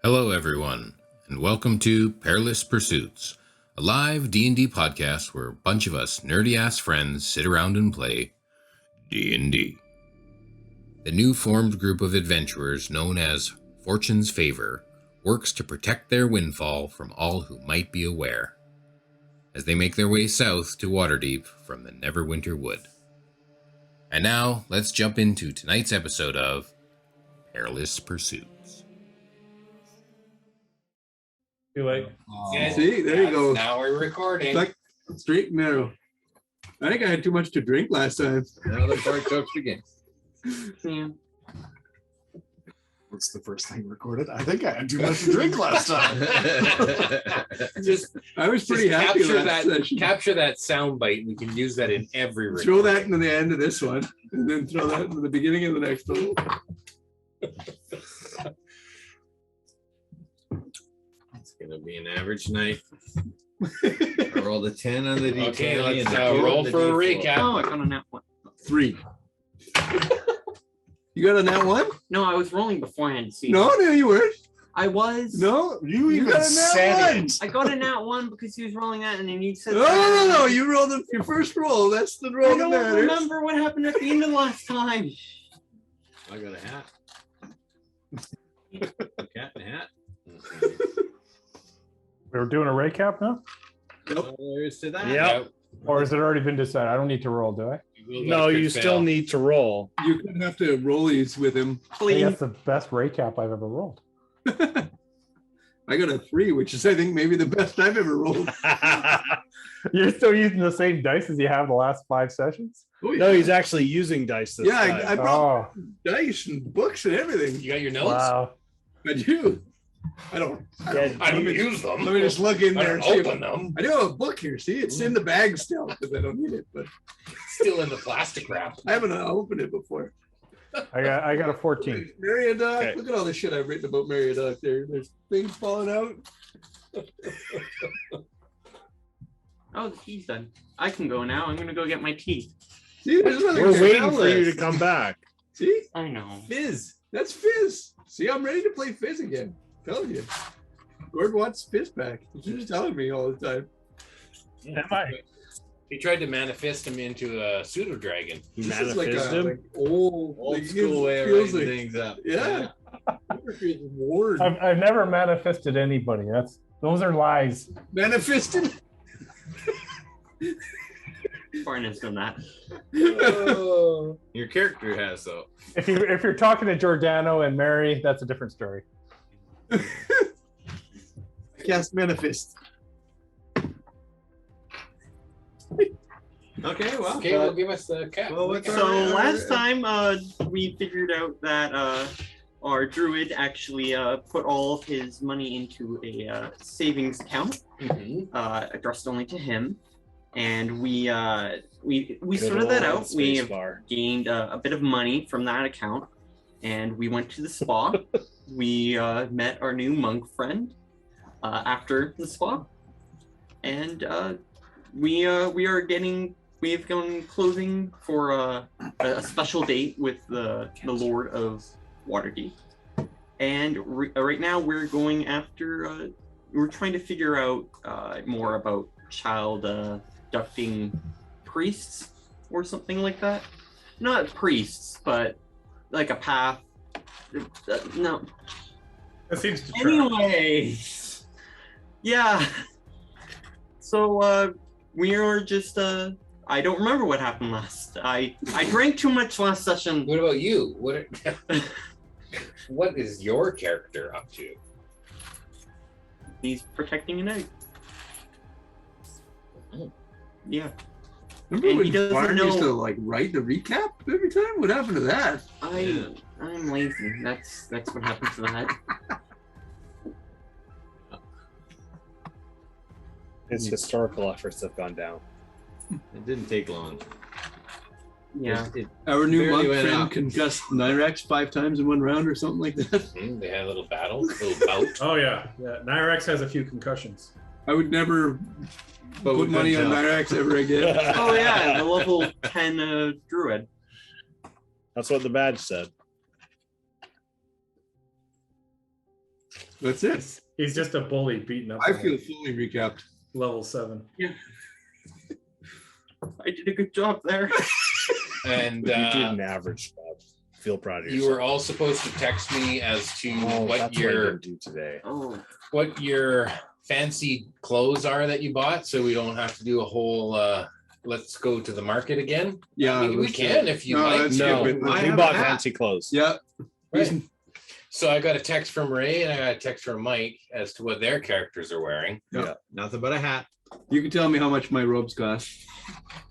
Hello everyone, and welcome to Perilous Pursuits, a live D&D podcast where a bunch of us nerdy-ass friends sit around and play D&D. The new formed group of adventurers known as Fortune's Favour works to protect their windfall from all who might be aware, as they make their way south to Waterdeep from the Neverwinter Wood. And now, let's jump into tonight's episode of Perilous Pursuits. Too late. See, there you go. Now we're recording. Like straight now. I think I had too much to drink last time. Now the fart jokes begin. Yeah. What's the first thing recorded? I think I had too much to drink last time. I was pretty happy last session. Capture that sound bite. We can use that in every recording. Throw that into the end of this one, and then throw that into the beginning of the next one. It's gonna be an average night. I rolled a 10 on the D10. Okay, let's roll for a recap. Oh, I got a nat one. 3. You got a nat 1? No, I was rolling beforehand to see. No, you weren't. I was. No, you even got got a nat 1. I got a nat 1 because he was rolling that, and then you said. No. You rolled your first roll. That's the roll I that don't matters. remember what happened at the end of last time. I got a hat. A cat and a hat. We're doing a recap now? Nope. There's to that. Yep. Or has it already been decided? I don't need to roll, do I? No, you still need to roll. You could have to roll these with him. I think Please. that's the best recap I've ever rolled. I got a 3, which is I think maybe the best I've ever rolled. You're still using the same dice as you have the last 5 sessions? Oh, yeah. No, he's actually using dice this time. I brought Oh, dice and books and everything. You got your notes? wow. I do. I don't use them. Let me just look in I there don't and see. open them. I do have a book here. See, it's in the bag still because I don't need it, but Still in the plastic wrap. I haven't opened it before. I got a 14. Marriott, Okay. look at all the shit I've written about Marriott there. There's things falling out. Oh, the tea's done. I can go now. I'm gonna go get my tea. See, there's another We're guy. waiting for you to come back. See, I know. Fizz. that's Fizz. See, I'm ready to play Fizz again. Telling you. Gord wants Fizz back. He's just telling me all the time. Am I? He tried to manifest him into a pseudo dragon. He This is like manifested a him. like old School way of feels writing like, things up. yeah. It's Ward. I've never manifested anybody. Those are lies. Manifested. Barney's done that. Oh. Your character has, though. If you're talking to Giordano and Mary, that's a different story. Cast manifest. Okay, well. Okay, well, give us the cap. Well, what's So our- last time we figured out that our druid actually put all of his money into a savings account addressed only to him, and we sorted that out. We gained a bit of money from that account, and we went to the spa. We met our new monk friend after the spa, and we've gone closing for a special date with the Lord of Waterdeep, and right now we're going after. We're trying to figure out more about child abducting priests or something like that. Not priests, but like a path. No. That seems to track. Anyway, yeah. So we are just I don't remember what happened last. I drank too much last session. What about you? What is your character up to? He's protecting an egg. Yeah. Remember And when he doesn't Barn used to know- like write the recap every time? What happened to that? I'm lazy. That's what happened to that. His historical efforts have gone down. It didn't take long. Yeah. Our new Barely monk went friend up. concussed Nirax 5 times in one round or something like that. They had a little battle, a little bout. Oh yeah. Nirax has a few concussions. I would never But we put money couldn't on tell. Nirax ever again. Oh yeah, the level 10 druid. That's what the badge said. That's it. He's just a bully beating up. I on feel him. fully recapped. Level 7. I did a good job there. And You did an average job. Feel proud of yourself. you were all supposed to text me as to what that's what I your didn't do today. Oh, what your fancy clothes are that you bought, so we don't have to do a whole let's go to the market again. Yeah, we let's can if you No, like. that's No, good. I we have bought a hat. fancy clothes. Yeah. Right. So I got a text from Ray and I got a text from Mike as to what their characters are wearing. Nothing but a hat. You can tell me how much my robes cost.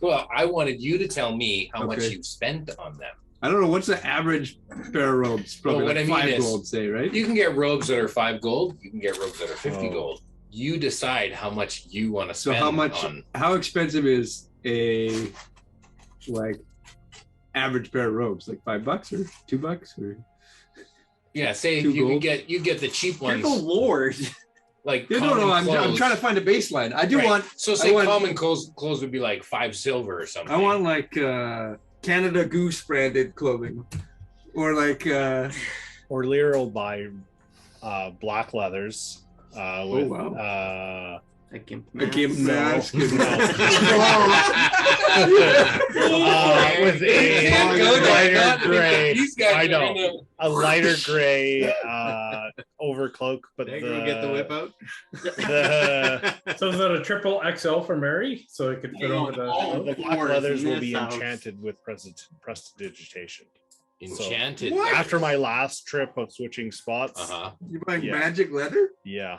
Well, I wanted you to tell me how much Okay. you've spent on them. I don't know what's the average pair of robes. Probably Well, what like I mean 5 is- gold, say, right? You can get robes that are 5 gold. You can get robes that are 50 Oh. gold. You decide how much you want to So spend how much? on. How expensive is a like average pair of robes? Like $5 or $2 or? Yeah, say Two you gold? you get the cheap dear ones, the Lord. like No, common I'm clothes. trying to find a baseline. I do Right. want. So say want- common clothes would be like 5 silver or something. I want like Canada Goose branded clothing, or like. Or Lear will buy black leathers with wow. A gimp A gimp No. mask. No. Oh. with a Can't go there, lighter not because gray. these guys I are know. gonna- A lighter gray overcloak, but They gonna get the whip out. the So is that a triple XL for Mary? So it could fit over the. black Course, leathers will yes, be Alex. enchanted with prestidigitation. Enchanted. What? After my last trip of switching spots, Uh-huh. You buying Yeah. magic leather? yeah.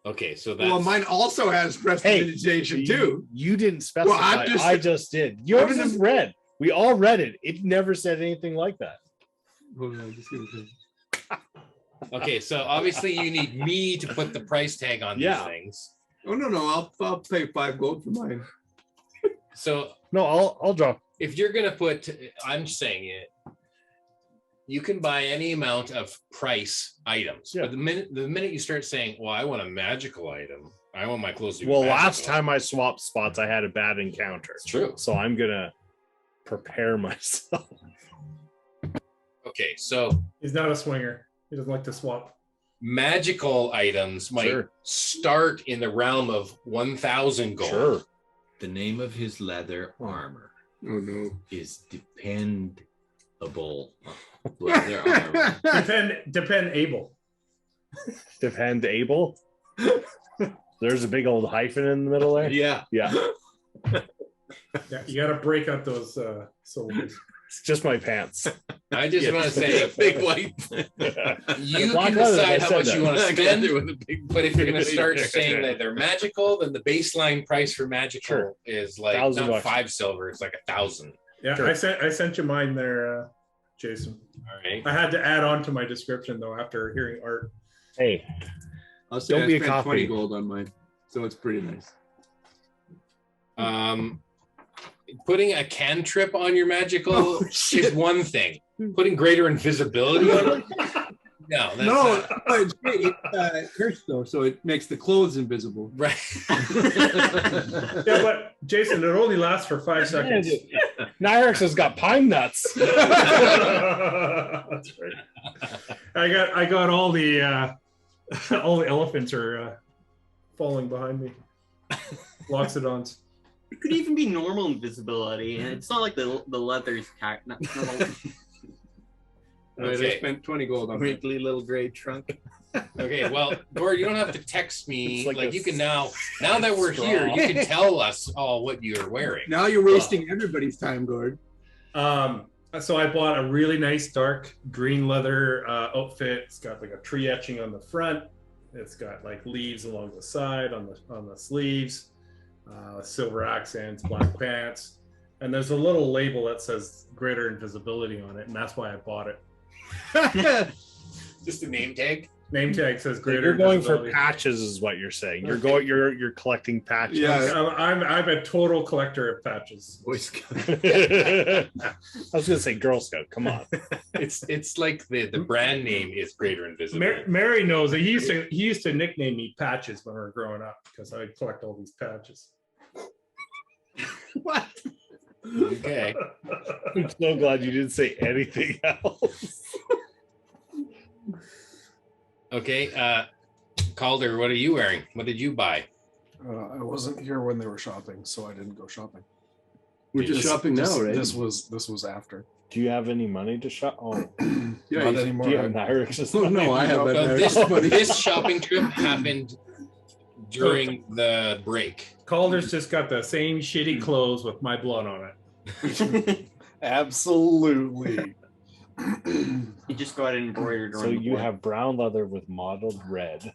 Okay, so that's Well, mine also has prestidigitation too. You didn't specify. I'm just- I just did. Yours I'm is just- red. We all read it. It never said anything like that. Hold on, just give me a second. okay. So obviously you need me to put the price tag on Yeah. these things. Oh no, I'll pay 5 gold for mine. So No, I'll drop. if you're gonna put, I'm saying it. You can buy any amount of price items, Yeah. but the minute you start saying, "Well, I want a magical item. I want my clothes to be Well, magical." last time I swapped spots, I had a bad encounter. It's true. So I'm gonna prepare myself. Okay, so He's not a swinger. He doesn't like to swap. magical items might Sure. start in the realm of 1,000 gold. Sure. The name of his leather armor Oh no. is dependable leather armor. Depend able. Depend able. There's a big old hyphen in the middle there. Yeah. Yeah. Yeah, you got to break up those syllables. It's just my pants. I just want to say, big white. you Black can leather, decide I how said much that. you want to spend. with a big But if you're going to start saying that they're magical, then the baseline price for magical Sure. is like $1,000 not 5 silver; it's like 1,000. Yeah, Sure. I sent you mine there, Jason. All right. I had to add on to my description though after hearing Art. Hey, I'll say Don't I be a spent copy. 20 gold on mine, so it's pretty nice. Putting a cantrip on your magical Oh, is shit. one thing. Putting greater invisibility on it, no, that's No, not. it's great. It's cursed though, so it makes the clothes invisible. Right. Yeah, but Jason, it only lasts for 5 seconds. Nirax has got pine nuts. That's right. I got all the elephants are falling behind me. Loxodons. It could even be normal invisibility, and it's not like the leather's not Right, I Okay. spent 20 gold on mine. Wrinkly little gray trunk. Okay. Well, Gord, you don't have to text me. It's like Like a you can now that we're here, you can tell us all what you're wearing. Now you're wasting everybody's time, Gord. So I bought a really nice dark green leather outfit. It's got like a tree etching on the front. It's got like leaves along the side on the sleeves, silver accents, black pants, and there's a little label that says greater invisibility on it, and that's why I bought it. Just a name tag. Name tag says greater. You're going for invisibility. patches, is what you're saying. You're collecting patches. Yeah. I'm a total collector of patches. Boy Scout. I was gonna say Girl Scout. Come on. It's like the brand name is greater invisibility. Mary knows that he used to nickname me Patches when we were growing up because I collect all these patches. What? Okay. I'm so glad you didn't say anything else. Okay. Calder, what are you wearing? What did you buy? I wasn't here when they were shopping, so I didn't go shopping. We're just shopping now, right? This was after. Do you have any money to shop? Oh, Yeah, Not he's- anymore. do you have Nirax's Oh, money? no, I have So that. this shopping trip happened during the break. Calder's just got the same shitty clothes with my blood on it. Absolutely. He just got it embroidered around So the you board. have brown leather with mottled red.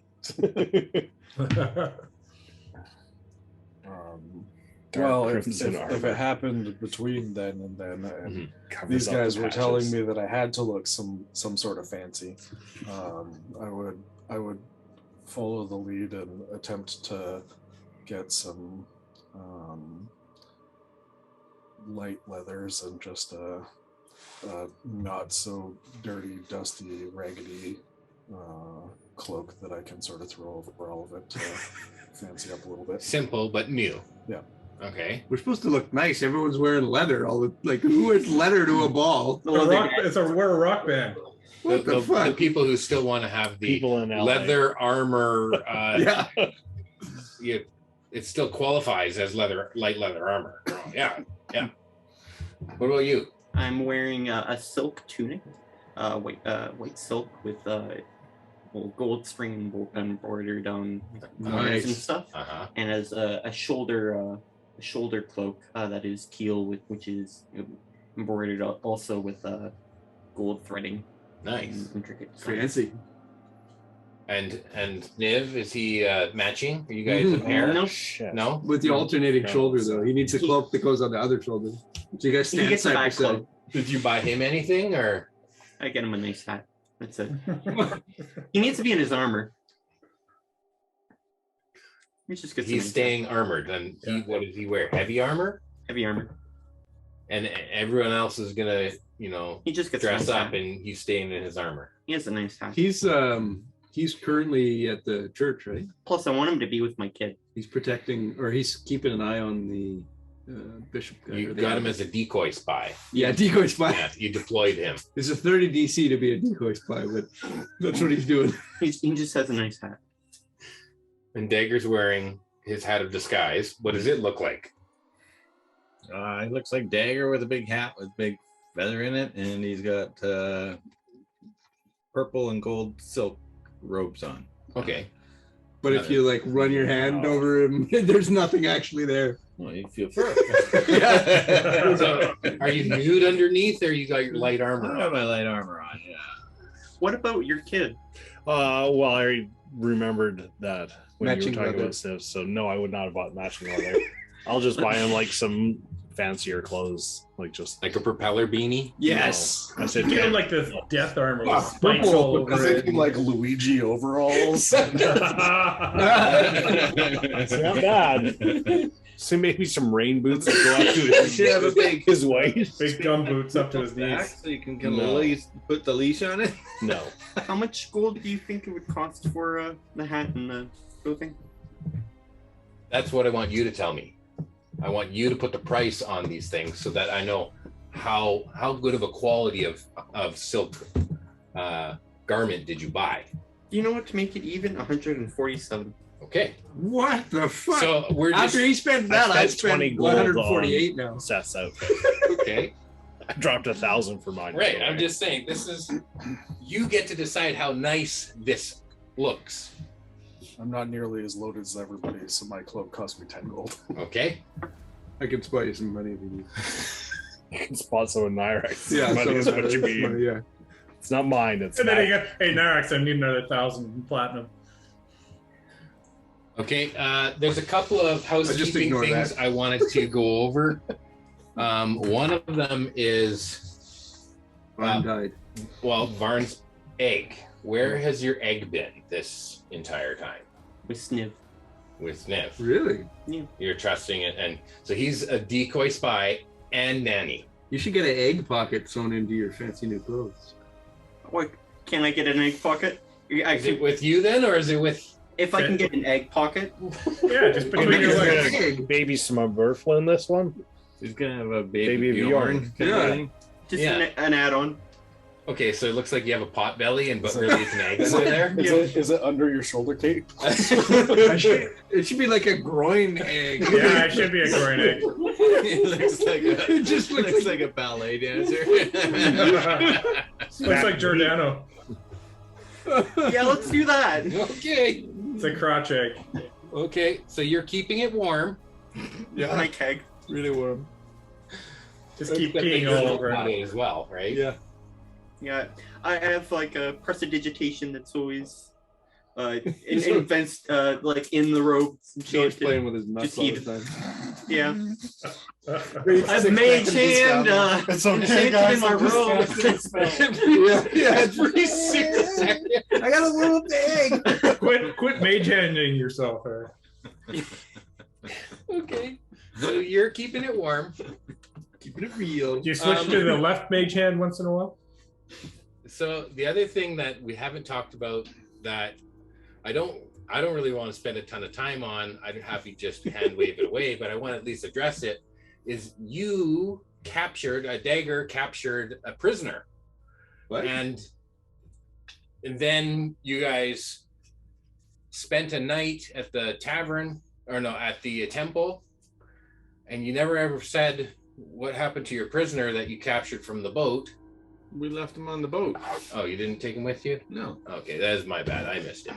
Dark Well, crimson if armor. it happened between then and then, and Covers these up the guys were telling patches. me that I had to look some sort of fancy, I would follow the lead and attempt to get some light leathers and just a not so dirty, dusty, raggedy cloak that I can sort of throw over all of it to fancy up a little bit. Simple but new. Yeah. Okay. We're supposed to look nice. Everyone's wearing leather. All the like, who wears leather to a ball? We're a rock band. What the The fuck? people who still want to have the People in LA. leather armor, Yeah. it still qualifies as light leather armor. Yeah. What about you? I'm wearing a silk tunic, white silk with gold string and gold embroidered on Nice. and stuff, Uh-huh. and as a shoulder cloak that is teal, which is embroidered also with gold threading. Nice. And intricate designs. Fancy. And Niv, is he matching? Are you guys a Mhm. pair? No. Shit. No? With the alternating No, shoulder, so- though. He needs a cloak that goes on the other shoulder. So you guys He stand gets a side by back side. cloak. Did you buy him anything or? I get him a nice hat. That's it. He needs to be in his armor. He just gets a He's nice staying armored. And what does he wear? Heavy armor? hat. Heavy armor. And everyone else is gonna, He just gets a dress nice up hat. and he's staying in his armor. He has a nice hat. He's currently at the church, right? Plus, I want him to be with my kid. He's protecting, or he's keeping an eye on the bishop guy. You or the got him abbot. as a decoy spy. Yeah, decoy spy. Yeah, you deployed him. It's a 30 DC to be a decoy spy, but that's what he's doing. He just has a nice hat. And Dagger's wearing his hat of disguise. What does it look like? It looks like Dagger with a big hat with big feather in it, and he's got purple and gold silk robes on. Okay. But if you like run your hand over him, there's nothing actually there. Well, you feel fur. So, are you nude underneath, or you got your light armor I got on? my light armor on. Yeah. What about your kid? Well, I remembered that when Matching you were talking leather. about stuff. So no, I would not have bought matching leather. I'll just buy him like some fancier clothes, like just Like a propeller beanie? Yes. I said Give him like this death armor with Ah, spikes purple. all over I was it. thinking like Luigi overalls. it's not bad. So maybe some rain boots that go up to You should have a big his waist. Big gum boots up to his back knees. so you can get No. a leash, put the leash on it. No, How much gold do you think it would cost for the hat and the clothing? That's what I want you to tell me. I want you to put the price on these things so that I know how good of a quality of silk garment did you buy. You know what? To make it even, 147. Okay. What the fuck? So we're just After he spent that, I spent 20 spent gold 148 now. Seth's outfit. okay. I dropped 1,000 for mine. Right. I'm just saying this is you get to decide how nice this looks. I'm not nearly as loaded as everybody, so my cloak cost me 10 gold. Okay. I can spot you some money if you need. You can spot some of Nirax. Yeah, Money is some what you money, mean. yeah. It's not mine. It's And then he mine. goes, hey, Nirax, I need another 1,000 in platinum. Okay. There's a couple of housekeeping ignore things that. I wanted to go over. One of them is Mine died. Varn's egg. Where has your egg been this entire time? With Sniv. With Nev. Really? You're trusting it, and so he's a decoy spy and nanny. You should get an egg pocket sewn into your fancy new clothes. What? Can I get an egg pocket? Is it Actually, with you then, or is it with? if I can get an egg pocket, Yeah, just between make your it legs. like- Egg. Baby Smurfla in this one. He's gonna have a baby, Baby Bjorn. Bjorn. kind of Yeah. thing. just Yeah. an add-on. Okay, so it looks like you have a pot belly, but really it's an egg under there. Is it under your shoulder cape? It should be like a groin egg. Yeah, it should be a groin egg. It looks like a, It just looks like a ballet dancer. Looks like Giordano. Yeah, let's do that. Okay. It's a crotch egg. Okay, so you're keeping it warm. Yeah, My keg. really warm. Just keep Except that peeing you're all not over on it. it as well, right? Yeah. Yeah, I have like a prestidigitation that's always invents like in the ropes and George chanted. playing with his nuts Just all eat the time. Yeah, Great I've six made pack of this hand guy. It's okay, chanted guys. in my I'm just robe. casting a spell. Yeah, Every 6 seconds. I got a little egg. Quit mage handing yourself there. Okay. So you're keeping it warm. Keeping it real. Do you switch to the left mage hand once in a while? So the other thing that we haven't talked about that I don't really want to spend a ton of time on, I'm happy just to hand wave it away, but I want to at least address it, is you captured a prisoner. What? And then you guys spent a night at the tavern, or no, at the temple, and you never ever said what happened to your prisoner that you captured from the boat. We left him on the boat. Oh, you didn't take him with you? No. Okay, that is my bad. I missed it.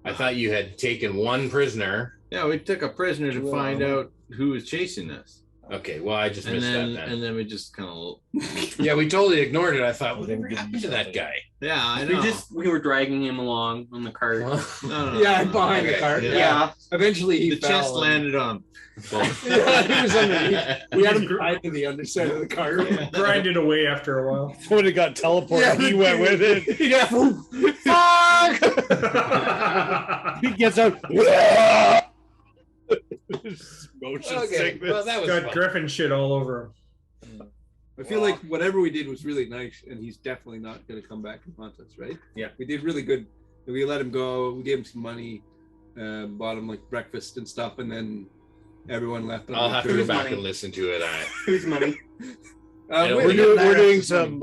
I thought you had taken one prisoner. Yeah, we took a prisoner to find out who was chasing us. Okay, well, I just And missed then, that then. and then we just kind of, Yeah, we totally ignored it. I thought, whatever happened to that guy? yeah, I know. We were dragging him along on the cart. No. Yeah, behind the Okay. cart. Yeah. Eventually he The fell. chest landed on. Yeah, he was underneath. We had him tied to the underside of the cart. Grinded away after a while. When it got teleported, Yeah. he went with it. Yeah. He gets out. Motion Okay, sickness. well, that was Got fun. Griffin shit all over him. I feel like whatever we did was really nice, and he's definitely not going to come back and haunt us, right? Yeah. We did really good. We let him go. We gave him some money, bought him like breakfast and stuff, and then everyone left. I'll have to go Whose back money? and listen to it. Whose money? We're doing some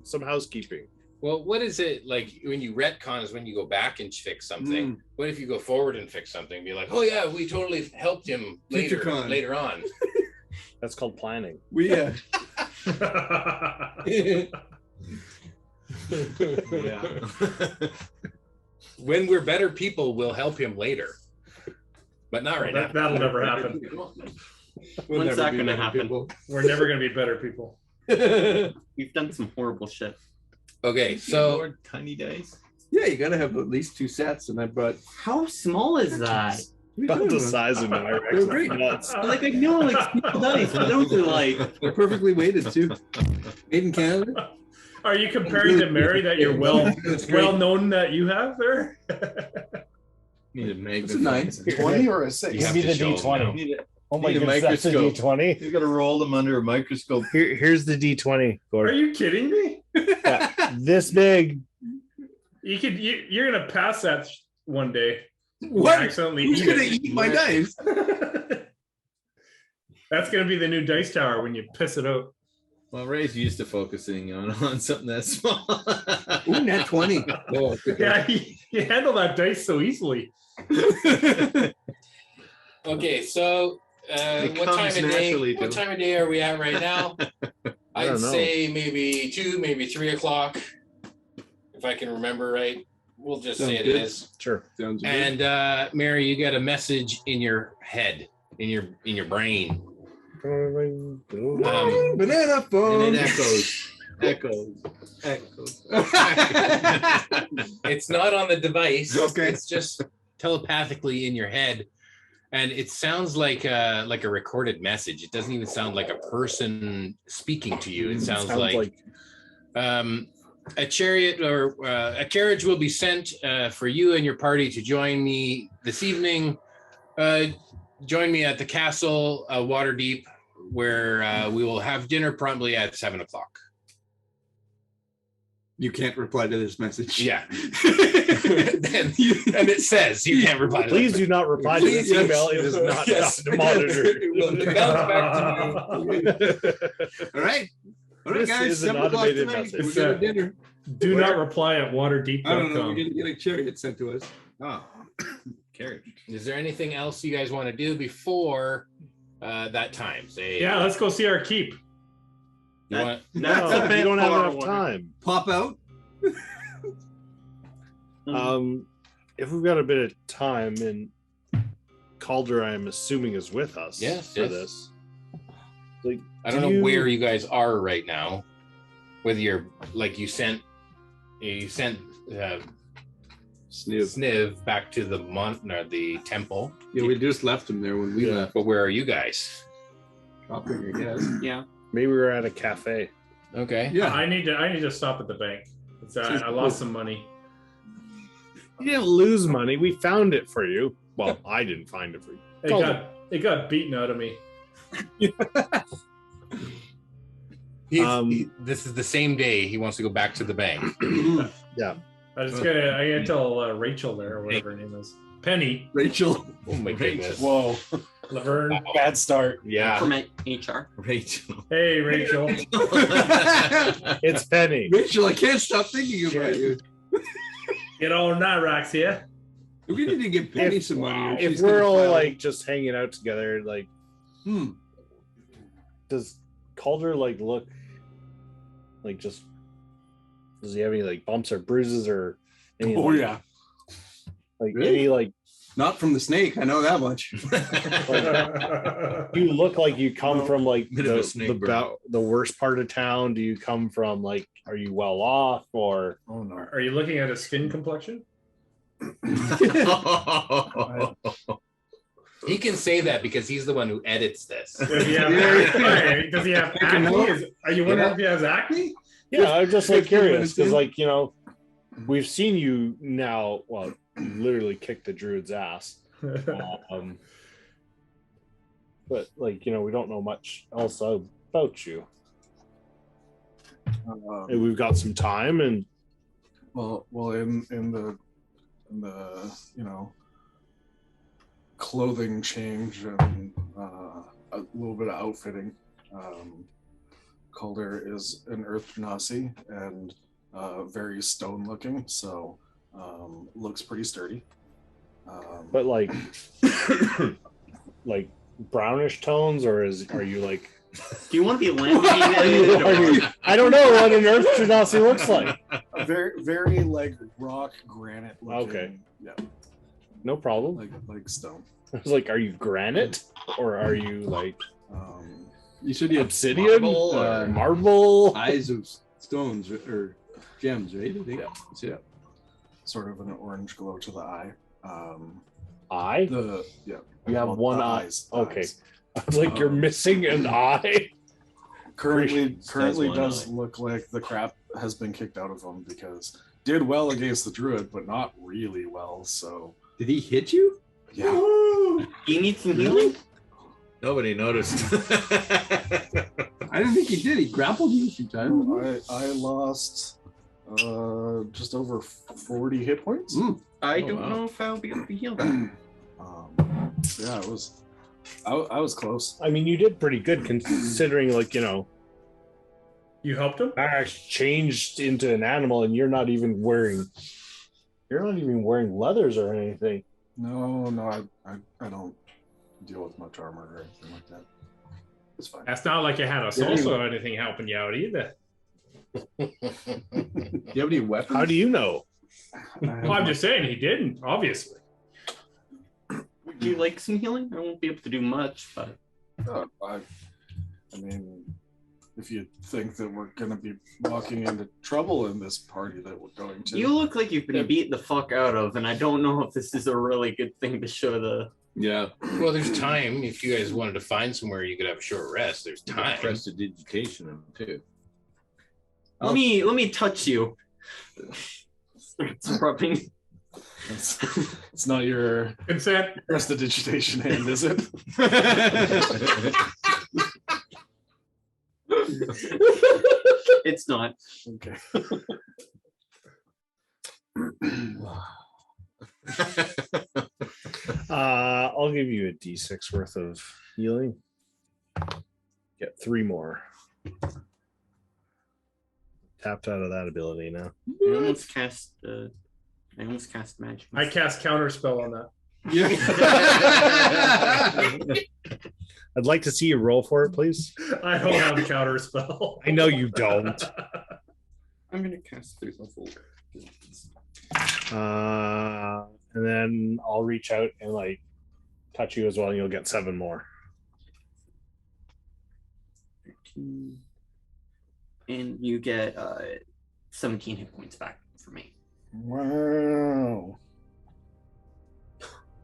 some housekeeping. Well, what is it like when you retcon is when you go back and fix something? What if you go forward and fix something? Be like, oh yeah, we totally helped him Future con. later on. That's called planning. We Yeah. When we're better people, we'll help him later, but not right now. That'll never happen. We'll When's never that be gonna better happen? people. We're never going to be better people. We've done some horrible shit. Okay, so More tiny dice. Yeah, you gotta have at least 2 sets, and I brought. How small is that? About the size of They're Nirax. great. Nuts. Like I know, like small dice. But those are like They're perfectly weighted too. Made in Canada. Are you comparing to Mary that you're well known that you have there? Need a It's a magnifying. 9. 20 or a You 6? have Give me to the show D20. them now. Need a, Oh my Need a goodness, that's the microscope. D20. you got to roll them under a microscope. Here's the D20, Are Gord. you kidding me? Yeah, this big. You're gonna pass that one day. What? Accidentally Who's eat gonna it. eat my dice? That's gonna be the new dice tower when you piss it out. Well, Ray's used to focusing on something that small. Ooh, nat 20. Oh, good. Yeah, you handle that dice so easily. Okay, so It what time comes of naturally day? to What time of day are we at right now? I'd don't know. say maybe 2, maybe 3 o'clock, if I can remember right. We'll just say Sounds it good. is. Sure. Sounds good. And Mary, you got a message in your head, in your brain. Banana phone. And it echoes. It's not on the device. Okay. It's just telepathically in your head, and it sounds like a recorded message. It doesn't even sound like a person speaking to you. It sounds like a chariot or a carriage will be sent for you and your party to join me this evening. Join me at the Castle Waterdeep, where we will have dinner promptly at 7 o'clock. You can't reply to this message. Yeah. and it says you can't reply to Please that. do not reply to this Yes. email. It is not Yes. monitored. It will bounce back to me. All right. All right, This guys, is an 7 o'clock automated tonight. message. We're It's going to dinner. Do Where? not reply at I don't know. waterdeep.com. We're going to get a chariot sent to us. Oh, carriage. Is there anything else you guys want to do before that time? Say, Yeah, let's go see our keep. you want? That's No, a bit you don't have far enough away. time. Pop out. If we've got a bit of time, and Calder, I'm assuming, is with us Yes, for yes. this. Like, I don't know where you guys are right now. Whether you're like you sent Sniv. Sniv back to the temple. Yeah, we just left him there when we left. But where are you guys? Shopping, I guess. Yeah. maybe we're at a cafe. Okay. Yeah. I need to stop at the bank. I lost some money. You didn't lose money. We found it for you. Well, I didn't find it for you. It got beaten out of me. This is the same day he wants to go back to the bank. Yeah. I gotta tell Rachel there, or whatever her name is. Penny. Rachel. Oh my goodness. Whoa, Laverne. bad start. Yeah. From HR. Rachel. Hey, Rachel. It's Penny. Rachel, I can't stop thinking about you. Get on Nirax here. We need to give Penny some money. If She's we're gonna all file- like just hanging out together, like, does Calder like look like just? Does he have any like bumps or bruises or? Any, Oh like, yeah, like Really? any like not from the snake. I know that much. you look like you come from like Bit of a snake burn. the worst part of town. Do you come from like? Are you well off or? Oh no. Are you looking at his skin complexion? He can say that because he's the one who edits this. Does he have Does he have Take a note. acne? Are you wondering if he has acne? Yeah, I'm just like 15 curious minutes because in. like we've seen you now. Well, you literally kick the druid's ass. But like we don't know much else about you. And we've got some time, and Well, in the clothing change and a little bit of outfitting. Calder is an Earth Genasi and very stone looking, so looks pretty sturdy. but like like brownish tones, or are you like? Do you want to be laminated? I don't know what an Earth Genasi looks like. Very like rock granite looking. Okay. Yeah, No problem. like stone. I was like, are you granite or are you like You said you have obsidian marble or marble? eyes of stones or gems, right? I think. Yeah. Sort of an orange glow to the eye. Eye? You have one the eye. eyes, Okay. eyes. I was like, you're missing an eye. Currently one does eye. look like the crap has been kicked out of him because did well against the druid, but not really well. So Did he hit you? yeah, You need some healing? Nobody noticed. I didn't think he did. He grappled you a few times. I lost just over 40 hit points. I Oh, don't wow. know if I'll be able to heal. Yeah, it was. I was close. I mean, you did pretty good considering, like, You helped him? Nirax changed into an animal and you're not even wearing leathers or anything. No, I don't deal with much armor or anything like that. It's fine. That's not like you had a salsa or anything helping you out either. Do you have any weapons? How do you know? Well, I'm just saying he didn't, obviously. Would you like some healing? I won't be able to do much, but I mean, if you think that we're going to be walking into trouble in this party that we're going to, you look like you've been beat the fuck out of, and I don't know if this is a really good thing to show the. Yeah. Well, there's time. If you guys wanted to find somewhere you could have a short rest, there's time. Prestidigitation too. Let me touch you. Starts rubbing. it's not your Consent. prestidigitation hand, is it? It's not. Okay. I'll give you a d6 worth of healing. Get 3 more. tapped out of that ability now. I almost cast magic. I cast counterspell on that. Yeah. I'd like to see you roll for it, please. I don't have counterspell. I know you don't. I'm gonna cast through level. And then I'll reach out and like touch you as well, and you'll get 7 more. 13. And you get 17 hit points back from me. Wow.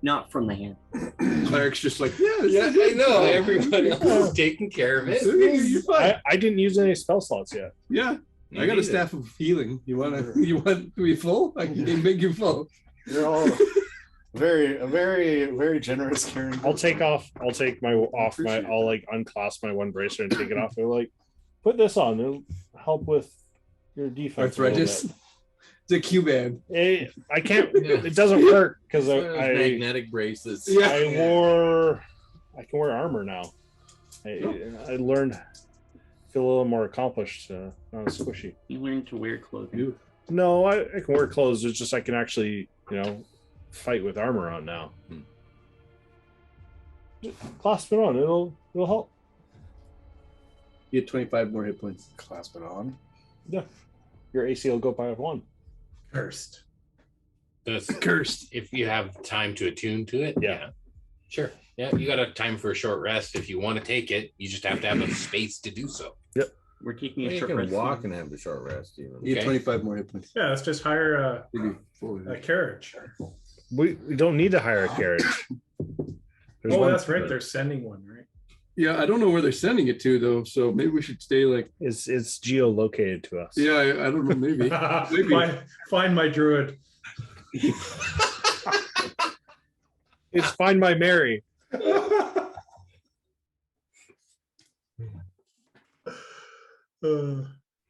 Not from the hand. Cleric's just like, Yeah, I know. Everybody else is taking care of it. You're fine. I didn't use any spell slots yet. Yeah. I got a staff of healing. You want to be full? I can make you full. You're all very generous, Karen. I'll take my Appreciate I'll like unclasp my one bracer and take it off. They're like, put this on. It'll help with your defense. Arthritis. It's a Q-band. I can't. It doesn't work because I magnetic bracelets. Yeah. I can wear armor now. I learned. Feel a little more accomplished, not as squishy. You learn to wear clothing. No, I can wear clothes. It's just I can actually, fight with armor on now. Just clasp it on. It'll help. You get 25 more hit points. Clasp it on. Yeah, your AC will go by 1. Cursed. That's Cursed. if you have time to attune to it. Yeah. Sure. Yeah, you got a time for a short rest. If you want to take it, you just have to have a space to do so. We're taking a You short can rest. walk and have a short rest. Even. You get Okay. 25 more hit points. Yeah, let's just hire Maybe full. a carriage. We don't need to hire a carriage. There's Oh, one- that's right. They're sending one, right? Yeah, I don't know where they're sending it to though, so maybe we should stay like. It's geolocated to us. Yeah, I don't know. Maybe. Maybe. Find my druid. It's Find My Mary.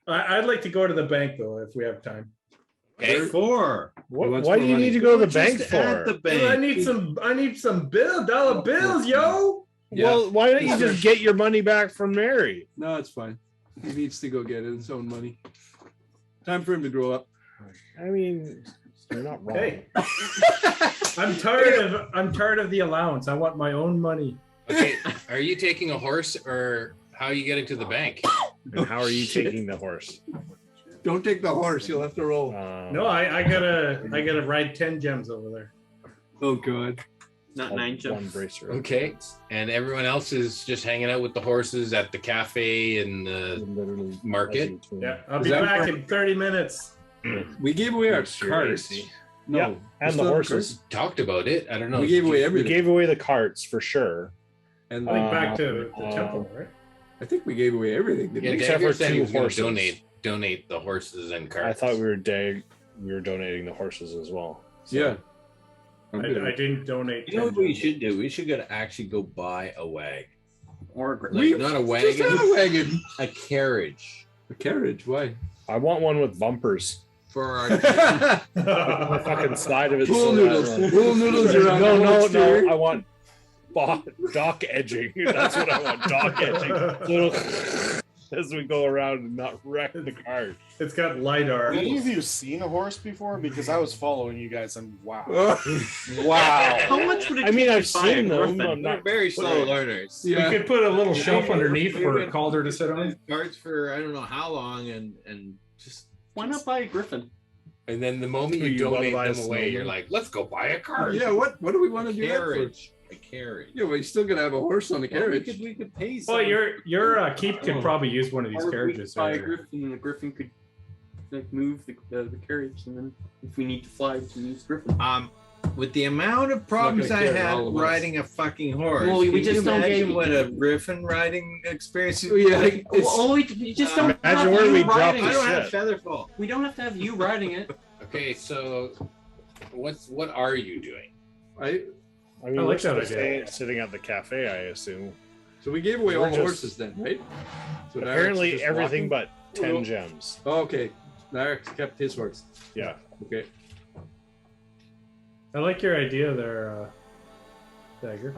I'd like to go to the bank though, if we have time. Okay. For Why do you need to go to the bank Just for? at the bank. I need some dollar bills, yo. Yeah. Well, why don't you just get your money back from Mary? No, it's fine. He needs to go get his own money. Time for him to grow up. I mean, you're not wrong. Hey, I'm tired of the allowance. I want my own money. Okay. Are you taking a horse or how are you getting to the bank? And how are you taking the horse? Don't take the horse. You'll have to roll. No, I gotta ride 10 gems over there. Oh god. Not 9 one jumps. bracer. Okay. And everyone else is just hanging out with the horses at the cafe and the Literally market. Yeah, I'll Is be that back part- in 30 minutes. We gave away our It's your cards. AC. No, Yeah, we and still the have horses. talked about it. I don't know. We gave away We everything. gave away the carts for sure. And I think back to the Uh, temple, right? I think we gave away everything. Didn't Yeah, we? Except Dagger for said he 2 was gonna horses. donate the horses and carts. I thought we were donating the horses as well. So- Yeah. I'm good. I didn't donate. You know 10 what we gems. should do? We should actually go buy a wagon. Or a grip. Like, not a Just wagon, had a wagon. a carriage A carriage. Why? I want one with bumpers. for our. The fucking side of it. Pool so noodles. that- Pool noodles around the whole No. exterior. I want dock edging. That's what I want. Dock edging. So as we go around and not wreck the cart. It's got lidar. Have any of you seen a horse before? Because I was following you guys and wow. Wow. How much would it I mean, take I've to buy a seen them. griffin? I'm They're not. very slow learners. Yeah. We could put a little shelf underneath for Calder to sit on. Carts for I don't know how long and just Why not buy a griffin? And then the moment you You wanna donate buy a them away, you're snowman? like, let's go buy a cart. Yeah. What do we want to do that for? carriage. A carriage. Yeah, well, you're still gonna have a horse on the Well, carriage. we could pay Well, some. your keep could probably use one of these Or we carriages. could buy a there. griffin, and the griffin could like move the carriage, and then if we need to fly, we can use griffin. With the amount of problems gonna I carry had all of us. riding a fucking horse, Well, we can just you don't imagine get- what a griffin riding experience is. Yeah, like? We just don't Imagine have where you we drop riding the I it. don't have shit. featherfall. We don't have to have you riding it. Okay, so what are you doing? I mean, I like we're that still idea. sitting at the cafe, I assume. So we gave away We're all the just- horses then, right? So Nirax is Apparently, just everything walking? but 10 gems. Oh, okay. Nirax kept his horse. Yeah. Okay. I like your idea there, Dagger.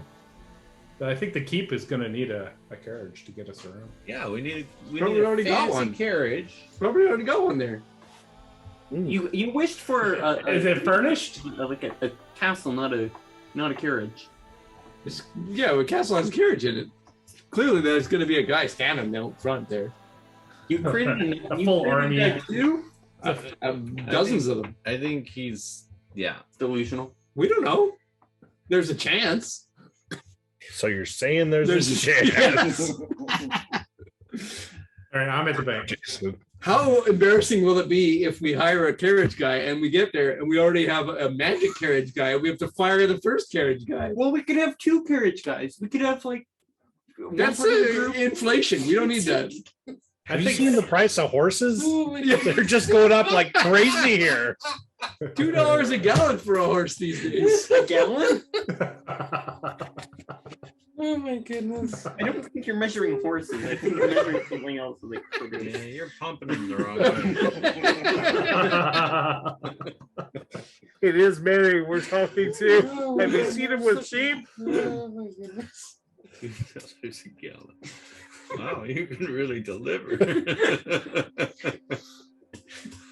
I think the keep is going to need a carriage to get us around. Yeah, we need Probably a already got fancy one. carriage. Probably already got one there. You wished for Is it furnished? like a castle, not a carriage. Yeah, well, Castle has a carriage in it. Clearly, there's going to be a guy standing out front there. You created A full army. Dozens of them. I think he's delusional. We don't know. There's a chance. So you're saying there's a chance? All right, I'm at the bank. How embarrassing will it be if we hire a carriage guy and we get there and we already have a magic carriage guy and we have to fire the first carriage guy? Well, we could have 2 carriage guys. We could have like. That's inflation. We don't need that. Have you seen the price of horses? Oh, They're just going up like crazy here. $2 a gallon for a horse these days. A gallon? Oh my goodness. I don't think you're measuring horses. I think you're measuring something else. Like yeah, you're pumping them the wrong way. It is Mary we're talking to. Have you seen him with sheep? Oh my goodness. $2 a gallon. Wow, you can really deliver.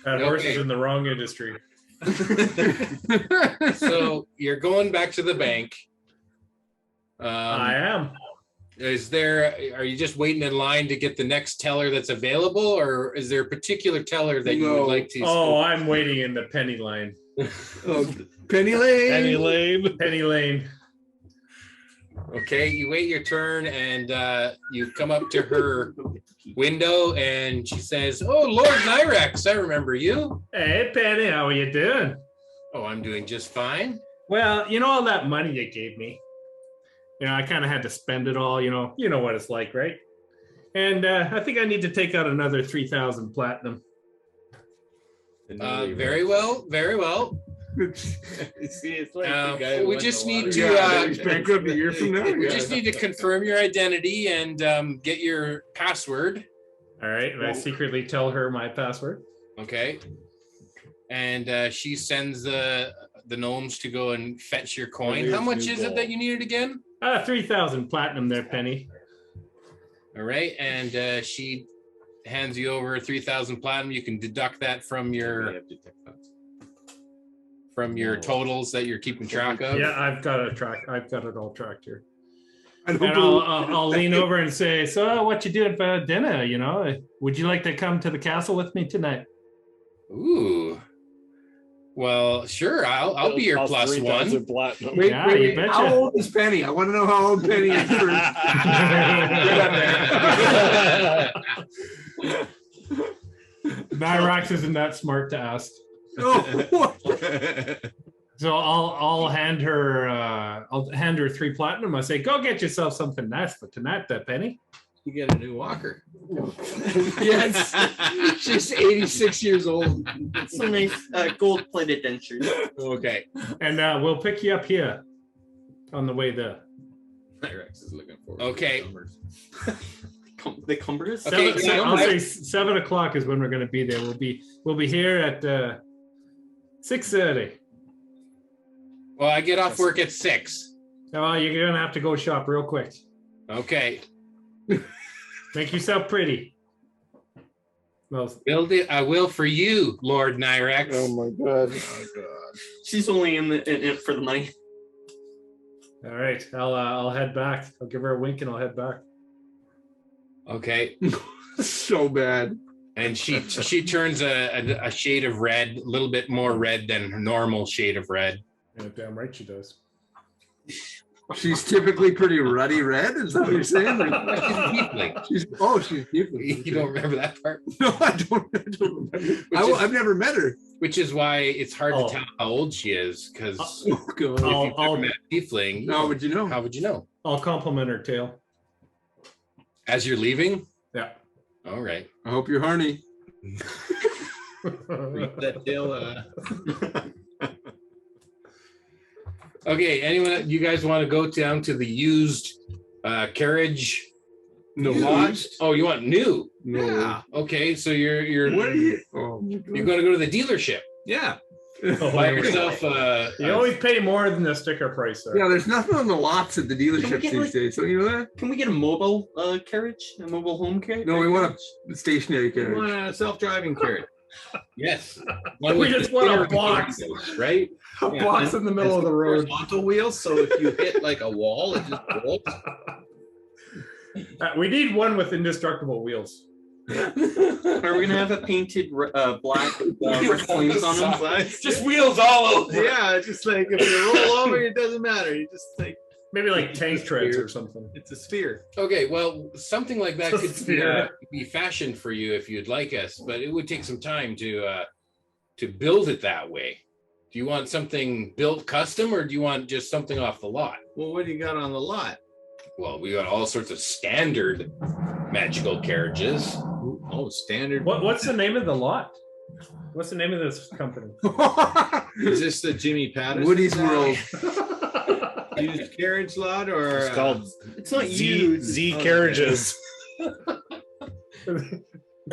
That horse is in the wrong industry. So you're going back to the bank. I am. Are you just waiting in line to get the next teller that's available, or is there a particular teller that you would like to? Oh, I'm waiting in the penny line. Penny Lane. Penny Lane. Penny Lane. Okay, you wait your turn and you come up to her window and she says, "Oh, Lord Nirax, I remember you." Hey, Penny, how are you doing? Oh, I'm doing just fine. Well, you know all that money you gave me? You know, I kind of had to spend it all, you know what it's like, right? And I think I need to take out another 3,000 platinum. Very well, very well. See, it's like the guy who We won just the need lottery. to He's bankrupt a year from now. we just need to confirm your identity and get your password. All right, and I secretly tell her my password. Okay. And she sends the gnomes to go and fetch your coin. How much is it that you needed again? 3,000 platinum there, Penny. All right, and she hands you over 3,000 platinum. You can deduct that from your totals that you're keeping track of. Yeah, I've got it all tracked here. I don't And believe- I'll lean over and say, "So, what you doing for dinner? You know, would you like to come to the castle with me tonight?" Ooh. Well, sure. I'll be your Cost plus 3,000 one. platinum. Wait, Yeah, wait, you wait. betcha. How old is Penny? I want to know how old Penny is first. Nirax isn't that smart to ask. Oh, So I'll hand her 3 platinum. I say, "Go get yourself something nice for tonight, there, Penny." You get a new walker. yes. She's 86 years old. some nice gold-plated dentures. Okay. And we'll pick you up here on the way there. Nirax is looking for Okay. The cumbers. Okay, I'll say 7 o'clock is when we're going to be there. We'll be here at 6:30. Well, I get off work at 6. Well, you're going to have to go shop real quick. Okay. Make yourself pretty. Well, Build it. I will for you, Lord Nirax. my god. She's only in it for the money. all right. I'll head back. I'll give her a wink and I'll head back. Okay. So bad. And she turns a shade of red, a little bit more red than her normal shade of red. Yeah, damn right she does. She's typically pretty ruddy red. Is that what you're saying? She's tiefling. You don't remember that part? No, I don't remember. I've never met her. Which is why it's hard to tell how old she is, because if you've never met a tiefling, How would you know? how would you know? I'll compliment her tail. As you're leaving? Yeah. All right. I hope you're horny. Reap that tail. Okay, anyone, you guys want to go down to the used carriage lot? Oh, you want new? No. Okay, so you're What are you? Oh, my God. you're going to go to the dealership. Yeah. Buy yourself You always pay more than the sticker price. There. Yeah, there's nothing on the lots at the dealerships get, these like- days. So you know that? Can we get a mobile carriage? A mobile home carriage? No, we want a stationary You carriage. want a self-driving carriage? yes. We just want a box. right? A box in the middle of the road. Horizontal wheels, so if you hit like a wall, it just rolls. We need one with indestructible wheels. Are we gonna have a painted black with flames on them? Just wheels all over. Yeah, it's just like if you roll over, it doesn't matter. You just like Maybe like tank treads or something. it's a sphere. Okay, well, something like that could Yeah. be fashioned for you if you'd like us, but it would take some time to build it that way. Do you want something built custom, or do you want just something off the lot? Well, what do you got on the lot? Well, we got all sorts of standard magical carriages. Oh, standard. What's the name of the lot? What's the name of this company? Is this the Jimmy Patterson? Woody's World. Used carriage lot or It's called It's not Z, used. Z carriages.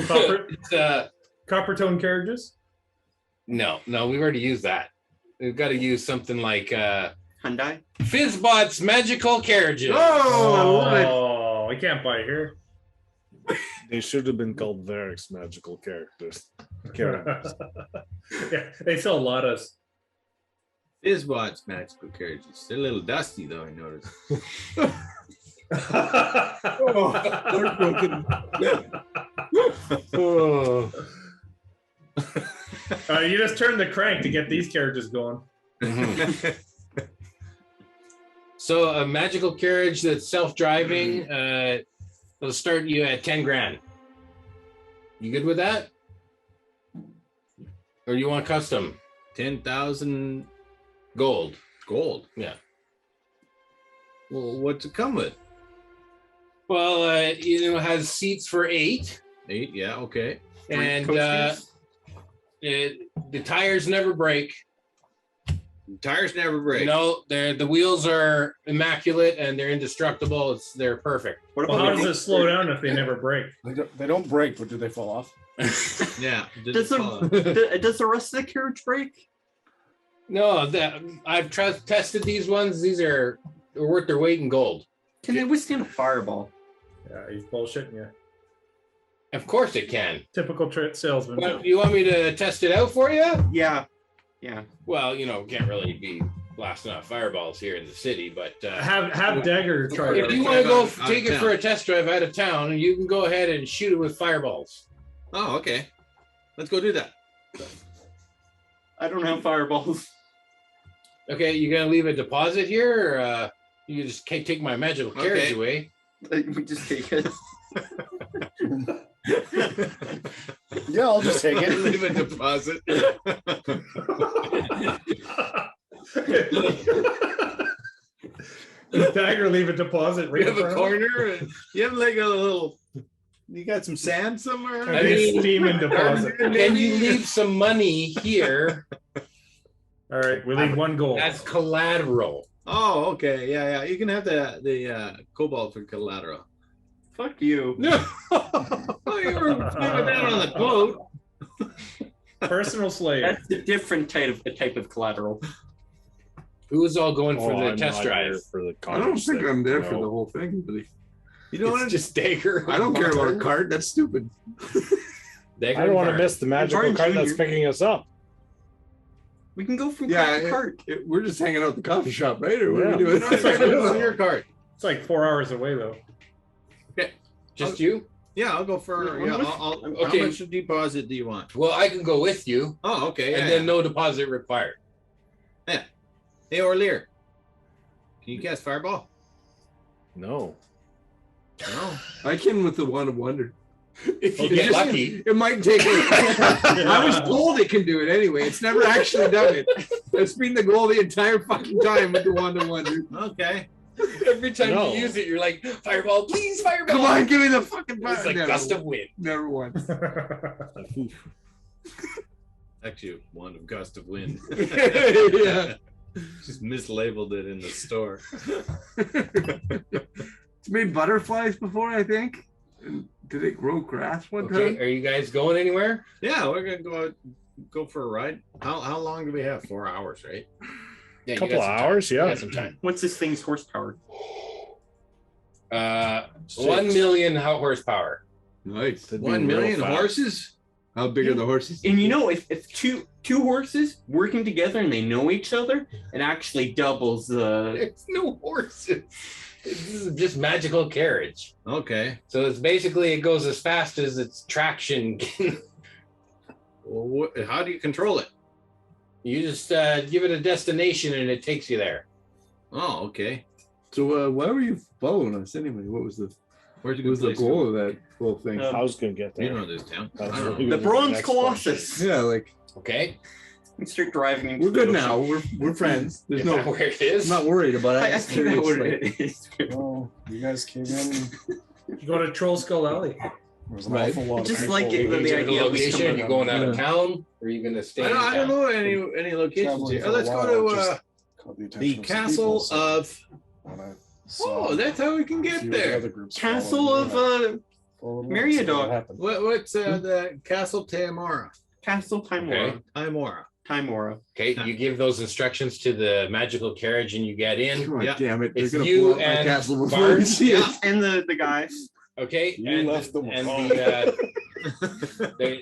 Copper, It's, copper tone carriages? no, we've already used that. We've got to use something like Hyundai. Fizzbot's magical carriages. Oh, I can't buy it here. They should have been called Nirax magical characters. Yeah, they sell Ladas. Fizzbot's magical carriages. They're a little dusty though, I noticed. Oh. You just turn the crank to get these carriages going. So a magical carriage that's self-driving, it'll start you at 10 grand. You good with that? Or you want custom? 10,000 Gold. gold. Yeah. Well, what's it come with? Well, it has seats for 8. 8, yeah, okay. And Coasters? the tires never break. Tires never break. No, the wheels are immaculate and they're indestructible. They're perfect. What Well, how about does it slow down if they never break? They don't break, but do they fall off? Yeah. does the rest of the carriage break? No, I've tested these ones. These are worth their weight in gold. Can they withstand a fireball? Yeah, he's bullshitting you. Of course it can. Typical salesman. But you want me to test it out for you? Yeah. Well, can't really be blasting off fireballs here in the city, but Have Dagger try if it. you want to go Out of take it town. for a test drive out of town, you can go ahead and shoot it with fireballs. Oh, okay. Let's go do that. I don't have fireballs. Okay, you gonna leave a deposit here, or you just can't take my magical carriage Okay. away? We just take it. Yeah, I'll just take it. Leave a deposit. Dagger leave a deposit right You have in a front of corner. And you have like a little. You got some sand somewhere. him. I mean- Steam and deposit. Can you leave some money here? All right, we leave one goal. That's collateral. Oh, okay. Yeah. You can have the cobalt for collateral. Fuck you. No. Oh, you were leaving that on the quote. Personal slave. That's a different type of collateral. Who is all going for Oh, the I'm test not drive? here for the I don't think I'm there for No. the whole thing. Really. You don't want It's to just Dagger. I don't care about a cart. That's stupid. Dagger I don't want to card. miss the magical Orange card that's Junior. picking us up. We can go from Yeah, cart to cart. We're just hanging out at the coffee shop, right? Or what Yeah. are we doing? What's on your card? It's like 4 hours away though. Just you? Yeah, I'll go for. Yeah, Okay. How much deposit do you want? Well, I can go with you, Oh, okay. and then no deposit required. Hey, Orlear, can you cast fireball? No. No. I can with the Wand of Wonder. If you It's get just- lucky. It might take. I was told it can do it anyway. It's never actually done it. It's been the goal the entire fucking time with the Wand of Wonder. Okay. Every time No. you use it, you're like, fireball, please, fireball. Come on, give me the fucking fire. It's like Never- gust of wind. Never once. Actually, one of gust of wind. Yeah. Just mislabeled it in the store. It's made butterflies before, I think. And did it grow grass one Okay, time? are you guys going anywhere? Yeah, we're gonna go out go for a ride? How long do we have? 4 hours, right? Yeah, you Couple got some time. hours, You yeah. got some time. What's this thing's horsepower? 1 million horsepower. Nice. That'd be 1 real million fast. horses? How big are the horses? And if two horses working together and they know each other, it actually doubles the. There's no horses. This is just magical carriage. Okay. So it's basically it goes as fast as its traction can. Well, how do you control it? You just give it a destination and it takes you there. Oh, okay. So why were you following us anyway? What was the goal of that whole thing? I was gonna get there. You know this town. That's I don't what he know. The was Bronze next Colossus. question. Yeah, like Okay. We start driving. Into we're the good ocean. now. We're friends. There's Is no. that where it is? I'm not worried about it. I figured out what it is. Well, you guys came in. You go to Troll Skull Alley. There was an Right. awful lot of Just people. like it, You the need idea a of us location. coming You're up. going out of town, or are you going to stay? in I don't town? know any locations Traveling here. for a Let's while, go to just caught the attention the of some Castle people, so of. when I saw Oh, that's how we can a get few of the there. other groups Castle following of me, I followed along, Meriadoc. see what happened. What's the Castle Tamora? Castle Timora. Timora. Timora. Okay, you give those instructions to the magical carriage, and you get in. Come on, Yeah. damn it! They're It's gonna you blow up my and castle before we Barnes. see it. And the guy. Okay, You left them and alone. the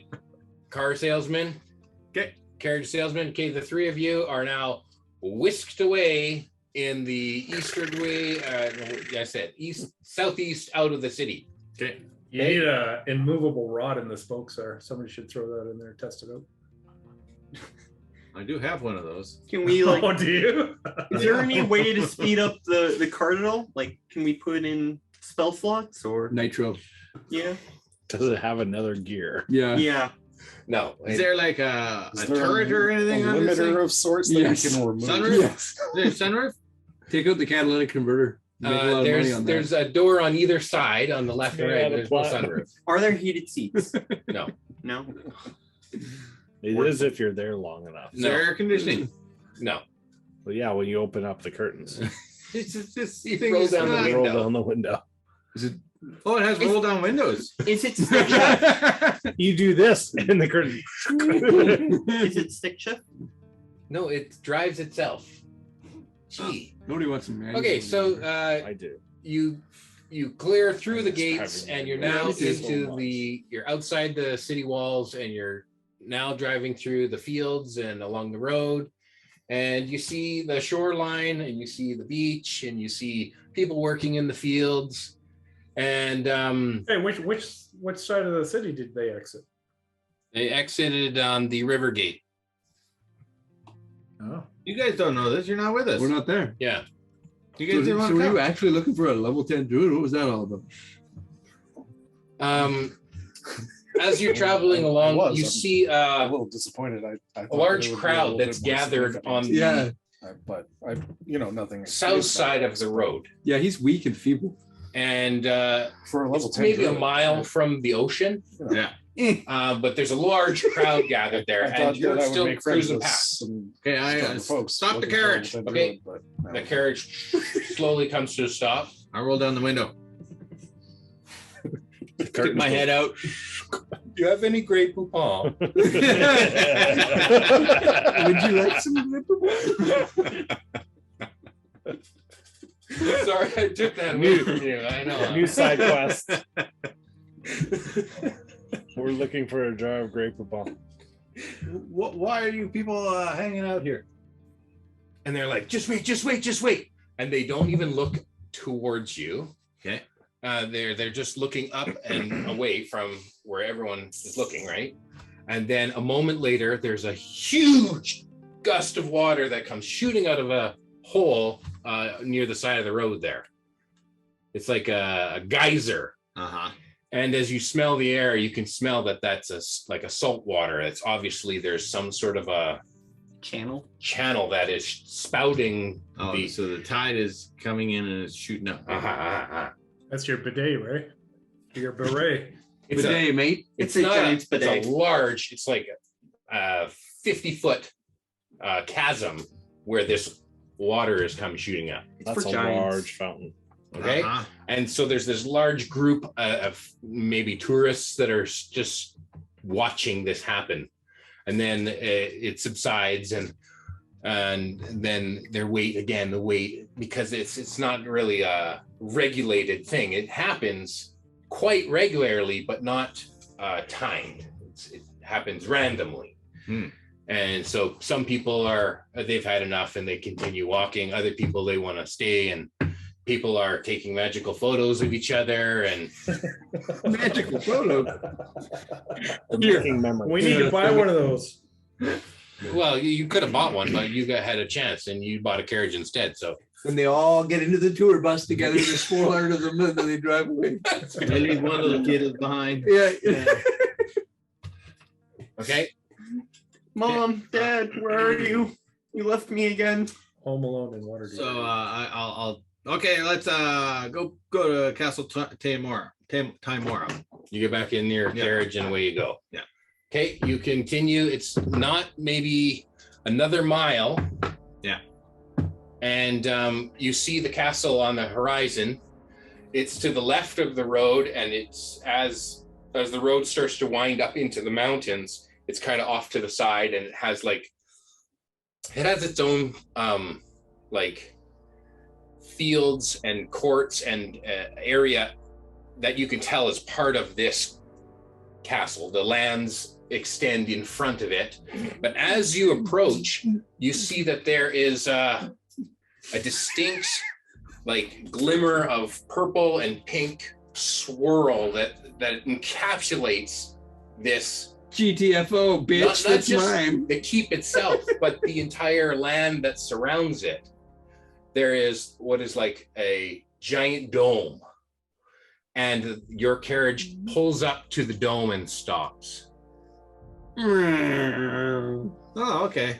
car salesman. Okay. Carriage salesman. Okay, the three of you are now whisked away in the eastward way. I said southeast out of the city. Okay. You need a immovable rod in the spokes there. Somebody should throw that in there, test it out. I do have one of those. Can we like? Oh, do you? Is there any way to speed up the card at all? Like, can we put in spell slots or? Nitro. Yeah. Does it have another gear? Yeah. Yeah. No, Is there like a Is there turret or anything a on this thing? limiter of sorts that Yes. you can remove? Sunroof? Yes. Is there a sunroof? Take out the catalytic converter. Make a lot of money there's on that. there's a door on either side, on the left and Yeah, right. the There's no plat- sunroof. Are there heated seats? No, No. It is if you're there long enough. Is there air conditioning? no. Well, yeah, when you open up the curtains, It's just You thing roll is down the not- window. roll down the window. Oh, it has roll down windows. Is it stick shift? You do this, and the curtain. Is it stick shift? No, it drives itself. Gee. Nobody wants some manual. Okay, so I do. you clear through the It's gates, driving and you're me now crazy so into much. you're outside the city walls, and you're now driving through the fields and along the road, and you see the shoreline, and you see the beach, and you see people working in the fields, and Hey, which side of the city did they exit? they exited on the river gate. Oh. You guys don't know this. You're not with us. We're not there. Yeah. You So, guys didn't want so to were come. you actually looking for a level 10 druid? What was that all about? As you're traveling I along, was. you I'm see a little disappointed. I a thought large there would be a crowd little that's bit more gathered on significance. the Yeah. But nothing. south side of the road, Yeah, he's weak and feeble. and For a level it's 10 maybe a druid, mile from the ocean. Yeah. But there's a large crowd gathered there, I and thought you're that I would still make friends cruising with past. some Okay, stronger folks. stop the looking for a carriage. level 10 Okay. druid, but The no. carriage slowly comes to a stop. I roll down the window. Stick my head out. Do you have any Grey Poupon? Would you like some? Sorry, I took that away from you. I know. New side quest. We're looking for a jar of Grey Poupon. Why are you people hanging out here? And they're like, just wait, just wait, just wait. And they don't even look towards you. Okay. They're just looking up and away from where everyone is looking, right? And then a moment later, there's a huge gust of water that comes shooting out of a hole near the side of the road there. It's like a geyser. Uh-huh. And as you smell the air, you can smell that that's like a salt water. It's obviously there's some sort of a channel that is spouting. Oh, so the tide is coming in and it's shooting up. That's your bidet, right? Your beret. It's Bidet, mate. It's a not giant bidet. It's a large. It's like a 50-foot chasm where this water is coming shooting up. It's That's for a giants. large fountain. Okay. Uh-huh. And so there's this large group of maybe tourists that are just watching this happen. and then it subsides, and then their weight again, the weight, because it's not really a regulated thing. It happens quite regularly, but not timed. It happens randomly. And so some people they've had enough and they continue walking. Other people, they want to stay, and people are taking magical photos of each other and Magical photos. Making memories. We need to buy one of those. well, you could have bought one, but you had a chance and you bought a carriage instead. So When they all get into the tour bus together, there's 400 of them, and then they drive away. I leave one little kid behind. Yeah. okay, Mom, Dad, where are you? You left me again. Home Alone in Waterdeep. So I'll okay. Let's go to Castle Timora. you get back in your carriage and away you go. Yeah. Okay, you continue. It's not maybe another mile. Yeah. And you see the castle on the horizon. It's to the left of the road, and it's as the road starts to wind up into the mountains, it's kind of off to the side, and it has its own like fields and courts and area that you can tell is part of this castle. The lands extend in front of it, but as you approach, you see that there is a distinct like glimmer of purple and pink swirl that encapsulates this GTFO, bitch, not that's just mine. the keep itself, but the entire land that surrounds it. There is what is like a giant dome, and your carriage pulls up to the dome and stops. Oh, okay.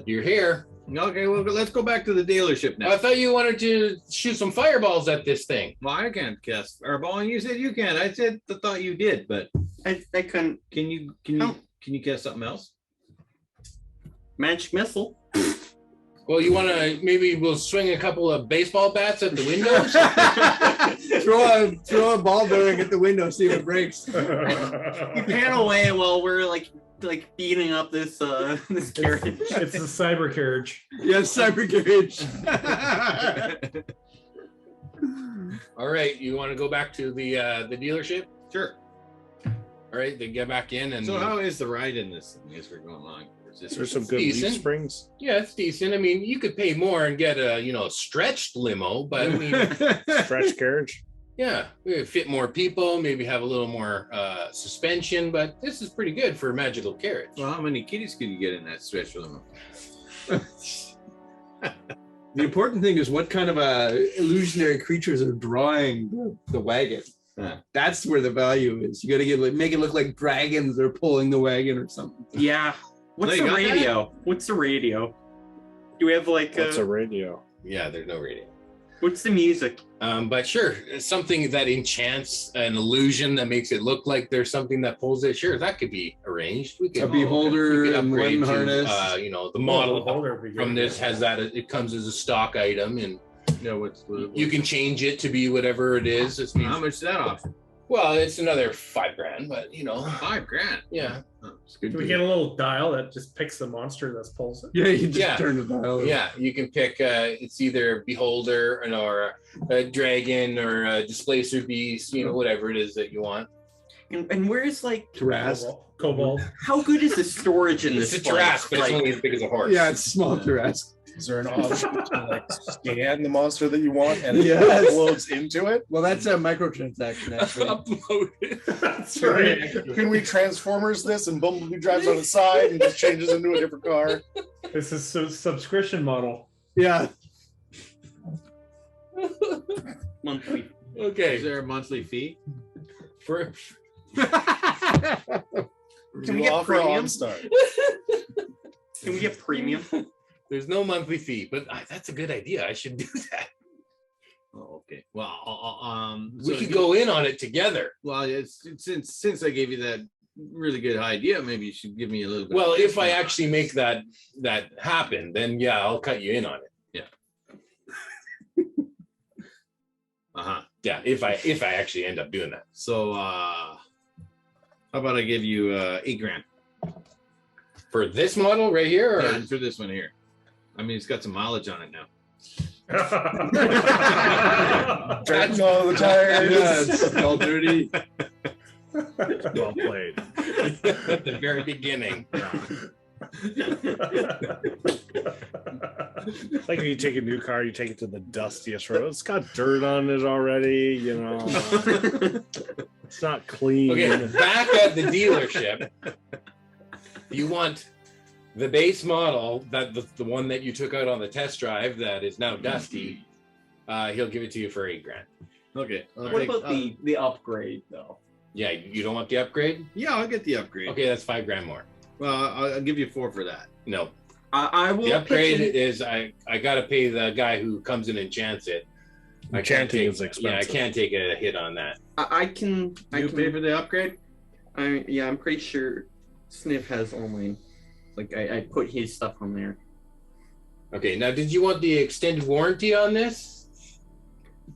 You're here. Okay, well, let's go back to the dealership now. I thought you wanted to shoot some fireballs at this thing. Well, I can't cast fireball, and you said you can. I thought you did, but I couldn't. can you cast something else? Magic missile. Well, you want to, maybe we'll swing a couple of baseball bats at the windows. throw a ball bearing at the window, see if it breaks. We pan away while we're like beating up this this carriage. It's the cyber carriage. Yes, cyber carriage. All right, you want to go back to the dealership? Sure. All right, they get back in, and So how is the ride in this thing as we're going along? There's some good leaf decent. springs. Yeah, it's decent. I mean, you could pay more and get a stretched limo, but I mean, Stretch carriage. yeah, we would fit more people, maybe have a little more suspension, but this is pretty good for a magical carriage. Well, how many kitties could you get in that stretch limo? The important thing is what kind of illusionary creatures are drawing the wagon. Yeah. That's where the value is. You got to make it look like dragons are pulling the wagon or something. Yeah. What's They the got that? radio? What's the radio? Do we have like What's a radio? Yeah, there's no radio. what's the music? But sure, something that enchants an illusion that makes it look like there's something that pulls it. Sure, that could be arranged. We could A beholder we could and upgrade one harness. the model Holder would be from good. this has that. It comes as a stock item, and No, what's you can change it to be whatever it is. It's how much does that offer? well, it's another $5,000, but $5,000. yeah, Oh, it's a good Can we deal. get a little dial that just picks the monster that pulls it? Yeah, you just Yeah. turn the dial. yeah. You can pick. It's either beholder or a dragon or a displacer beast. Whatever it is that you want. And where's like Taras. Cobalt. how good is the storage in It's this a Taras, but it's Like, only as big as a horse. Yeah, it's small Taras. Is there an option to scan the monster that you want and it Yes. uploads into it? Well, that's a microtransaction, actually. Upload it. That's Can right. Can we Transformers this and Bumblebee drives on the side and just changes into a different car? This is a subscription model. Yeah. monthly. Okay. Is there a monthly fee? For Can we get offer premium? OnStar. Can we get premium? there's no monthly fee, but that's a good idea. I should do that. Oh, okay. Well, We could go in on it together. Well, it's since I gave you that really good idea, maybe you should give me a little bit. Well, of if I discount. actually make that happen, then yeah, I'll cut you in on it. Uh-huh. Yeah, if I actually end up doing that. So How about I give you $8,000 For this model right here, or for this one here? I mean, it's got some mileage on it now. Driving all the tires. Yeah, it's all dirty. Well played. at the very beginning. Like when you take a new car, you take it to the dustiest road. It's got dirt on it already, you know. It's not clean. Okay, back at the dealership, you want the base model, that the one that you took out on the test drive that is now dusty. He'll give it to you for $8,000. Okay. What about the upgrade though? Yeah, you don't want the upgrade? Yeah, I'll get the upgrade. Okay, that's $5,000 more. Well, I'll give you 4 for that. No, I will. the upgrade pitch it- is I got to pay the guy who comes in and chants it. I can't Chanting take, is expensive. Yeah, I can't take a hit on that. I can. You pay for the upgrade? I'm pretty sure Sniff has only. Like I put his stuff on there. Okay, now did you want the extended warranty on this?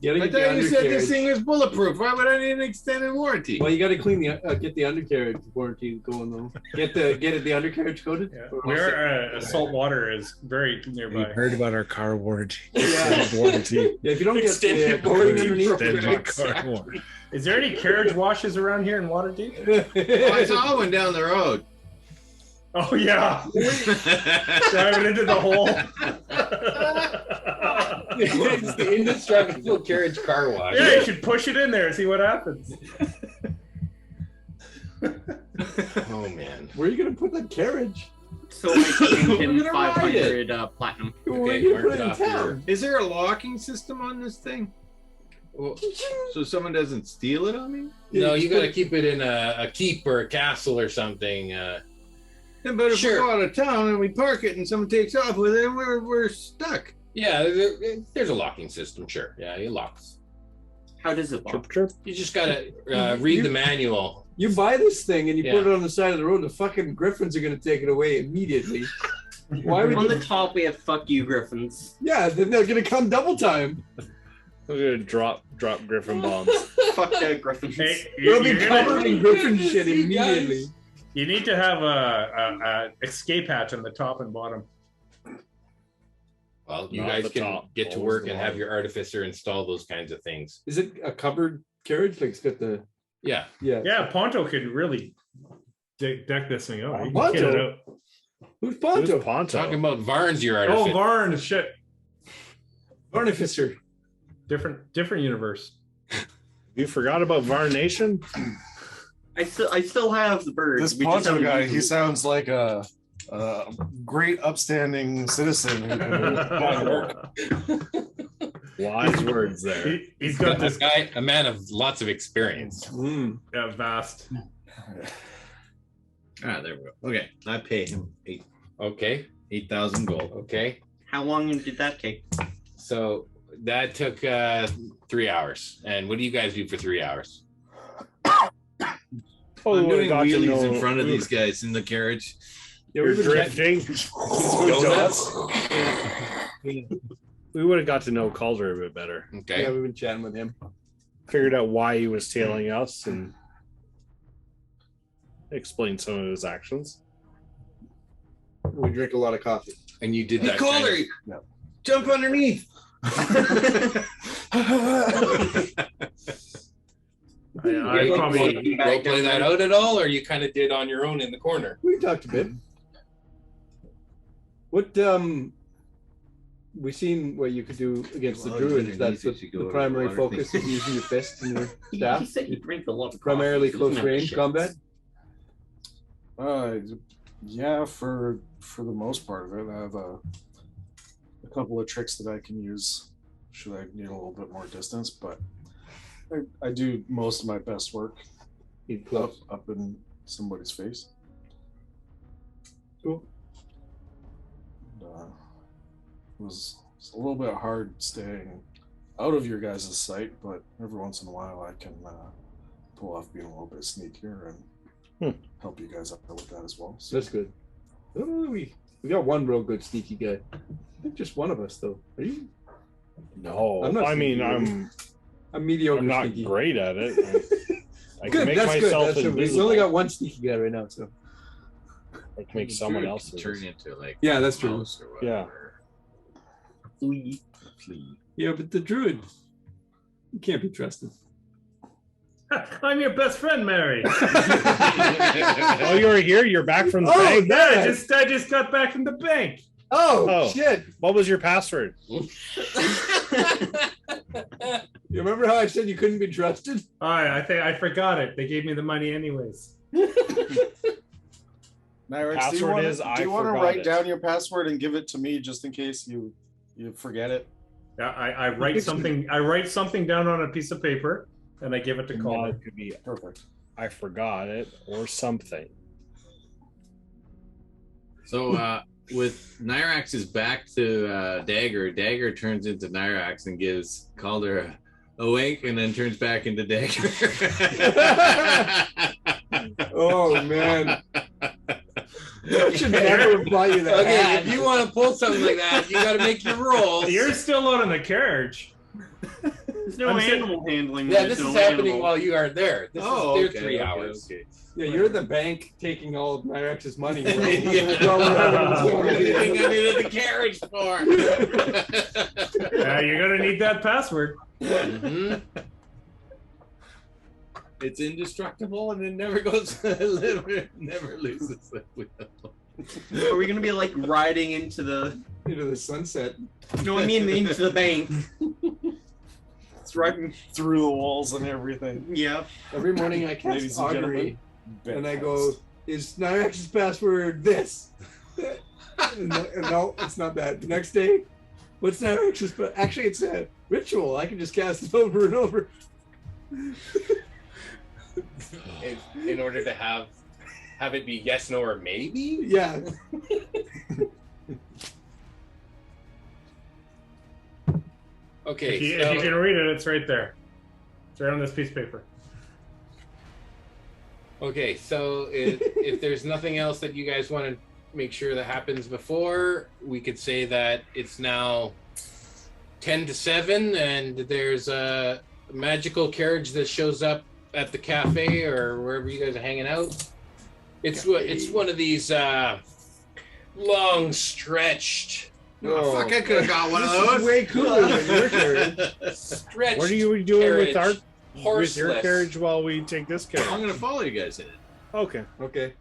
You gotta I get thought the you said this undercarriage. thing was bulletproof. Why would I need an extended warranty? Well, you got to clean get the undercarriage warranty going though. Get the undercarriage coated. Yeah. Or- Where salt water is very You nearby. heard about our car warranty. Yeah. Warranty. Yeah, if you don't get Extended the coating warranty. underneath, Extended car Exactly. warranty. Is there any carriage washes around here in Waterdeep? Oh, I saw one down the road. Oh yeah, driving into the hole. It's the indestructible carriage car wash. Yeah, you should push it in there and see what happens. Oh man. where are you gonna put that carriage? So I gave We're him gonna ride 500 platinum. Where are Okay, you gonna mark put it it in off here. town? Is there a locking system on this thing? Well, so someone doesn't steal it on me? No, you got to put- keep it in a keep or a castle or something. Yeah, but if Sure. we go out of town and we park it and someone takes off with it, we're stuck. Yeah, there's a locking system. Sure. Yeah, it locks. How does it look? Chirp. You just gotta read the manual. You buy this thing and you Yeah. put it on the side of the road. The fucking griffins are gonna take it away immediately. Why would On you? the top we have "fuck you, Griffins." Yeah, then they're gonna come double time. We're gonna drop Griffin bombs. Fuck that, Griffins. Hey, They'll be you're covered gonna, in griffin shit You immediately. you need to have a escape hatch on the top and bottom. Well, you Not guys the can top, get to always work the and have bottom. your artificer install those kinds of things. Is it a covered carriage? Like it's got the Yeah. yeah. Yeah, Ponto could really deck this thing out. He can Ponto? kit it out. Who's Who's Ponto? Ponto? Talking about Varn's, your Oh, artificer. Varn, shit. Artificer. Different universe. You forgot about Var Nation? I still have the birds. This We just Ponto haven't guy, used he them. sounds like a great upstanding citizen who can work. Wise words there. He's got a this guy, a man of lots of experience. vast. Ah, there we go. Okay, I pay him Okay. 8,000 gold. Okay. How long did that take? So that took 3 hours. And what do you guys do for 3 hours? Oh, I'm we would've doing got to wheelies know- in front of these guys in the carriage. Yeah, You're we've been chatting- drifting. Donuts? We would have got to know Calder a bit better. Okay. Yeah, we've been chatting with him. Figured out why he was tailing us and explained some of his actions. We drink a lot of coffee. And you did Hey, that. kind Calder, No. jump underneath. I You probably role play that out at all, or you kind of did on your own in the corner? We talked a bit. What we seen what you could do against Well, the druids. underneath That's it, what you go the to primary water. focus is using your fist and your He staff. said he drank a lot of Primarily coffee, so he close doesn't have range shit. combat. Yeah, for the most part of it, I have a couple of tricks that I can use should I need a little bit more distance, but I do most of my best work He's close. up in somebody's face. Cool. And, it's a little bit hard staying out of your guys' sight, but every once in a while I can pull off being a little bit sneakier and help you guys out with that as well. So That's good. Oh, we got one real good sneaky guy. I think just one of us though. Are you? no. I'm not I mean, sneaky, I'm I'm mediocre not sneaky. great at it. I can Good. make That's good. myself That's good. We invisible. only got one sneaky guy right now, so I can make someone else turn into like yeah, that's true. mouse or Yeah. whatever. Flea. Flea. Yeah, but the druid, you can't be trusted. I'm your best friend, Mary. Oh, you're here. You're back from the bank. Yeah, I just got back from the bank. Oh, shit! What was your password? You remember how I said you couldn't be trusted? I think I forgot it. They gave me the money anyways. Nirax, Password is I do you want to forgot write it. down your password and give it to me just in case you forget it? Yeah, I write something. I write something down on a piece of paper, and I give it to Now Colin. it could be Perfect. I forgot it or something. So with Nirax's back to Dagger, Dagger turns into Nirax and gives Calder a wink and then turns back into Dagger. Oh man! I should never have bought you that. Okay, hat. if you want to pull something like that, you got to make your rolls. You're still out in the carriage. There's no I'm saying- animal handling. Yeah, there's this no is happening animal. while you are there. This is their 3 hours. Okay. Yeah, you're the bank taking all of Nirax's money. Yeah. What do you think I needed the carriage for? You're gonna need that password. Mhm. It's indestructible and it never goes, never loses the wheel. Are we gonna be like riding into the? Into the sunset. No, I mean into the bank. It's riding. Through the walls and everything. Yeah. Every morning I Ladies cast and augury, gentlemen, and I go, "Is Nirax's password this?" No, it's not that. The next day, what's Nirax's? Actually, it's a ritual. I can just cast it over and over. In order to have it be yes, no, or maybe. Yeah. Okay, If you so can read it, it's right there. It's right on this piece of paper. okay, so if there's nothing else that you guys want to make sure that happens before, we could say that it's now 10 to 7, and there's a magical carriage that shows up at the cafe or wherever you guys are hanging out. It's one of these long stretched. Oh, fuck, I could have got one of This is those. way cooler than your carriage. Stretched. What are you doing with our carriage, with your horseless. carriage while we take this I'm carriage? going to follow you guys in it. Okay. Okay.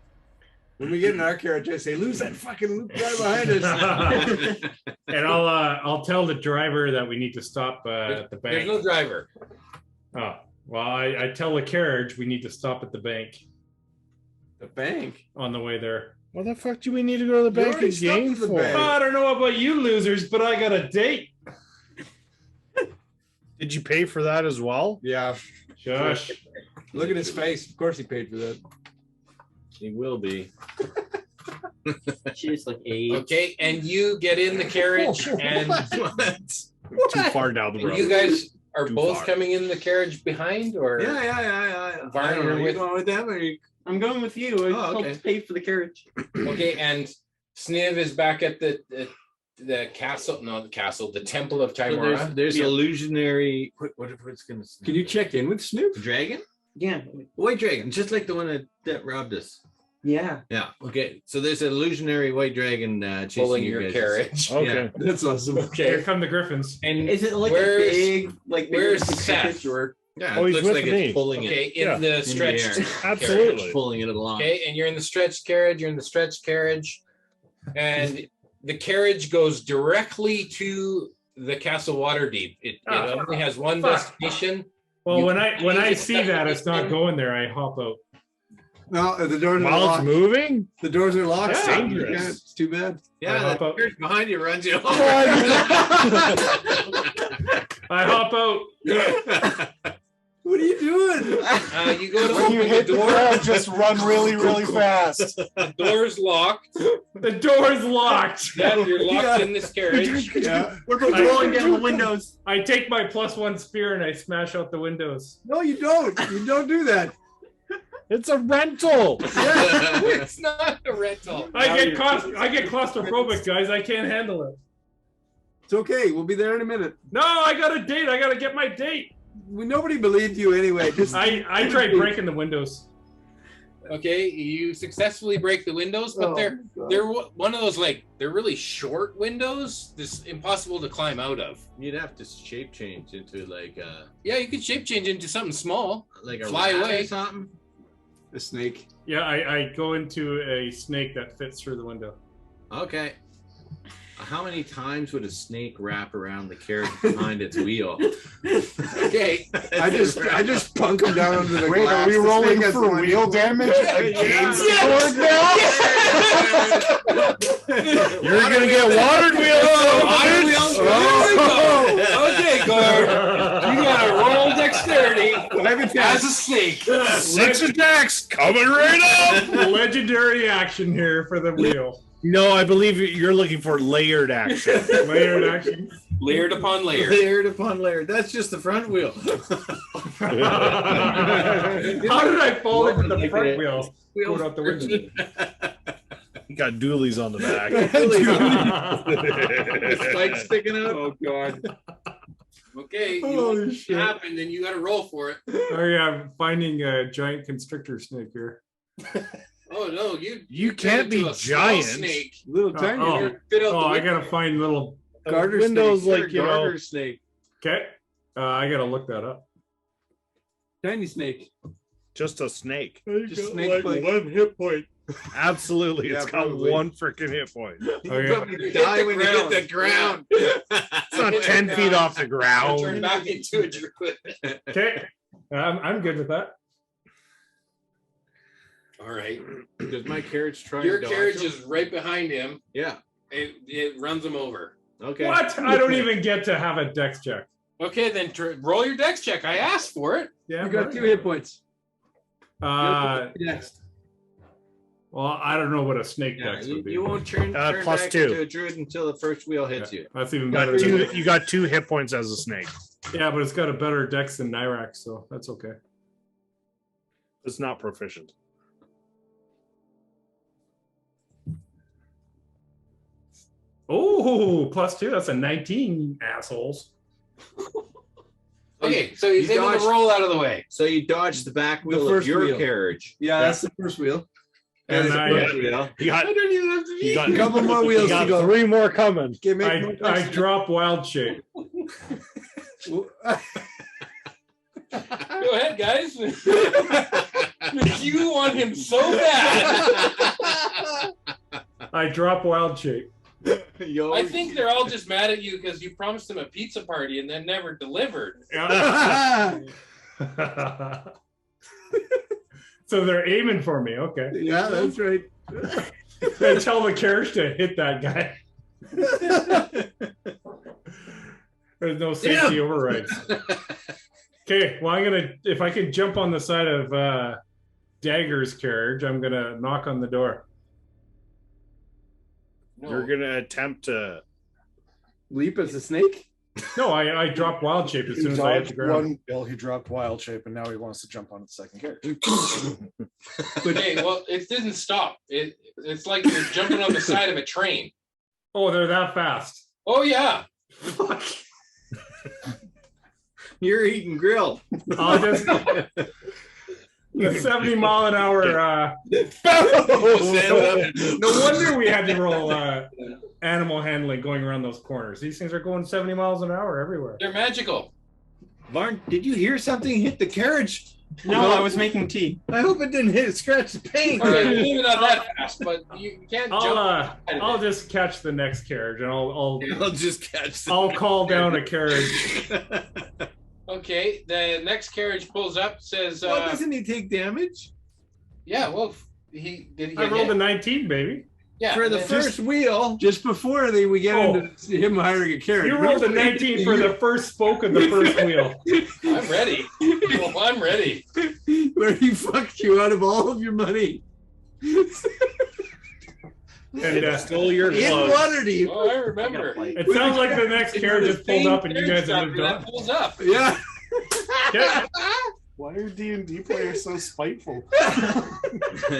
When we get in our carriage, I say, "Lose that fucking loop guy behind us." And I'll tell the driver that we need to stop at the bank. There's no driver. Oh, well, I tell the carriage we need to stop at the bank The bank. on the way there. What the fuck do we need to go to the You bank already stopped again at the for? bank. I don't know about you losers, but I got a date. Did you pay for that as well? Yeah. Shush. Look at his face. Of course, he paid for that. He will be. She's like 8. Okay, and you get in the carriage, and Too far down the road. you guys are Too both far. coming in the carriage behind, or Yeah. Varn, I don't know. you're You with- going with them or you? I'm going with you. I Oh, okay. helped pay for the carriage. okay, and Sniv is back at the castle. No, the temple of So Timora. there's Yeah. illusionary. What if it's going to? Can you check in with Snoop? Dragon? Yeah. White dragon, just like the one that robbed us. Yeah. Yeah. Okay. So there's an illusionary white dragon chasing Pulling you your guys. carriage. Okay. That's awesome. Here Okay, come the Griffins. and Is it like a where's big, like where's big Seth? carriage or? Yeah. Oh, It he's looks with like me. it's pulling okay it. in Yeah. the stretched air. Absolutely. It's pulling it along. Okay, and you're in the stretched carriage. You're in the stretched carriage, and the carriage goes directly to the Castle Waterdeep. It Oh, only has one fuck. destination. Well, You- when I see that it's not going there, I hop out. No, the doors are While it's locked. moving? The doors are locked. That's dangerous. You can't. It's too bad. Yeah. I hop The out. carriage behind you runs you. I hop out. What are you doing? You go to When you open the hit the door. ground, just run really, really fast. The door's locked. The door's locked. Yeah, you're locked Yeah. in this carriage. Yeah. What about rolling down the windows? I take my +1 spear and I smash out the windows. No, you don't. You don't do that. It's a rental. It's not a rental. I get claustrophobic, guys. I can't handle it. It's okay. We'll be there in a minute. No, I got a date. I got to get my date. Nobody believed you anyway. Just I tried breaking the windows. Okay, you successfully break the windows, but they're one of those they're really short windows. This impossible to climb out of. You'd have to shape change into Yeah, you could shape change into something small, like a fly rat away. or something. a snake. Yeah, I go into a snake that fits through the window. Okay. How many times would a snake wrap around the carriage behind its wheel? Okay, I just punk him down under the Wait, glass. are we The rolling snake has for one- wheel damage against Yes! Gord now? You're gonna get watered wheels. Water wheels. Oh. Okay, Gord, you gotta roll dexterity as a snake. 6 attacks coming right up. Legendary action here for the wheel. No, I believe you're looking for layered action. Layered action. Layered upon layer. Layered upon layered. That's just the front wheel. How did I fall into the front wheel? Going out the window. You got doolies on the back. Spikes sticking out. Oh God. Okay, Holy you shit. happened, and you got to roll for it. Oh yeah, I'm finding a giant constrictor snake here. Oh no, You can't be into a small giant. snake. Little tiny. Oh. one. Fit out Oh, the I window. gotta find little. Garter Windows snake. like, you know. Garter snake. Okay, I gotta look that up. Tiny snake. Just a snake. Just snake bite. 1 hit point. Absolutely. Yeah, It's got probably. 1 freaking hit point. Okay. You die when you hit the ground. It's not 10 feet off the Turn ground. back into a druid. Okay, I'm good with that. All right. Does my carriage try? Your and dodge carriage him? is right behind him. Yeah. It runs him over. Okay. What? I don't even get to have a dex check. Okay, then roll your dex check. I asked for it. Yeah, You got 2 hit points. Next. Well, I don't know what a snake Yeah, dex you, would be. you won't turn Plus back 2. into a druid until the first wheel hits you. That's even You better. got 2 hit points as a snake. Yeah, but it's got a better dex than Nirax, so that's okay. It's not proficient. Oh, +2. That's a 19, assholes. Okay, so he's You able dodged- to roll out of the way. So you dodge the back wheel of first your wheel. carriage. Yeah, that's the first wheel. And That's the I, first wheel. You got, don't even have to you got, A couple more you wheels to got go. 3 more coming. Okay, make I, more I dice. drop wild shape. Go ahead, guys. You want him so bad. I drop wild shape. I think they're all just mad at you because you promised them a pizza party and then never delivered. So they're aiming for me. Okay. Yeah, that's right. They tell the carriage to hit that guy. There's no safety overrides. Okay, well, if I can jump on the side of Dagger's carriage, I'm gonna knock on the door. No. You're going to attempt to. Leap as a snake? No, I drop wild shape as He soon as I hit the dodged ground. one bill, he dropped wild shape, and now he wants to jump on the second carriage. Hey, well, it didn't stop. It's like you're jumping on the side of a train. Oh, they're that fast. Oh yeah. Fuck. You're eating grill. I'll just the 70-mile-an-hour. No wonder we had to roll animal handling going around those corners. These things are going 70 miles an hour everywhere. They're magical. Varn, did you hear something hit the carriage? No, I was making tea. I hope it didn't scratch the paint. Okay, maybe not that fast, but you can't jump. I'll just catch the next carriage and I'll just catch. I'll call down a carriage. Okay, the next carriage pulls up, says, Well, doesn't he take damage? yeah, well, he did. I rolled a 19, baby. Yeah, For the then- first wheel. Just before we get into him hiring a carriage. You rolled a 19 for the first spoke of the first wheel. I'm ready. Well, I'm ready. Where he fucked you out of all of your money. And Stole your In clothes. Waterdeep. Oh, I remember. it sounds like the next carriage just pulled up and you guys have moved on. That pulls up. Yeah. Okay. Why are D&D players so spiteful?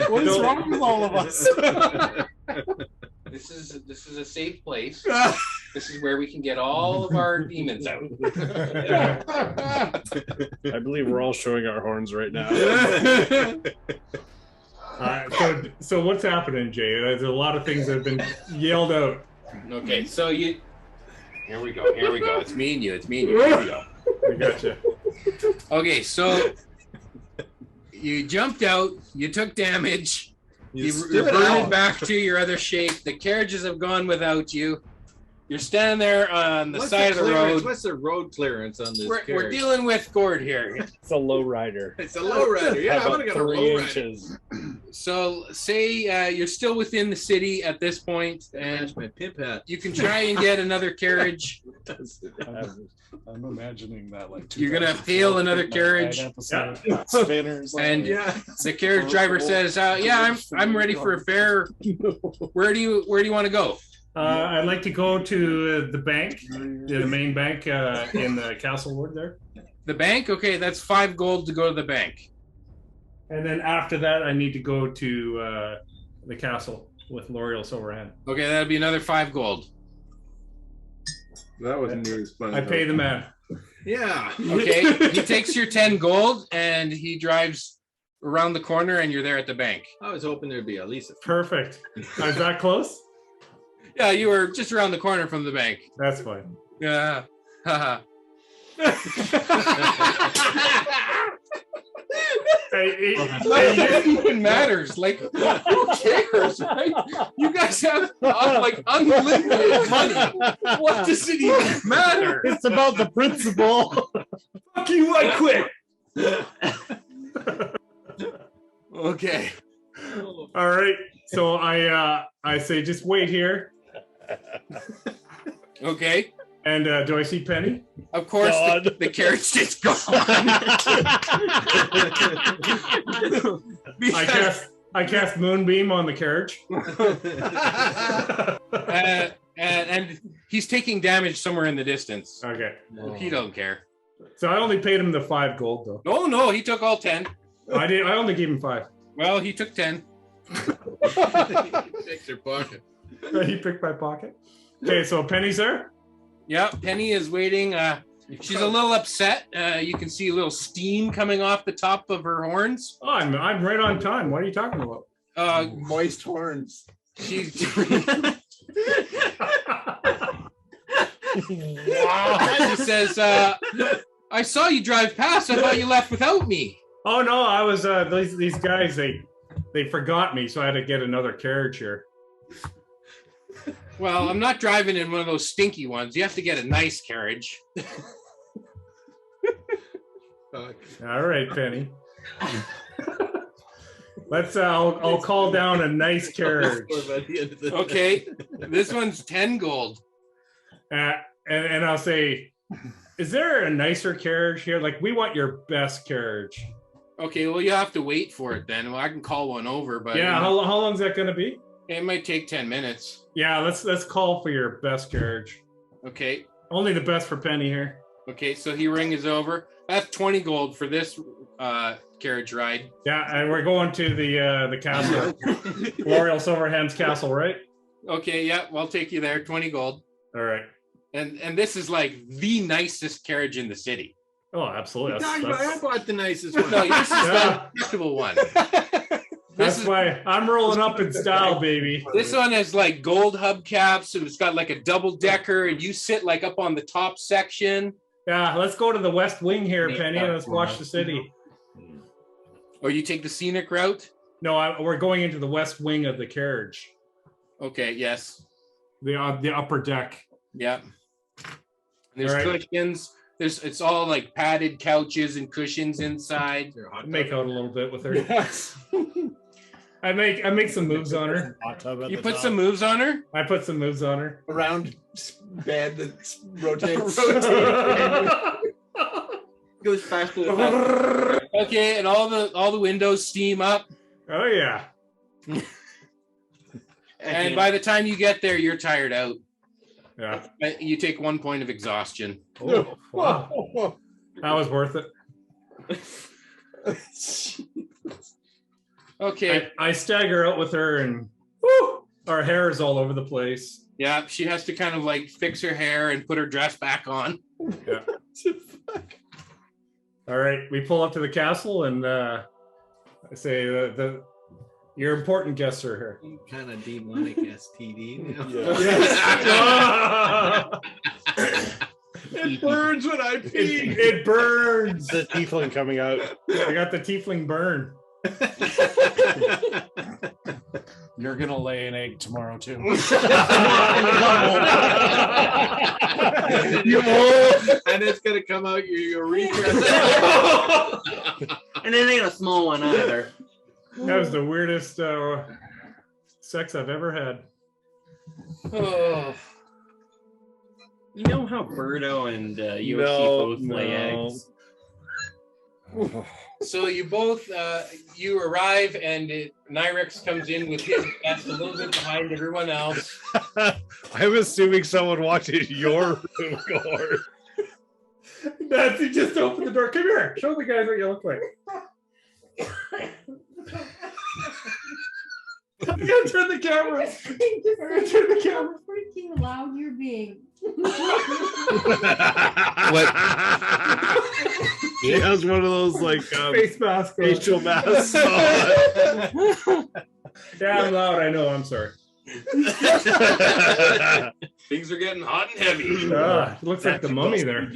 What is wrong with all of us? This is a safe place. This is where we can get all of our demons out. I believe we're all showing our horns right now. So what's happening, Jay? There's a lot of things that have been yelled out. Okay, so here we go. It's me and you. Here we go. I gotcha. Okay, so you jumped out. You took damage. You reverted back to your other shape. The carriages have gone without you. You're standing there on the side of the road. What's the road clearance on this? We're dealing with Gord here. It's a low rider. It's a low rider. Yeah, I'm About gonna get a 3 low rider. inches. So say you're still within the city at this point, and Match my pimp hat. you can try and get another carriage. I'm imagining that like You're gonna 2004 hail another Midnight carriage. episode. Spinners, like, And yeah. the carriage driver says, "Yeah, I'm ready for a fare. Where do you want to go?" I'd like to go to the bank, the main bank in the Castle Wood there. The bank? Okay, that's 5 gold to go to the bank. And then after that, I need to go to the castle with Lauriel Silverhand. Okay, that'd be another 5 gold. That wasn't near as fun. I pay the man. Yeah. Okay, he takes your 10 gold and he drives around the corner and you're there at the bank. I was hoping there'd be at least a Perfect. Is that close? Yeah, you were just around the corner from the bank. That's fine. Yeah. Haha. It even matters. Like, who cares, right? You guys have like unlimited money. What does it even matter? It's about the principle. Fuck you, I quit. Okay. All right. So I say just wait here. Okay. And do I see Penny? Of course, the carriage is gone. I cast Moonbeam on the carriage. And he's taking damage somewhere in the distance. Okay. He don't care. So I only paid him the 5 gold though. Oh no, he took all 10. I only gave him 5. Well, he took 10. Take their pocket. He picked my pocket. Okay, so Penny's there. Yeah, Penny is waiting. She's a little upset. You can see a little steam coming off the top of her horns. Oh, I'm right on time. What are you talking about? Moist horns. She's Wow. She says, "I saw you drive past. I thought you left without me." Oh no, I was these guys. They forgot me, so I had to get another carriage here. Well, I'm not driving in one of those stinky ones. You have to get a nice carriage. All right, Penny. Let's. I'll call down a nice carriage. Okay, this one's 10 gold. And I'll say, is there a nicer carriage here? Like, we want your best carriage. Okay, well, you have to wait for it then. Well, I can call one over, but Yeah, how long is that going to be? it might take 10 minutes. Yeah, let's call for your best carriage. Okay. Only the best for Penny here. Okay, so he rings over. That's 20 gold for this carriage ride. Yeah, and we're going to the castle, Lauriel Silverhand's castle, right? Okay, yeah, well, I'll take you there. 20 gold. All right. And this is like the nicest carriage in the city. Oh, absolutely. I bought the nicest one. No, yours is Yeah. the acceptable one. That's why I'm rolling up in style, baby. This one has like gold hubcaps, and it's got like a double decker, and you sit like up on the top section. Yeah, let's go to the West Wing here, Penny, and let's watch the city. Or you take the scenic route. No, we're going into the West Wing of the carriage, Okay, yes. the upper deck. Yeah. There's All right. cushions. It's all like padded couches and cushions inside. Make out a little bit with her. I make some moves on her. Hot tub at You the put top. some moves on her? I put some moves on her. A round bed that rotates. Goes faster than faster. Okay, and all the windows steam up. Oh yeah. And by the time you get there, you're tired out. Yeah. You take 1 point of exhaustion. Oh, wow. That was worth it. Okay. I stagger out with her and woo, Our hair is all over the place. Yeah, she has to kind of like fix her hair and put her dress back on. Yeah. All right, we pull up to the castle, and I say, your important guests are here. You kind of demonic STD now. Yes. It burns when I pee. It burns. The tiefling coming out. I got the tiefling burn. You're gonna lay an egg tomorrow too. And it's gonna come out your urethra. And it ain't a small one either. That was the weirdest sex I've ever had. Oh. You know how Birdo and Yoshi both lay eggs? So you both, you arrive and Nirax comes in with his desk a little bit behind everyone else. I'm assuming someone walked into your room door. Nancy just opened the door. Come here. Show the guys what you look like. I'm gonna turn the camera. I'm gonna turn the camera. Freaking loud you're being. What? She has one of those like Face mask. facial masks on. Yeah, I'm loud. I know. I'm sorry. Things are getting hot and heavy. It looks like the mummy there.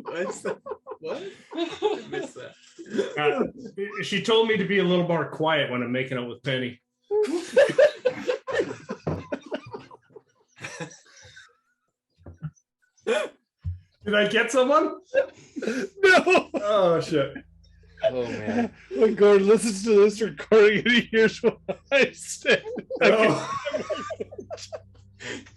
What's that? What? I missed that. She told me to be a little more quiet when I'm making out with Penny. Did I get someone? No. Oh shit. Oh man. When Gordon listens to this recording and he hears what I said. Oh.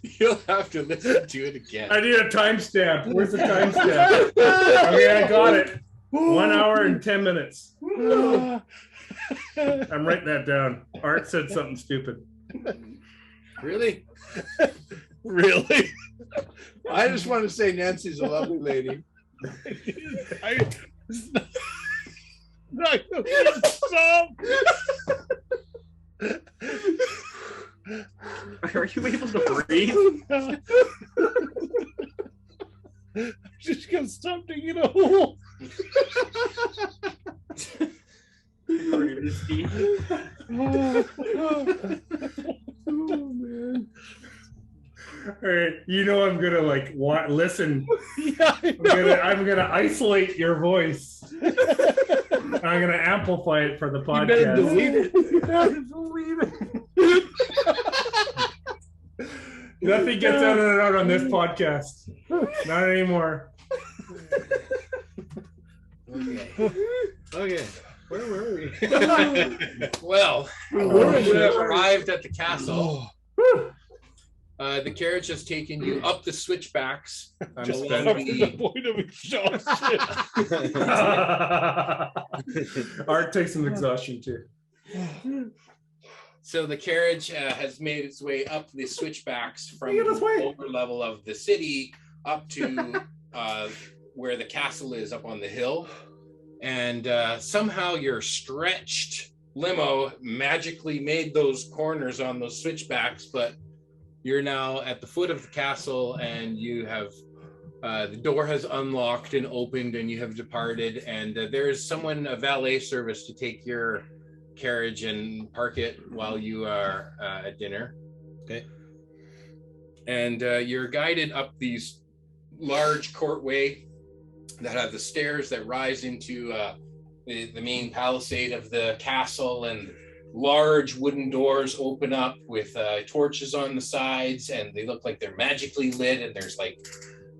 You'll have to listen to it again. I need a timestamp. Where's the timestamp? Okay, I got it. 1 hour and 10 minutes. I'm writing that down. Art said something stupid. Really? Really? I just want to say Nancy's a lovely lady. Stop. Are you able to breathe? I'm just gonna stop digging a hole. Oh man. All right, you know I'm gonna like listen. Yeah, I'm gonna isolate your voice. I'm gonna amplify it for the podcast. You better delete it. You better delete it. Nothing gets edited out on this podcast. Not anymore. Okay. Where were we? Well, you have arrived at the castle. The carriage has taken you up the switchbacks. Just along up to the- the point of exhaustion. Art takes some exhaustion too. So the carriage has made its way up the switchbacks from Look at this way. the lower level of the city up to where the castle is up on the hill. And somehow your stretched limo magically made those corners on those switchbacks, but you're now at the foot of the castle and you have the door has unlocked and opened and you have departed, and there is someone, a valet service, to take your carriage and park it while you are at dinner. Okay. And you're guided up these large courtway that have the stairs that rise into the main palisade of the castle, and large wooden doors open up with torches on the sides, and they look like they're magically lit. And there's like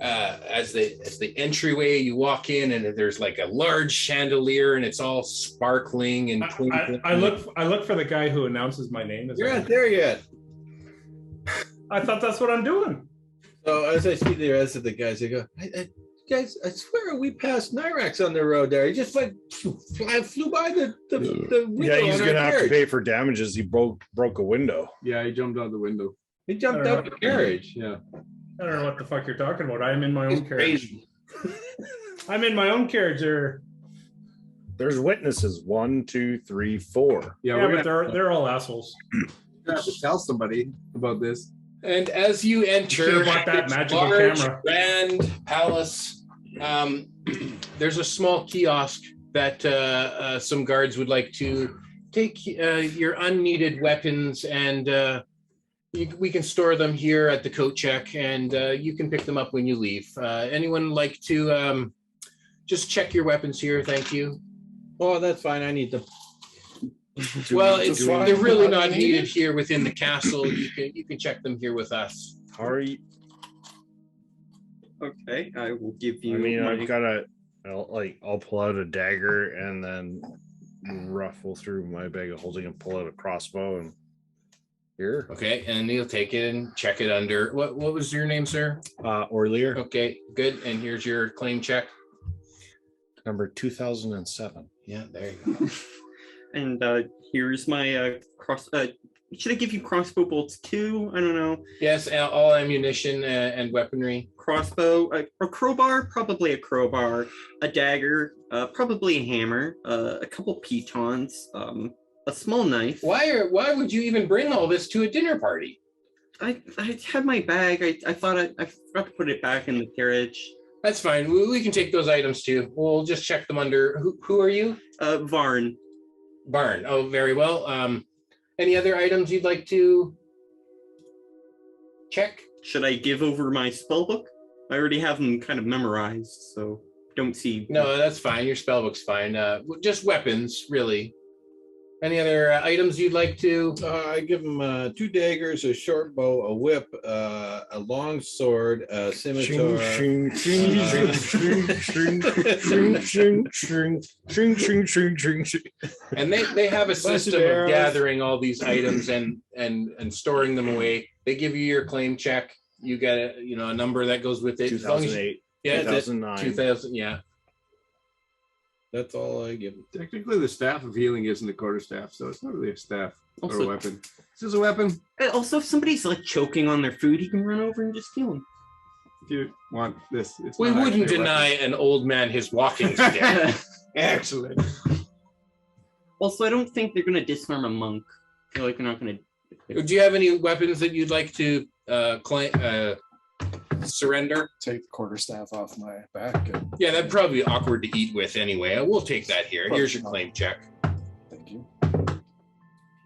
as the entryway, you walk in and there's like a large chandelier and it's all sparkling and twinkling. I look for the guy who announces my name. You're not there yet. I thought that's what I'm doing. So as I see the rest of the guys, I go, guys, I swear we passed Nirax on the road there. He just like flew by the window. Yeah, he's on gonna our have to carriage. pay for damages. He broke a window. Yeah, he jumped out the window. He jumped out the carriage. Yeah. I don't know what the fuck you're talking about. I'm in my own It's carriage. crazy. I'm in my own carriage there. There's witnesses. 1, 2, 3, 4. Yeah, Yeah, we're but gonna they're all assholes. have to tell somebody about this. And as you Should've enter bought that its magical large, camera. grand palace, there's a small kiosk that some guards would like to take your unneeded weapons, and we can store them here at the coat check, and you can pick them up when you leave. Anyone like to just check your weapons here? Thank you. Oh, that's fine. I need them. Well, they're really not need needed here within the castle. You can check them here with us. How are you? Okay, I will give you. I mean, my... I've got I'll pull out a dagger and then ruffle through my bag of holding and pull out a crossbow and here. Okay, and you'll take it and check it under. What was your name, sir? Orlear. Okay, good. And here's your claim check. Number 2007. Yeah, there you go. And here's my cross. Should I give you crossbow bolts too? I don't know. Yes, all ammunition and weaponry. Crossbow, a crowbar, probably a crowbar, a dagger, probably a hammer, a couple pitons, a small knife. Why would you even bring all this to a dinner party? I had my bag. I thought I forgot to put it back in the carriage. That's fine. We can take those items too. We'll just check them under. Who are you? Varn. Barn. Oh, very well. Any other items you'd like to check? Should I give over my spell book? I already have them kind of memorized, so don't see. No, that's fine. Your spell book's fine. Just weapons, really. Any other items you'd like to? I give him 2 daggers, a short bow, a whip, a long sword, a scimitar. And they have a system of gathering all these items and storing them away. They give you your claim check. You get a number that goes with it. 2008. Yeah, 2009. 2000. Yeah. That's all I give him. Technically, the staff of healing isn't a quarterstaff, so it's not really a staff or Also- a weapon. This is a weapon. Also, if somebody's like choking on their food, he can run over and just heal him. If you want this, it's We not wouldn't actually a deny weapon. an old man his walking stick. Excellent. Also, I don't think they're gonna disarm a monk. I feel like they're not gonna. Do you have any weapons that you'd like to surrender? Take the quarterstaff off my back. And, Yeah, that'd probably be awkward to eat with anyway. We'll take that here. Here's your claim check. thank you.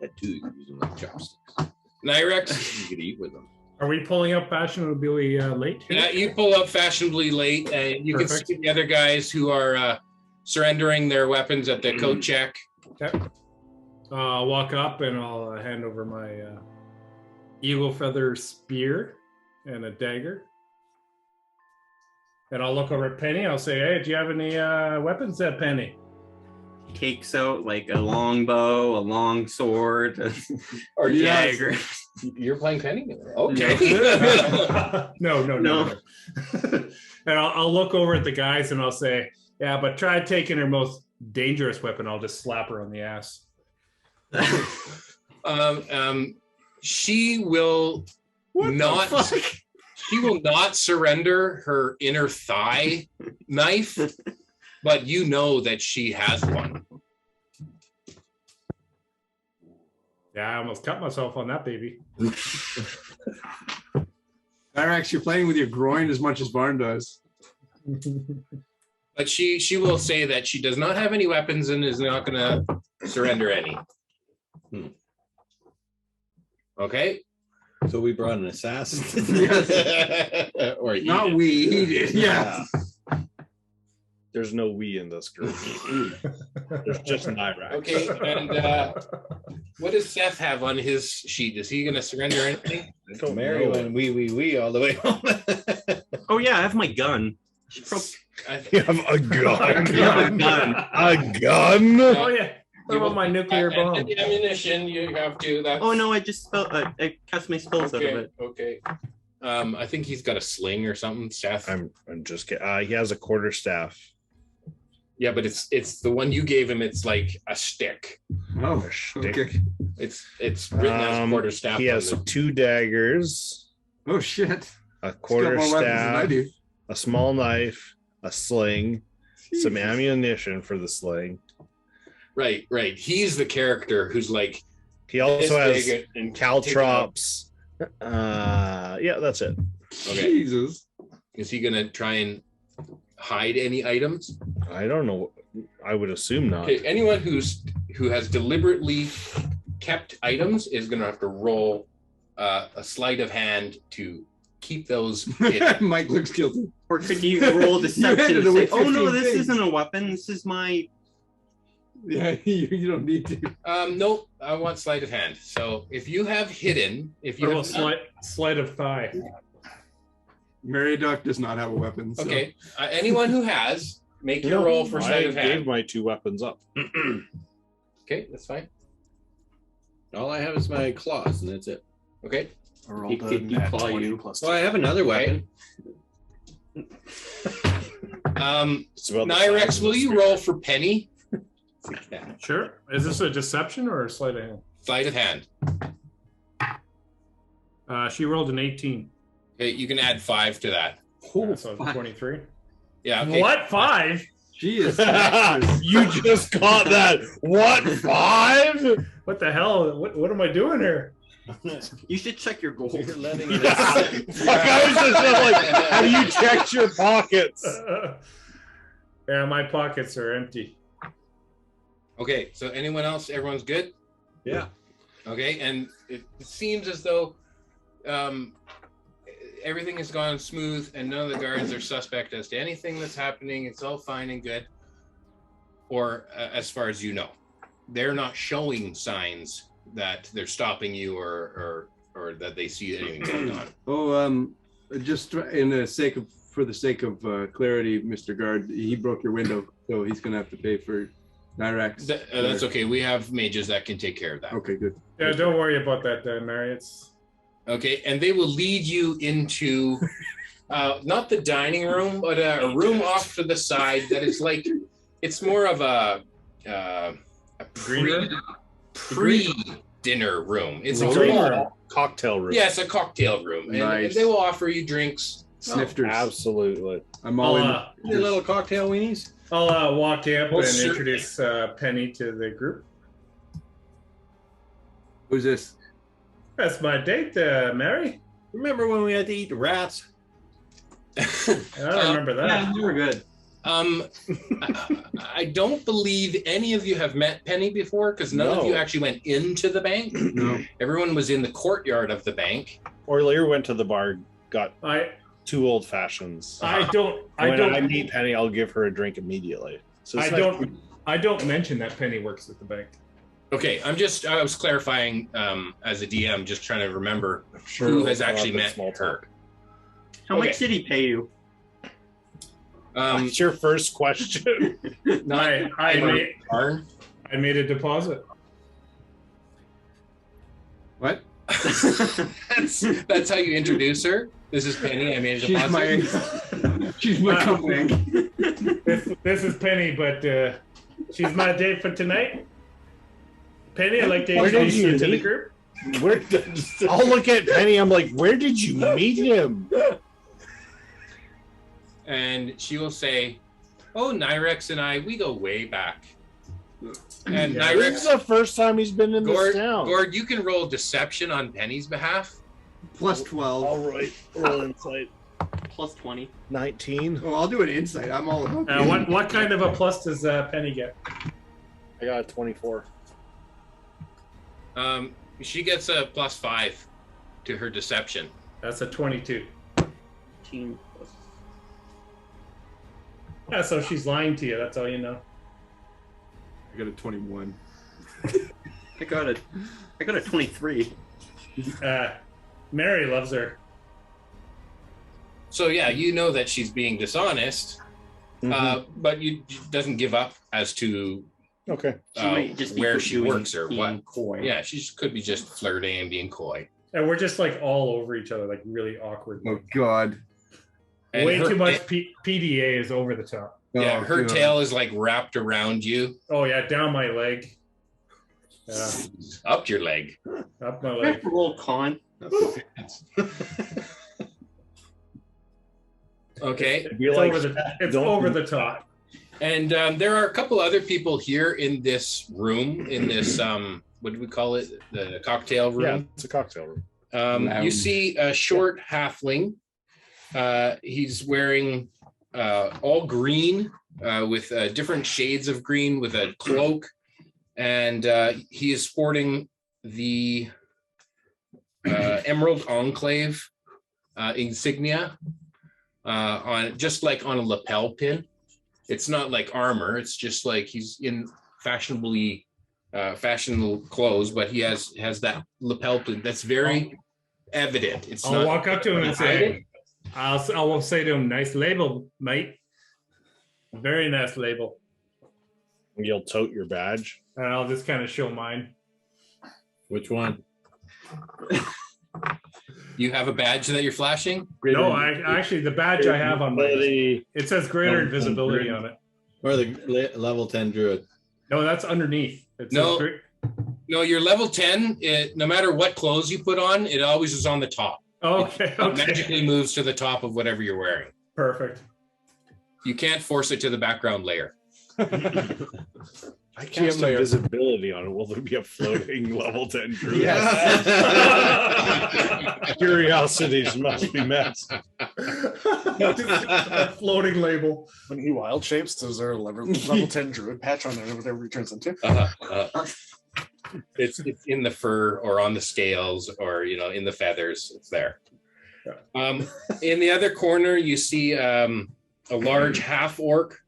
That too, you can use them like chopsticks. Nirax, You could eat with them. Are we pulling up fashionably late? you pull up fashionably late, and you Perfect. can see the other guys who are surrendering their weapons at the coat check. Okay. I'll walk up and I'll hand over my eagle feather spear and a dagger. And I'll look over at Penny. I'll say, "Hey, do you have any weapons there, Penny?" Takes out like a long bow, a long sword, a Or dagger. You're playing Penny? Okay. No. No. And I'll look over at the guys and I'll say, "Yeah, but try taking her most dangerous weapon. I'll just slap her on the ass." She will not. She will not surrender her inner thigh knife, but you know that she has one. Yeah, I almost cut myself on that baby. Nirax, you're playing with your groin as much as Barn does. But she will say that she does not have any weapons and is not going to surrender any. Okay. So we brought an assassin. Or he Not did. we, he did. Yeah. There's no we in this group. There's just Nirax. Okay, and what does Seth have on his sheet? Is he going to surrender anything? I don't Mary know. went wee all the way home. Oh yeah, I have my gun. You have a gun. Gun. A gun? Oh yeah. What You about will- my nuclear bomb? And the ammunition you have to. That's... Oh no, I just spelled. I cast my spells out of Okay. it. Okay. I think he's got a sling or something. Seth. I'm just kidding. He has a quarterstaff. Yeah, but it's the one you gave him. It's like a stick. Oh, A stick. okay. It's written as quarterstaff. He on has the- 2 daggers, Oh, shit. a He's got more weapons than I quarterstaff, do. a small knife, a sling, some ammunition for the sling, Right. He's the character who's like He also has big and caltrops. Yeah, that's it. Okay. Jesus. Is he gonna try and hide any items? I don't know. I would assume not. Okay, anyone who has deliberately kept items is gonna have to roll a sleight of hand to keep those hidden. Mike looks guilty. Or could you roll deception handed and away say, "Oh no, 15 this things." isn't a weapon. This is my." Yeah, you don't need to. Nope, I want sleight of hand. So if you have hidden, if you Roll have sleight of thigh. Mary Duck does not have a weapon. So. okay, anyone who has, make your roll for sleight I of gave hand. my 2 weapons up. Okay, that's fine. All I have is my claws, and that's it. Okay, I rolled He a could nat claw 20 you. plus Well, I have another weapon. It's about the Nirax, size of will the you spear. roll for Penny? Sure. Is this a deception or a sleight of hand? Sleight of hand. She rolled an 18. Okay, you can add 5 to that. So 23. Yeah. Okay. What? 5? She is. You just caught that. What? 5? What the hell? What am I doing here? You should check your gold. You're letting Yeah. it Fuck, I was just like, have you checked your pockets? Yeah, my pockets are empty. Okay, so anyone else? Everyone's good? Yeah. Okay, and it seems as though everything has gone smooth and none of the guards are suspect as to anything that's happening. It's all fine and good. Or as far as you know, they're not showing signs that they're stopping you or that they see anything going on. Oh, just for the sake of clarity, Mr. Guard, he broke your window, so he's gonna have to pay for Nirax. That's okay. We have mages that can take care of that. Okay, good. Yeah, don't worry about that, Mary. It's Okay, and they will lead you into not the dining room, but a room off to the side that is like, it's more of a pre-dinner room. It's a Green small, room. Cocktail room. yeah, it's a cocktail room, and Nice. they will offer you drinks. Snifters. Absolutely. I'm all in. Your little cocktail weenies. I'll walk up Oh, and sure. introduce Penny to the group. Who's this? That's my date, Mary. Remember when we had to eat the rats? I don't remember that. Yeah, you were good. I don't believe any of you have met Penny before because none of No. you actually went into the bank. No. Everyone was in the courtyard of the bank. Orlear went to the bar, got I 2 old fashions. I don't When I meet Penny, I'll give her a drink immediately. So it's I don't mention that Penny works at the bank. Okay, I was clarifying as a DM, just trying to remember Sure, who has I'll actually have that met small her. talk. How Okay. much did he pay you? That's your first question. I made a deposit. What? That's how you introduce her. This is Penny. I made a She's deposit. my. She's my company. This is Penny, but she's my date for tonight. Penny, I'd like to Where did introduce you you to the meet? group. Where, I'll look at Penny. I'm like, where did you meet him? And she will say, "Oh, Nirax and I, we go way back." And This is Nirax, the first time he's been in this Gord, town. Gord, you can roll deception on Penny's behalf. Plus 12. All right, roll insight. Plus 20. 19. Oh, I'll do an insight. I'm all about What kind of a plus does Penny get? I got a 24. She gets a +5 to her deception. That's a 22. 18 plus. Yeah, so she's lying to you. That's all you know. I got a 21. I got a 23. Mary loves her. So yeah, you know that she's being dishonest, but you doesn't give up as to Okay. She might just be where she doing- works or being what. coy. Yeah, she could be just flirting and being coy. And we're just like all over each other, like really awkward. Oh, God. And Way her- too much PDA is over the top. Yeah, Oh, her God. tail is like wrapped around you, Oh yeah, down my leg. Yeah, up your leg. up my I leg. have to roll con. Okay. It's over the top. And there are a couple other people here in this room, in this, what do we call it? The cocktail room. Yeah, it's a cocktail room. You see a short halfling. He's wearing all green with different shades of green with a cloak. And he is sporting the Emerald Enclave insignia on just like on a lapel pin. It's not like armor. It's just like he's in fashionable clothes, but he has that lapel pin that's very evident. I'll walk up to him and say, I will say to him, "Nice label, mate. Very nice label." You'll tote your badge. And I'll just kind of show mine. Which one? You have a badge that you're flashing? No, actually the badge I have on my it says greater invisibility on it. Or the level 10 druid. No, that's underneath. It No. says No, your level 10, no matter what clothes you put on, it always is on the top. Okay. It magically moves to the top of whatever you're wearing. Perfect. You can't force it to the background layer. I cast invisibility on it. Will there be a floating level 10 druid? Yes. Curiosities must be met. A floating label. When he wild shapes, does there a level 10 druid patch on there, whatever he turns into? It's in the fur or on the scales or, in the feathers. It's there. In the other corner, you see a large half orc,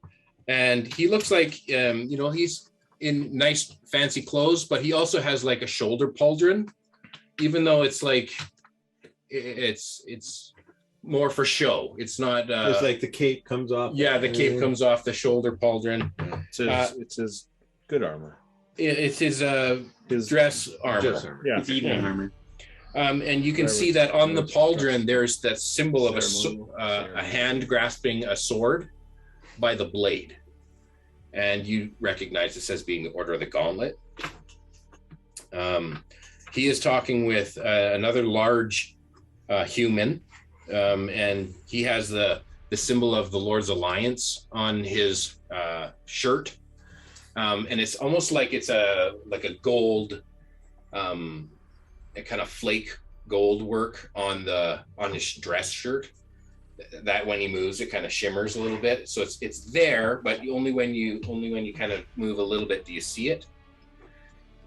and he looks like, he's in nice fancy clothes, but he also has like a shoulder pauldron, even though it's like, it's more for show. It's not. It's like the cape comes off. Yeah, the cape comes off the shoulder pauldron. It's his good armor. It's his dress armor. Yeah, It's evening armor. And you can see that on the pauldron, there's that symbol of a hand grasping a sword by the blade. And you recognize this as being the Order of the Gauntlet. He is talking with another large human, and he has the symbol of the Lord's Alliance on his shirt. And it's almost like it's a gold, a kind of flake gold work on his dress shirt. That when he moves, it kind of shimmers a little bit. So it's there, but only when you kind of move a little bit do you see it.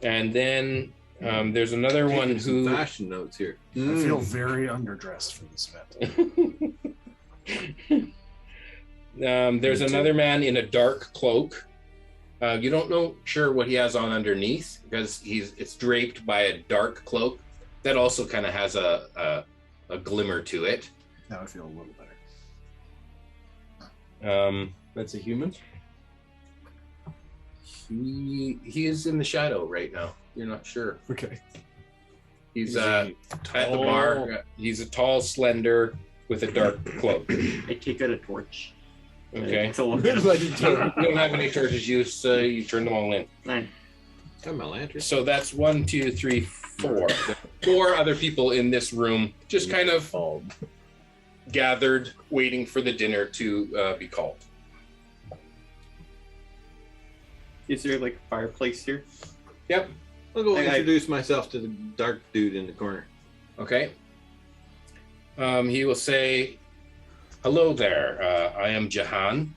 And then there's another one who fashion notes here. I feel very underdressed for this event. There's another man in a dark cloak. You don't know sure what he has on underneath because it's draped by a dark cloak that also kind of has a glimmer to it. Now I feel a little better. That's a human? He is in the shadow right now. You're not sure. Okay. He's at the bar. He's a tall, slender, with a dark cloak. I take out a torch. Okay. So You don't have any torches used, so you turn them all in. Fine. Got my lantern. So that's 1, 2, 3, 4. 4 other people in this room, just kind of gathered, waiting for the dinner to be called. Is there like a fireplace here? Yep. I'll go introduce myself to the dark dude in the corner. Okay. He will say, "Hello there. I am Jahan."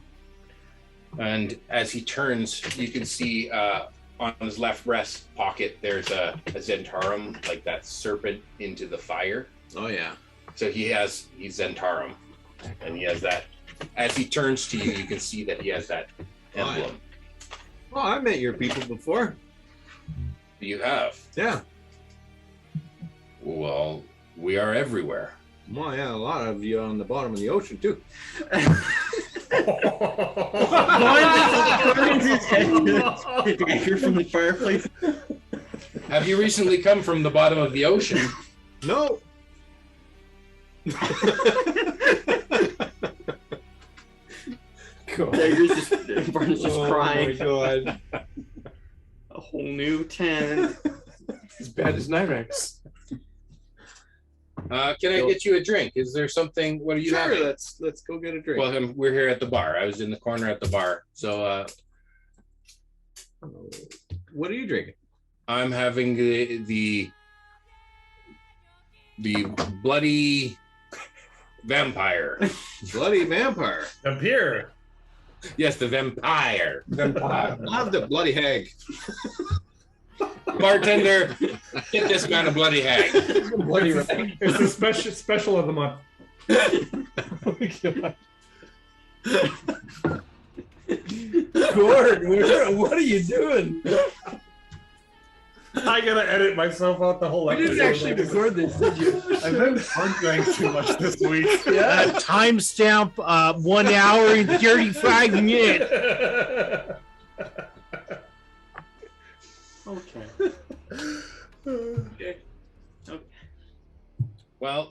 And as he turns, you can see on his left breast pocket, there's a Zentarum, like that serpent into the fire. Oh, yeah. So he's Zentarum. And he has that. As he turns to you, you can see that he has that emblem. Oh, I met your people before. You have? Yeah. Well, we are everywhere. Well, yeah, a lot of you on the bottom of the ocean, too. You're from the fireplace. Have you recently come from the bottom of the ocean? No. Dagger's just, Barney's just crying. Oh my god. A whole new 10. As bad as Nirax. Can I get you a drink? Is there something? What are you Sure, having? let's go get a drink. Well, we're here at the bar. I was in the corner at the bar. So what are you drinking? I'm having the bloody vampire. Bloody vampire. Vampire. Yes, the vampire. Vampire. Love the bloody hag. Bartender, get this man a bloody hag. Bloody rag. It's the special of the month. Gord, what are you doing? I gotta edit myself out the whole We episode. didn't actually record this, did you? I've been drank too much this week. Yeah. Timestamp 1 hour and 35 minutes. Okay. Okay. Well,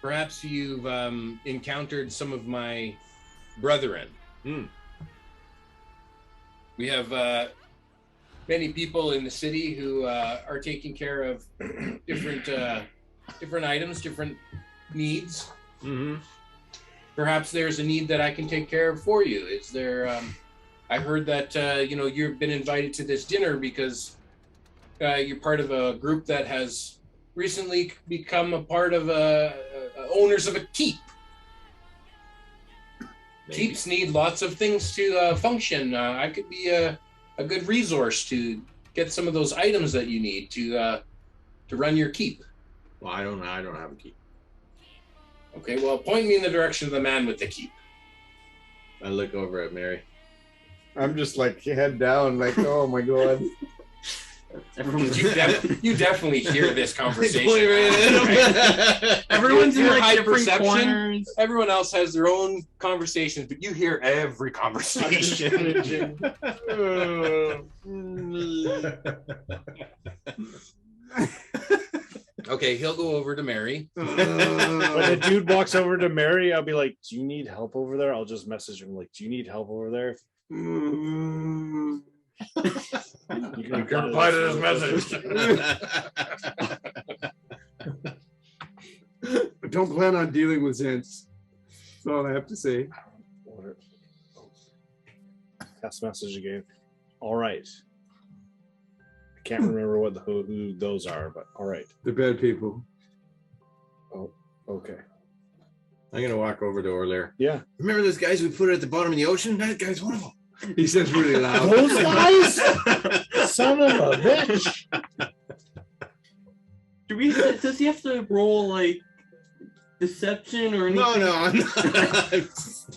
perhaps you've encountered some of my brethren. We have many people in the city who are taking care of different items, different needs. Mm-hmm. Perhaps there's a need that I can take care of for you. Is there? I heard that you've been invited to this dinner because you're part of a group that has recently become a part of owners of a keep. Maybe. Keeps need lots of things to function. I could be a good resource to get some of those items that you need to run your keep. Well, I don't have a key. Okay, well, point me in the direction of the man with the keep. I look over at Mary. I'm just like head down, like, oh my god. Everyone's, You definitely hear this conversation. everyone's in Your like high different perception. corners. Everyone else has their own conversations, but you hear every conversation. Okay, he'll go over to Mary. When the dude walks over to Mary, I'll be like, "Do you need help over there?" I'll just message him like, "Do you need help over there?" You can reply to this message. I don't plan on dealing with Zents. That's all I have to say. Text message again. All right. I can't remember what who those are, but all right. They're bad people. Oh, okay. I'm gonna walk over to Orlair. Yeah. Remember those guys we put at the bottom of the ocean? That guy's one of them. He says really loud. Those guys? Son of a bitch. Does he have to roll like deception or anything? No, I'm not. This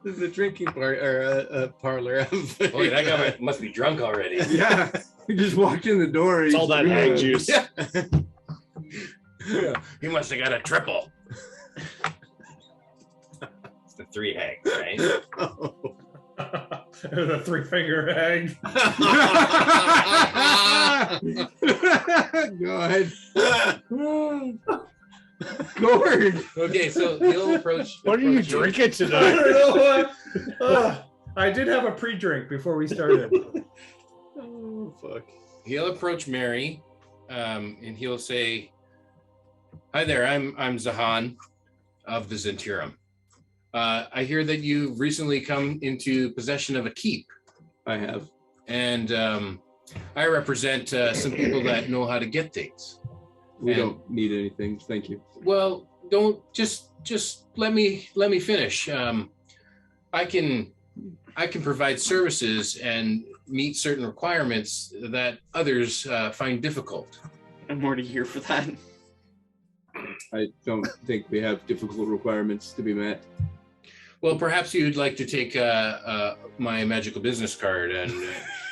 is a drinking parlor. Oh, that guy must be drunk already. Yeah. He just walked in the door. It's all that egg juice. Yeah. He must have got a triple. It's the 3 eggs, right? The 3-finger egg. God. Gord. Okay, so he'll approach. What are you drinking I tonight? don't know. I did have a pre-drink before we started. Oh fuck. He'll approach Mary, and he'll say, "Hi there, I'm Zahan of the Zentirum. I hear that you've recently come into possession of a keep." I have. And I represent some people that know how to get things. We And- don't need anything. Thank you. Well, don't just let me finish. I can provide services and meet certain requirements that others find difficult. I'm already here for that. I don't think we have difficult requirements to be met. Well, perhaps you'd like to take my magical business card, and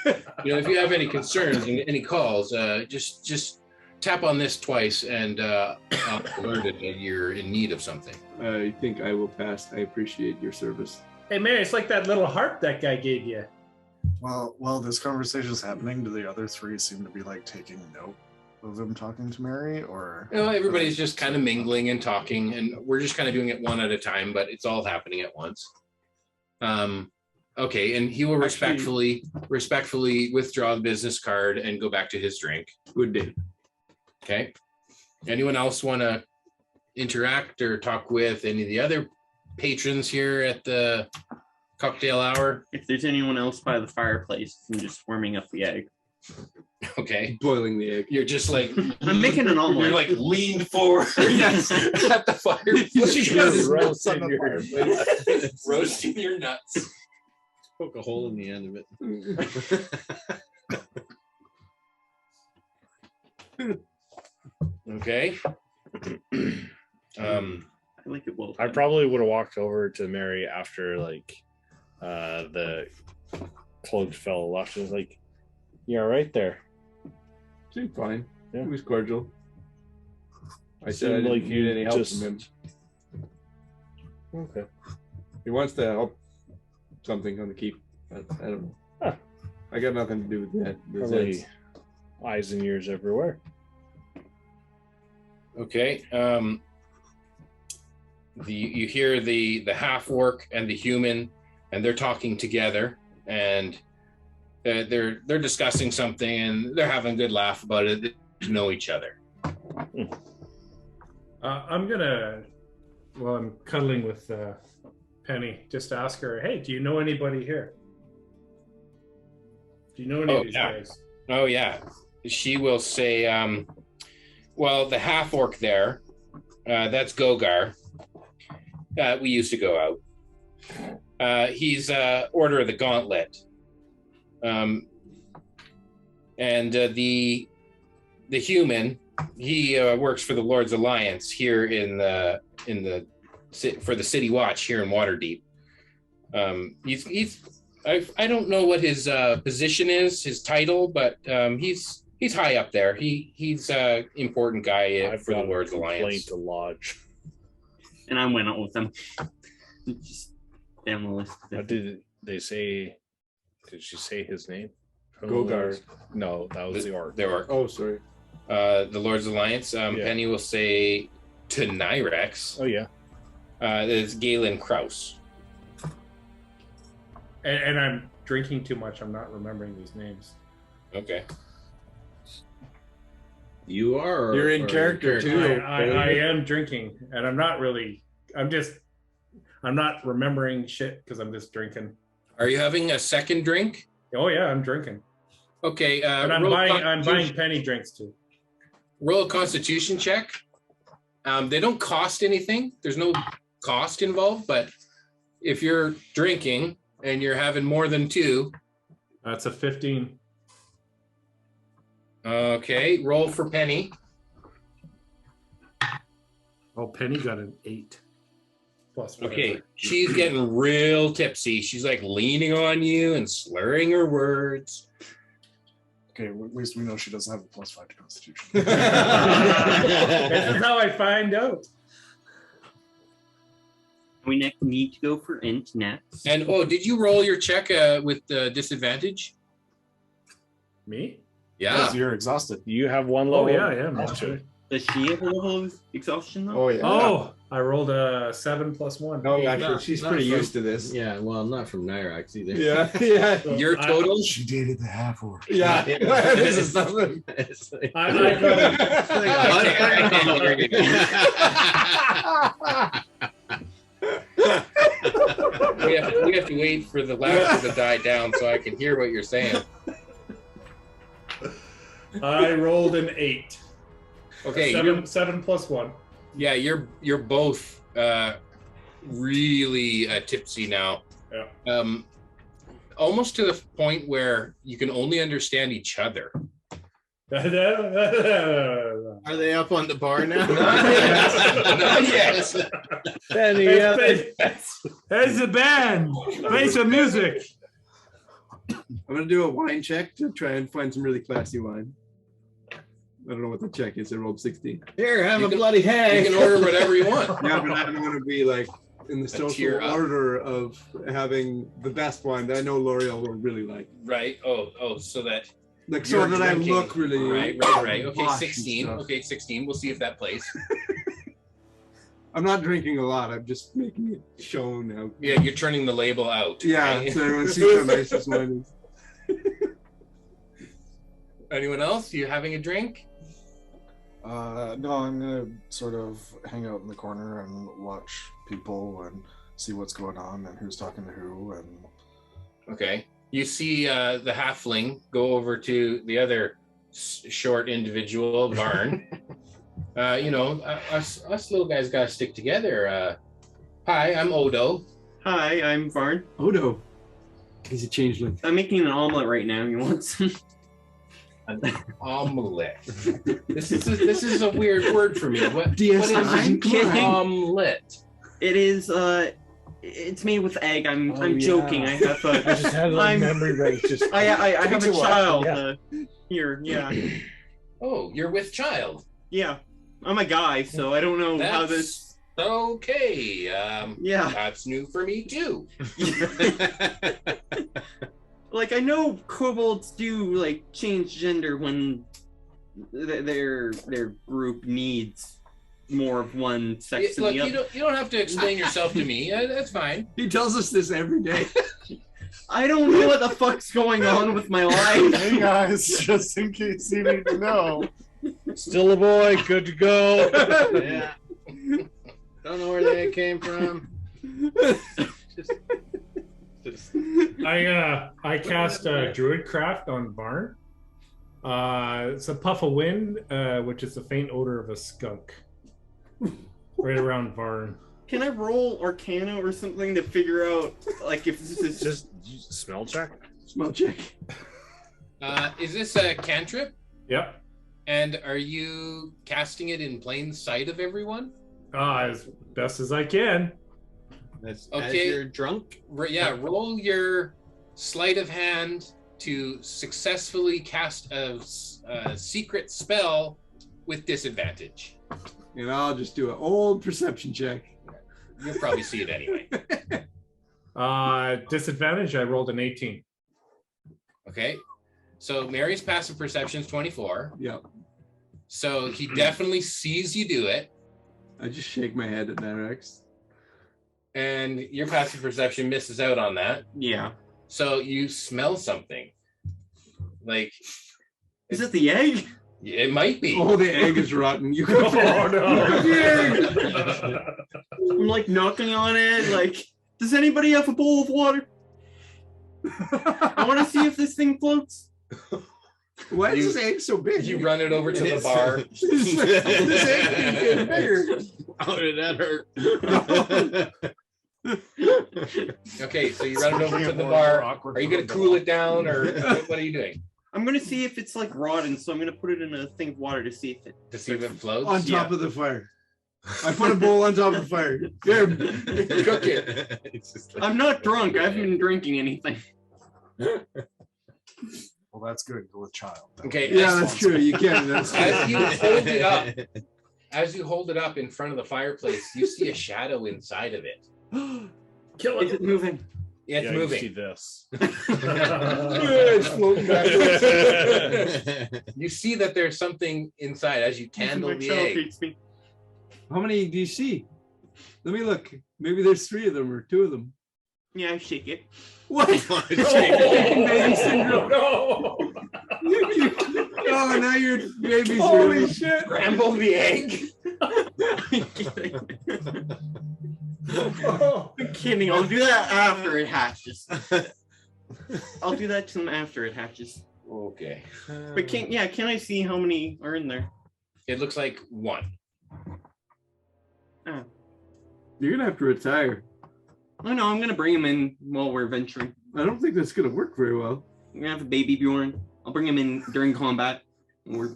if you have any concerns and any calls, just tap on this twice, and I'll alert it that you're in need of something. I think I will pass. I appreciate your service. Hey, man, it's like that little harp that guy gave you. Well, while this conversation is happening, do the other three seem to be like taking note of him talking to Mary, or Everybody's just kind of mingling and talking, and we're just kind of doing it one at a time, but it's all happening at once. Okay, and he will respectfully withdraw the business card and go back to his drink. Good day. Okay. Anyone else want to interact or talk with any of the other patrons here at the cocktail hour? If there's anyone else by the fireplace, I'm just warming up the egg. Okay. Boiling the egg. You're just like I'm making an omelet. You're like leaned forward yes, at the fireplace. Roasting your nuts. Poke a hole in the end of it. Okay. I like it well. I probably would have walked over to Mary after like the cloak fell left. I was like, "Yeah, right there." Seemed fine. Yeah. He was cordial. I said I Seemed didn't like need you any help just- from him. Okay. He wants to help something on the keep. I don't know. Huh. I got nothing to do with that. Probably eyes and ears everywhere. Okay. You hear the half orc and the human, and they're talking together, and they're discussing something, and they're having a good laugh about it. They know each other. I'm cuddling with Penny. Just ask her, hey, do you know anybody here? Do you know any of these guys? Oh yeah. She will say, well, the half orc there, that's Gogar. We used to go out. He's Order of the Gauntlet. And the human, he works for the Lord's Alliance here for the City Watch here in Waterdeep. I don't know what his position is, his title, but he's high up there. He's an important guy for the Lord's Alliance. To lodge. And I went out with them. Just down the list. What did they say? Did she say his name? Gogar. No, that was the orc. The orc. Oh, sorry. The Lord's Alliance. Penny will say to Nirax. Oh yeah. It's Galen Kraus. And I'm drinking too much. I'm not remembering these names. Okay. You are. You're in character too. I am drinking, and I'm not really. I'm not remembering shit because I'm just drinking. Are you having a second drink? Oh yeah, I'm drinking. Okay. And I'm buying Penny drinks too. Roll a Constitution check. They don't cost anything. There's no cost involved, but if you're drinking and you're having more than two, that's a 15. Okay, roll for Penny. Oh, Penny got an 8. Plus whatever. Okay, she's getting real tipsy. She's like leaning on you and slurring her words. Okay, at least we know she doesn't have a +5 to Constitution. This is how I find out. We need to go for int next. And did you roll your check with disadvantage? Me? Yeah. Because you're exhausted. You have one level. Oh yeah, I am. Actually. Does she have a level of exhaustion though? Oh yeah. Oh, I rolled a 7 + 1. No, actually, she's pretty used to this. Yeah, well, not from Nirax either. Yeah, yeah. So Your total? She dated the half orc. Yeah. This is nothing. We have to wait for the laughter to die down so I can hear what you're saying. I rolled an 8. Okay, 7 + 1. Yeah, you're both really tipsy now. Yeah. Almost to the point where you can only understand each other. Are they up on the bar now? Not yet. There's the band. Play some music. I'm gonna do a wine check to try and find some really classy wine. I don't know what the check is. I rolled 16. Here, have You a can- bloody hang. You can order whatever you want. Yeah, but I don't want to be like in the social tier up. order of having the best wine that I know Lauriel will really like. Right. Oh, so that. Like so you're that drinking- I look really Right. Okay, posh and 16. stuff. Okay, 16. We'll see if that plays. I'm not drinking a lot. I'm just making it shown now. Yeah, you're turning the label out. Yeah, right? so everyone sees how nice this wine is. Anyone else? You having a drink? No, I'm gonna sort of hang out in the corner and watch people and see what's going on and who's talking to who. And Okay. You see the halfling go over to the other short individual, Varn. Us little guys gotta stick together. Hi, I'm Odo. Hi, I'm Varn. Odo. He's a changeling. I'm making an omelet right now. You want some? An omelet. This is a weird word for me. What is I'm kidding. omelet? It is. It's made with egg. I'm joking. I have a. I just had a memory rate. Just I have a Takes a while, child yeah. here. Yeah. Oh, you're with child. Yeah. I'm a guy, so I don't know how this. Okay. Yeah. That's new for me too. Like, I know kobolds do like change gender when their group needs more of one sex than Look, the other. you don't have to explain yourself to me. That's fine. He tells us this every day. I don't know what the fuck's going on with my life. Hey guys, just in case you need to know. still a boy, good to go. Yeah. Don't know where that came from. Just I cast Druidcraft on Varn. It's a puff of wind, which is the faint odor of a skunk. Right around Varn. Can I roll Arcana or something to figure out, like, if this is Just smell check. Smell check. Is this a cantrip? Yep. And are you casting it in plain sight of everyone? As best as I can. As Okay. you're drunk. Roll your sleight of hand to successfully cast a secret spell with disadvantage. And I'll just do an old perception check. You'll probably see it anyway. Disadvantage, I rolled an 18. Okay. So Mary's passive perception is 24. Yep. So he definitely sees you do it. I just shake my head at Nirax. And your passive perception misses out on that. Yeah. So you smell something. Like, Is it the egg? it might be. Oh, the egg is rotten. You could I'm like knocking on it, like, does anybody have a bowl of water? I want to see if this thing floats. Why is this egg so big? You run it over to the bar. This egg is getting bigger. How did that hurt? Okay, so you run it over to the bar. Are you going to cool it down, or what are you doing? I'm gonna see if it's like rotten, so I'm gonna put it in a thing of water to see if it floats? On top of the fire. I put a bowl on top of the fire. Here, cook it. I'm not drunk. I haven't been drinking anything. Well, that's good. Go with child. Okay. Yeah, that's true. You can. That's As you hold it up, in front of the fireplace, you see a shadow inside of it. Kill it. Is it moving? Yeah, it's moving. You see this. It's floating backwards. You see that there's something inside as you candle the egg. How many do you see? Let me look. Maybe there's 3 of them or 2 of them. Yeah, I shake it. What? Baby syndrome. No. Oh, now your baby's Holy shit. Scramble the egg. I'm kidding. I'll do that after it hatches. I'll do that to them after it hatches. Okay. But can I see how many are in there? It looks like 1. Oh. You're gonna have to retire. Oh no, I'm gonna bring him in while we're venturing. I don't think that's gonna work very well. I'm gonna have a baby Bjorn. I'll bring him in during combat when we're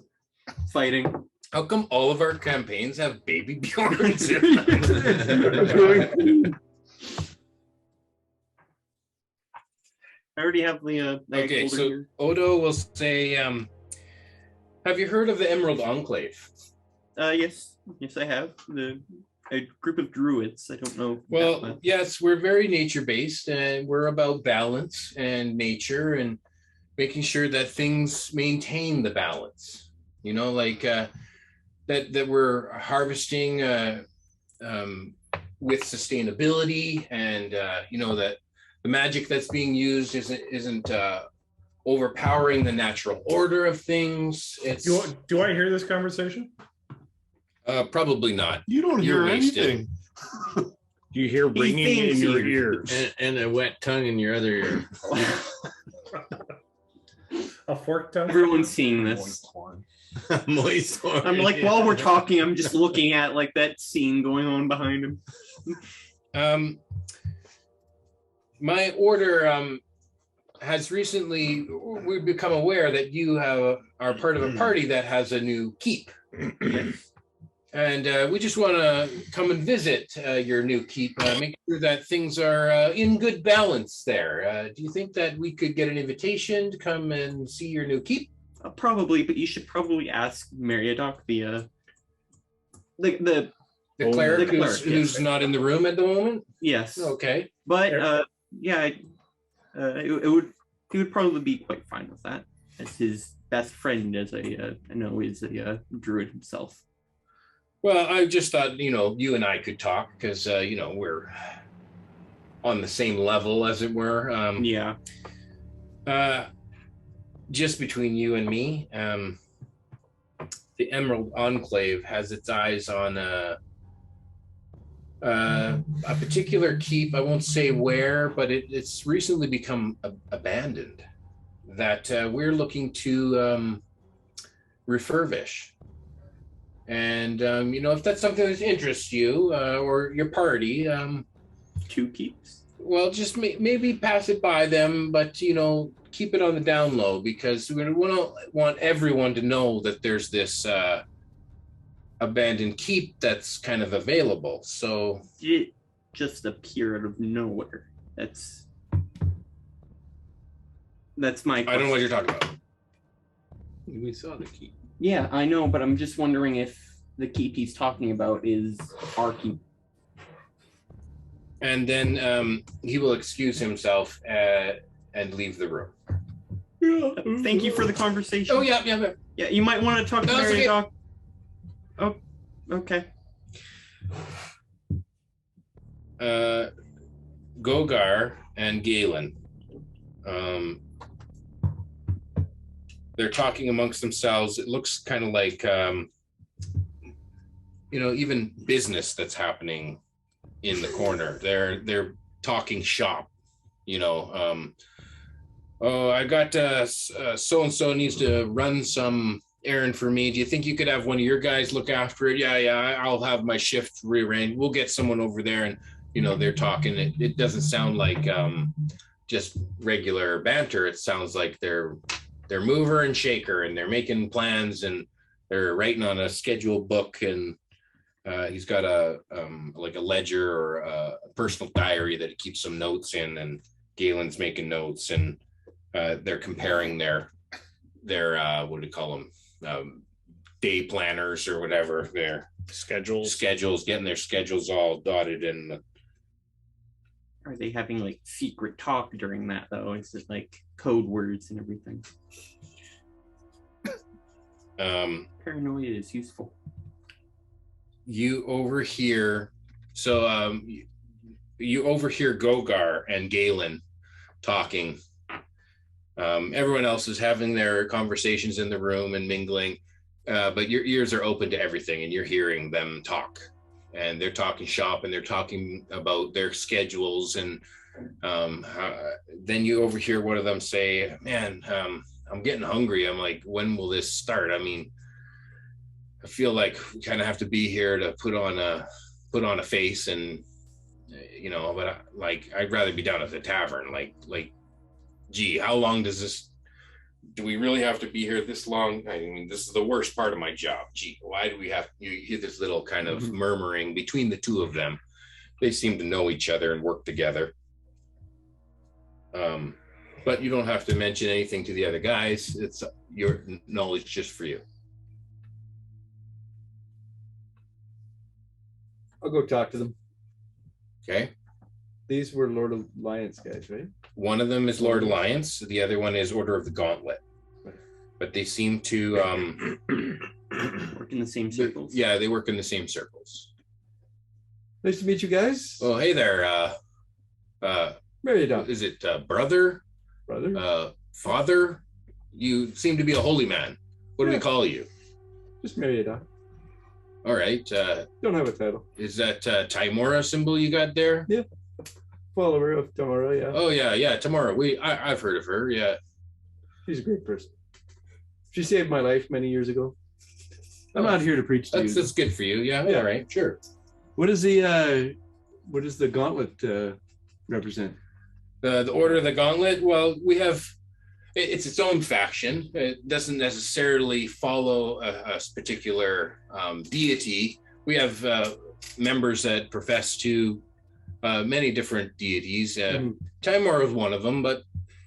fighting. How come all of our campaigns have baby Bjorns in them? I already have the Okay, holder so here. Odo will say, have you heard of the Emerald Enclave? Yes, I have. A group of druids. I don't know. Well, yes, we're very nature-based, and we're about balance and nature and making sure that things maintain the balance. You know, like that we're harvesting with sustainability, and you know, that the magic that's being used isn't overpowering the natural order of things. It's Do I hear this conversation? Probably not. You don't You're hear wasted. anything. You hear ringing in thinks your he- ears. And a wet tongue in your other ear. A fork tongue. Everyone's seeing this. Moist horn. Moist horn. I'm like, while we're talking, I'm just looking at like that scene going on behind him. My order has recently, we've become aware that you are part of a party that has a new keep. And we just want to come and visit your new keep, make sure that things are in good balance there. Do you think that we could get an invitation to come and see your new keep? Probably, but you should probably ask Meriadoc, the cleric, cleric, who's yes. not in the room at the moment? Yes. Okay. But yeah, he would probably be quite fine with that, as his best friend, as I know, is a druid himself. Well, I just thought, you and I could talk because, we're on the same level, as it were. Yeah. Just between you and me, the Emerald Enclave has its eyes on a particular keep. I won't say where, but it's recently become abandoned, that we're looking to refurbish. And, if that's something that interests you or your party. 2 keeps? Well, just maybe pass it by them, but, keep it on the down low, because we don't want everyone to know that there's this abandoned keep that's kind of available. So It just appeared out of nowhere. That's my question. I don't know what you're talking about. We saw the keep. Yeah, I know, but I'm just wondering if the keep he's talking about is our keep. And then he will excuse himself and leave the room. Thank you for the conversation. Oh, yeah. Yeah, you might want to talk to No, it's Meriadoc. Oh, okay. Gogar and Galen, they're talking amongst themselves. It looks kind of like, even business that's happening in the corner. They're talking shop, oh, I got so-and-so needs to run some errand for me. Do you think you could have one of your guys look after it? Yeah, I'll have my shift rearranged. We'll get someone over there. And, they're talking. It doesn't sound like just regular banter. It sounds like they're mover and shaker, and they're making plans, and they're writing on a schedule book, and he's got a ledger or a personal diary that he keeps some notes in, and Galen's making notes, and they're comparing their what do you call them, day planners or whatever, their schedules, getting their schedules all dotted in. Are they having like secret talk during that though? Is it like code words and everything? Paranoia is useful. You overhear Gogar and Galen talking. Everyone else is having their conversations in the room and mingling, but your ears are open to everything, and you're hearing them talk. And they're talking shop, and they're talking about their schedules. And then you overhear one of them say, "Man, I'm getting hungry." I'm like, "When will this start?" I mean, I feel like we kind of have to be here to put on a face, and but I'd rather be down at the tavern. Like, gee, how long do we really have to be here this long? I mean, this is the worst part of my job. Gee, why do we have, you hear this little kind of murmuring between the two of them. They seem to know each other and work together. But you don't have to mention anything to the other guys. It's your knowledge just for you. I'll go talk to them. Okay. These were Lord Alliance guys, right? One of them is Lord Alliance. The other one is Order of the Gauntlet. But they seem to work in the same circles. Yeah, they work in the same circles. Nice to meet you guys. Oh, hey there. Meriadoc. Is it brother? Brother? Father? You seem to be a holy man. What do we call you? Just Meriadoc. All right. Don't have a title. Is that Timora symbol you got there? Yeah. Follower of Tamara, yeah. Oh yeah, Tamora. I've heard of her. Yeah. She's a great person. She saved my life many years ago. I'm not here to preach to you. That's good for you. Yeah. All right. Sure. What does the gauntlet represent? The Order of the Gauntlet. Well, we have. It's its own faction. It doesn't necessarily follow a particular deity. We have members that profess to many different deities. Timor is one of them, but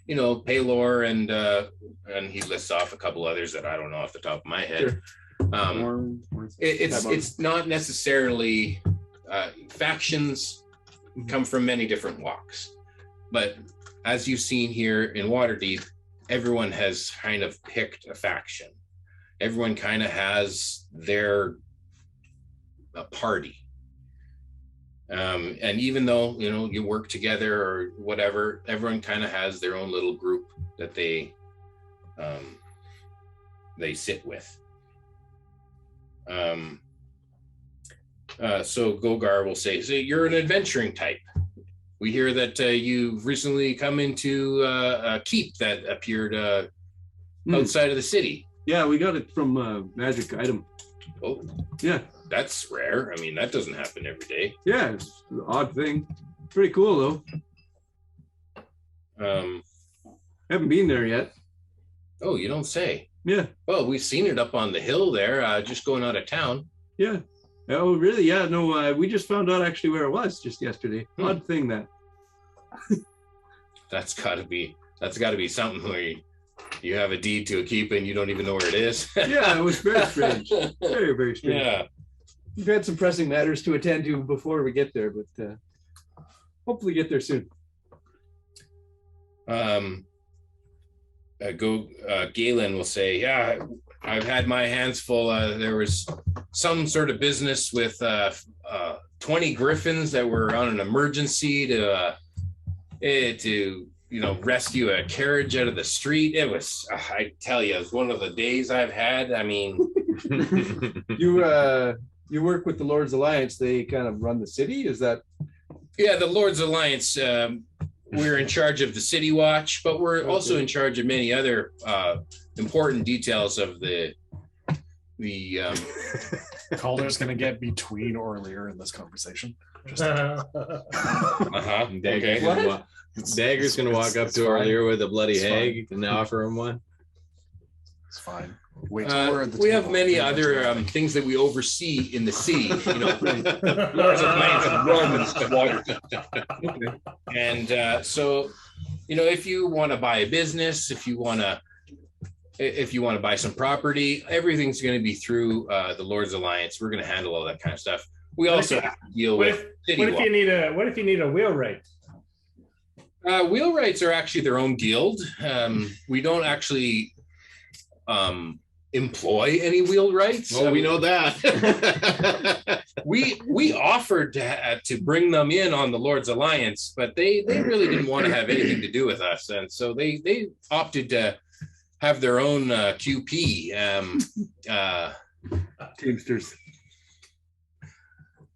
Palor and he lists off a couple others that I don't know off the top of my head. Sure. It's not necessarily factions come from many different walks, but as you've seen here in Waterdeep, everyone has kind of picked a faction. Everyone kind of has their party. And even though, you work together or whatever, everyone kind of has their own little group that they sit with. So Gogar will say, so you're an adventuring type. We hear that you've recently come into a keep that appeared outside of the city. Yeah, we got it from a magic item. Oh, yeah. That's rare. I mean, that doesn't happen every day. Yeah, it's an odd thing. Pretty cool, though. Haven't been there yet. Oh, you don't say. Yeah. Well, we've seen it up on the hill there, just going out of town. Yeah. Oh, really? Yeah, no, we just found out actually where it was just yesterday. Odd thing that. That's got to be something where you have a deed to a keep and you don't even know where it is. Yeah, it was very strange. Very, very strange. Yeah. We've had some pressing matters to attend to before we get there, but hopefully get there soon. Galen will say, yeah, I've had my hands full. There was some sort of business with 20 griffins that were on an emergency to rescue a carriage out of the street. It was, I tell you, it was one of the days I've had. I mean, you work with the Lord's Alliance. They kind of run the city. Is that? Yeah, the Lord's Alliance. We're in charge of the city watch, but we're also in charge of many other important details of the. Calder's going to get between Orlear in this conversation. Dagger's going to walk up to Orlear with a bloody hag and offer him one. It's fine. Wait till we're at the we table. have many other things that we oversee in the city. Lords of Lands and runs the water. And so, if you want to buy a business, if you want to buy some property, everything's going to be through the Lord's Alliance. We're going to handle all that kind of stuff. We also have to deal with city. What if you need a wheelwright? Wheelwrights are actually their own guild. We don't actually employ any wheelwrights. Well, we know that. we offered to bring them in on the Lord's Alliance, but they really didn't want to have anything to do with us, and so they opted to have their own QP. Teamsters.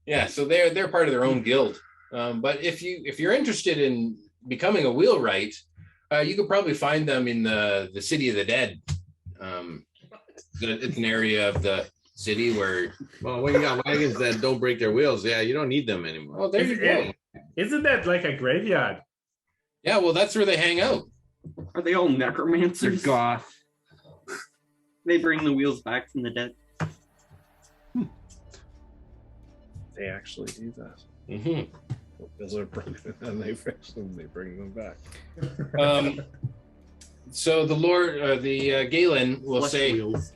Yeah, so they're part of their own guild. But if you're interested in becoming a wheelwright, you could probably find them in the City of the Dead. It's an area of the city where. Well, when you got wagons that don't break their wheels, yeah, you don't need them anymore. Oh, there you go. Isn't that like a graveyard? Yeah, well, that's where they hang out. Are they all necromancers? Goth. They bring the wheels back from the dead. They actually do that. Mm-hmm. Those are broken and they fix them. They bring them back. So the Lord, Galen will say, Wheels.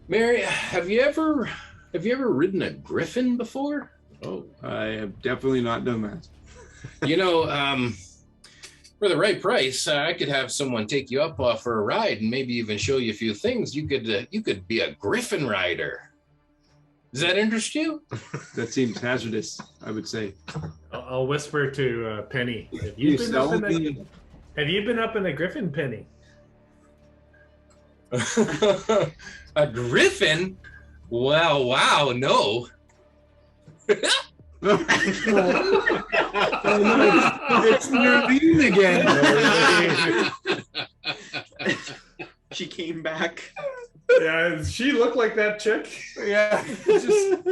Mary, have you ever ridden a griffin before? Oh, I have definitely not done that. For the right price, I could have someone take you up for a ride and maybe even show you a few things. You could be a griffin rider. Does that interest you? That seems hazardous, I would say. I'll whisper to Penny. Have you been up in a griffin, Penny? A griffin? Well, wow, no. Oh no, it's Nerlene again. She came back. Yeah, she looked like that chick. Yeah, it's just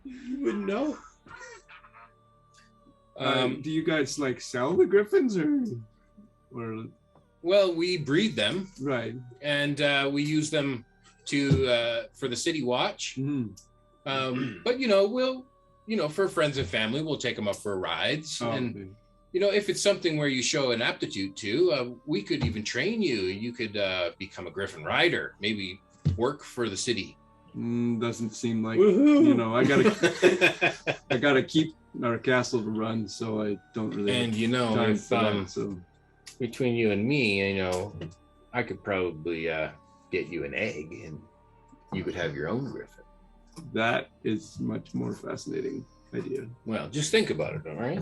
you wouldn't know. Do you guys like sell the griffins or? Well, we breed them, Right. and we use them to for the city watch. Mm-hmm. But we'll for friends and family, we'll take them up for rides, and Okay. if it's something where you show an aptitude to, we could even train you. You could become a griffin rider, maybe work for the city. Doesn't seem like Woohoo. I gotta keep our castle to run, so I don't really And have time if for that. So between you and me, I could probably get you an egg, and you could have your own griffin. that is much more fascinating idea. Well, just think about it, all right?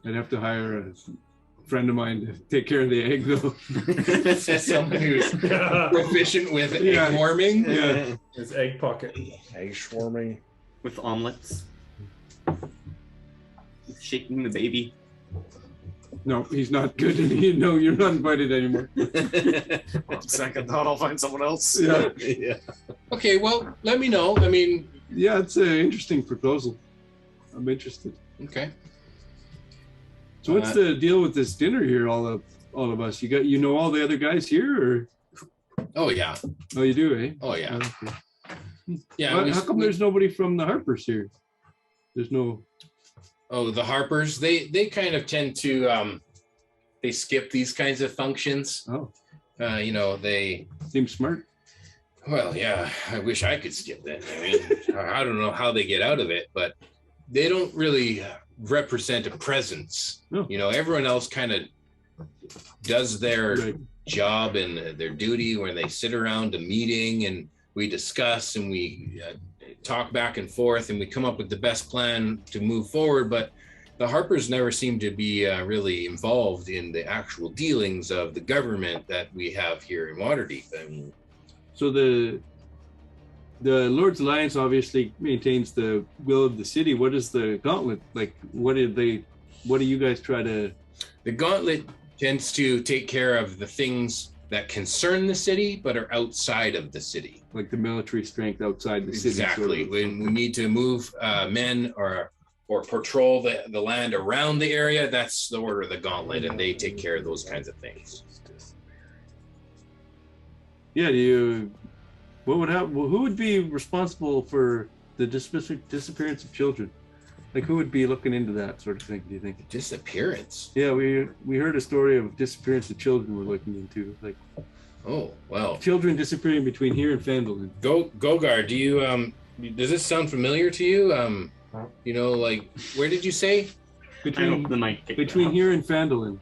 I'd have to hire a friend of mine to take care of the egg, though. Someone who's proficient with Yeah. egg warming. Yeah. His egg pocket. Egg swarming. With omelets. Shaking the baby. No, he's not good. No, you're not invited anymore. One second thought, I'll find someone else. Yeah. Yeah. Okay, well, let me know. Yeah, it's an interesting proposal. I'm interested. Okay. So what's the deal with this dinner here? All of us. You know all the other guys here, or? Oh yeah. Oh, you do, eh? Oh yeah. Okay. Yeah. Well, how come there's nobody from the Harpers here? There's no. Oh, the Harpers. They kind of tend to they skip these kinds of functions. Oh. They seem smart. Well, yeah. I wish I could skip that. I don't know how they get out of it, but they don't really represent a presence. No. Everyone else kind of does their Right. job and their duty when they sit around a meeting and we discuss and we talk back and forth and we come up with the best plan to move forward. But the Harpers never seem to be really involved in the actual dealings of the government that we have here in Waterdeep. So the Lord's Alliance obviously maintains the will of the city. What is the Gauntlet like? What do you guys try to? The Gauntlet tends to take care of the things that concern the city but are outside of the city. Like the military strength outside the city. Exactly. Sort of. When we need to move men or patrol the land around the area, that's the order of the Gauntlet, and they take care of those kinds of things. Yeah. What would happen? Who would be responsible for the disappearance of children? Like, who would be looking into that sort of thing? Do you think? Disappearance? Yeah, we heard a story of disappearance of children. We're looking into like. Oh well. Children disappearing between here and Phandalin. Gogar, do you does this sound familiar to you? Like, where did you say? Between here and Phandalin.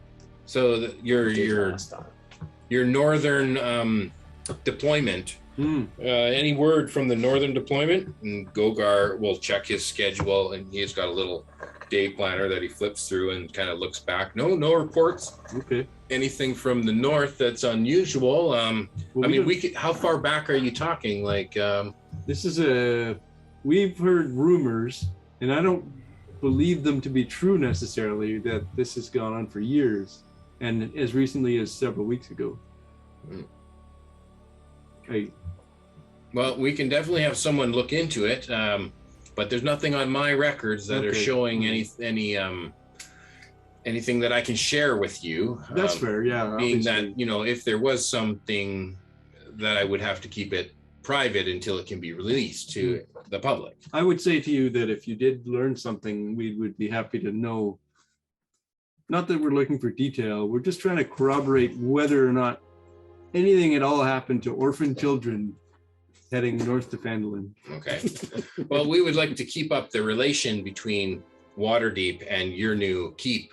So your northern deployment. Any word from the northern deployment? And Gogar will check his schedule, and he's got a little day planner that he flips through and kind of looks back. No reports. Okay. Anything from the north that's unusual? How far back are you talking? Like, this is we've heard rumors, and I don't believe them to be true necessarily, that this has gone on for years, and as recently as several weeks ago. Well, we can definitely have someone look into it, but there's nothing on my records that are showing anything that I can share with you. That's fair, yeah. Being obviously. that, if there was something that I would have to keep it private until it can be released to the public. I would say to you that if you did learn something, we would be happy to know. Not that we're looking for detail, we're just trying to corroborate whether or not anything at all happened to orphan children heading north to Phandalin. Okay. Well, we would like to keep up the relation between Waterdeep and your new keep.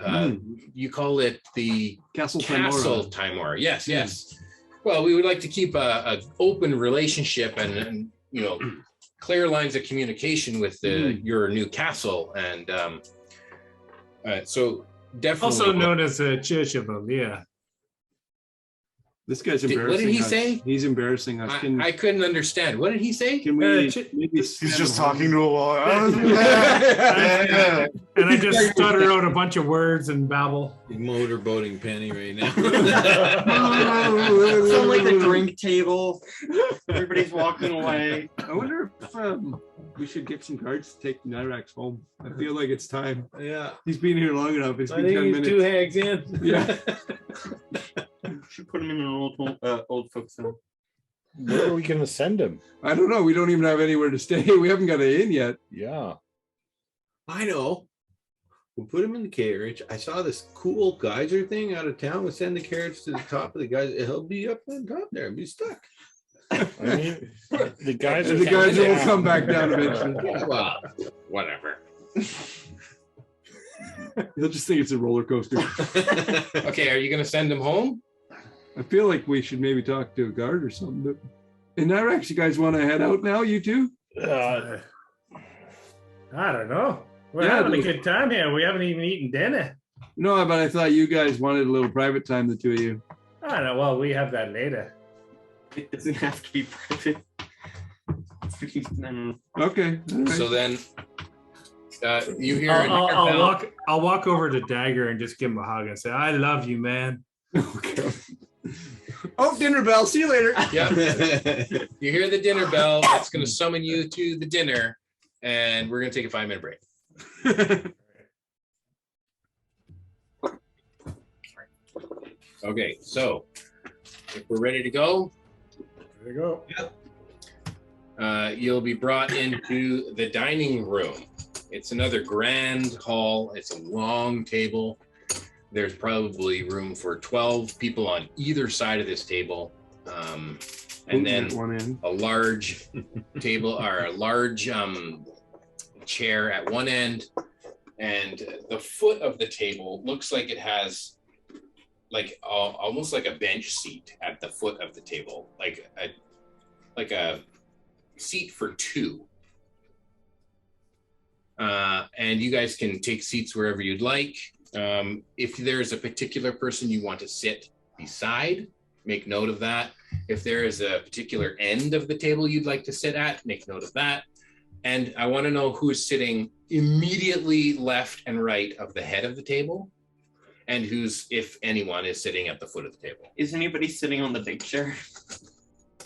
You call it the Castle Timora. Yes. Well, we would like to keep an open relationship and clear lines of communication with your new castle, and so definitely Also known as the Church of them, yeah. This guy's What embarrassing did he us. say? He's embarrassing us. I couldn't understand. What did he say? Can we? Uh, maybe He's send just him home? talking to a wall. Can we? ch- maybe He's send just him home? talking to a wall. And I just stutter out a bunch of words and babble. Motorboating Penny right now. Sound like the drink table. Everybody's walking away. I wonder if we should get some guards to take Nirax home. I feel like it's time. Yeah. He's been here long enough. It's I been think 10 he's minutes. 2 hags in. Yeah. Should put him in an old folks home. Where are we gonna send him? I don't know. We don't even have anywhere to stay. We haven't got an inn yet. Yeah. I know. We'll put him in the carriage. I saw this cool geyser thing out of town. We'll send the carriage to the top of the geyser. He'll be up on top there and be stuck. I mean, the guys The guys will come back down eventually. Yeah, well, whatever. He'll just think it's a roller coaster. Okay, are you going to send him home? I feel like we should maybe talk to a guard or something. But in Nirax, you guys want to head out now, you two? I don't know. We're Yeah, having a dude. good time here. We haven't even eaten dinner. No, but I thought you guys wanted a little private time, the two of you. I don't know. Well, we have that later. It doesn't have to be private. Okay. All right. So then you hear I'll walk over to Dagger and just give him a hug and say, "I love you, man." Okay. Oh, dinner bell. See you later. Yeah. You hear the dinner bell. That's going to summon you to the dinner, and we're going to take a 5-minute break. Okay, so if we're ready to go, There you go. you'll be brought into the dining room. It's another grand hall. It's a long table. There's probably room for 12 people on either side of this table. And then one end. a large table or a large chair at one end. And the foot of the table looks like it has like almost like a bench seat at the foot of the table, like a seat for two. And you guys can take seats wherever you'd like. If there's a particular person you want to sit beside, make note of that. If there is a particular end of the table you'd like to sit at, make note of that. And I want to know who is sitting immediately left and right of the head of the table, and who's, if anyone, is sitting at the foot of the table. Is anybody sitting on the big chair?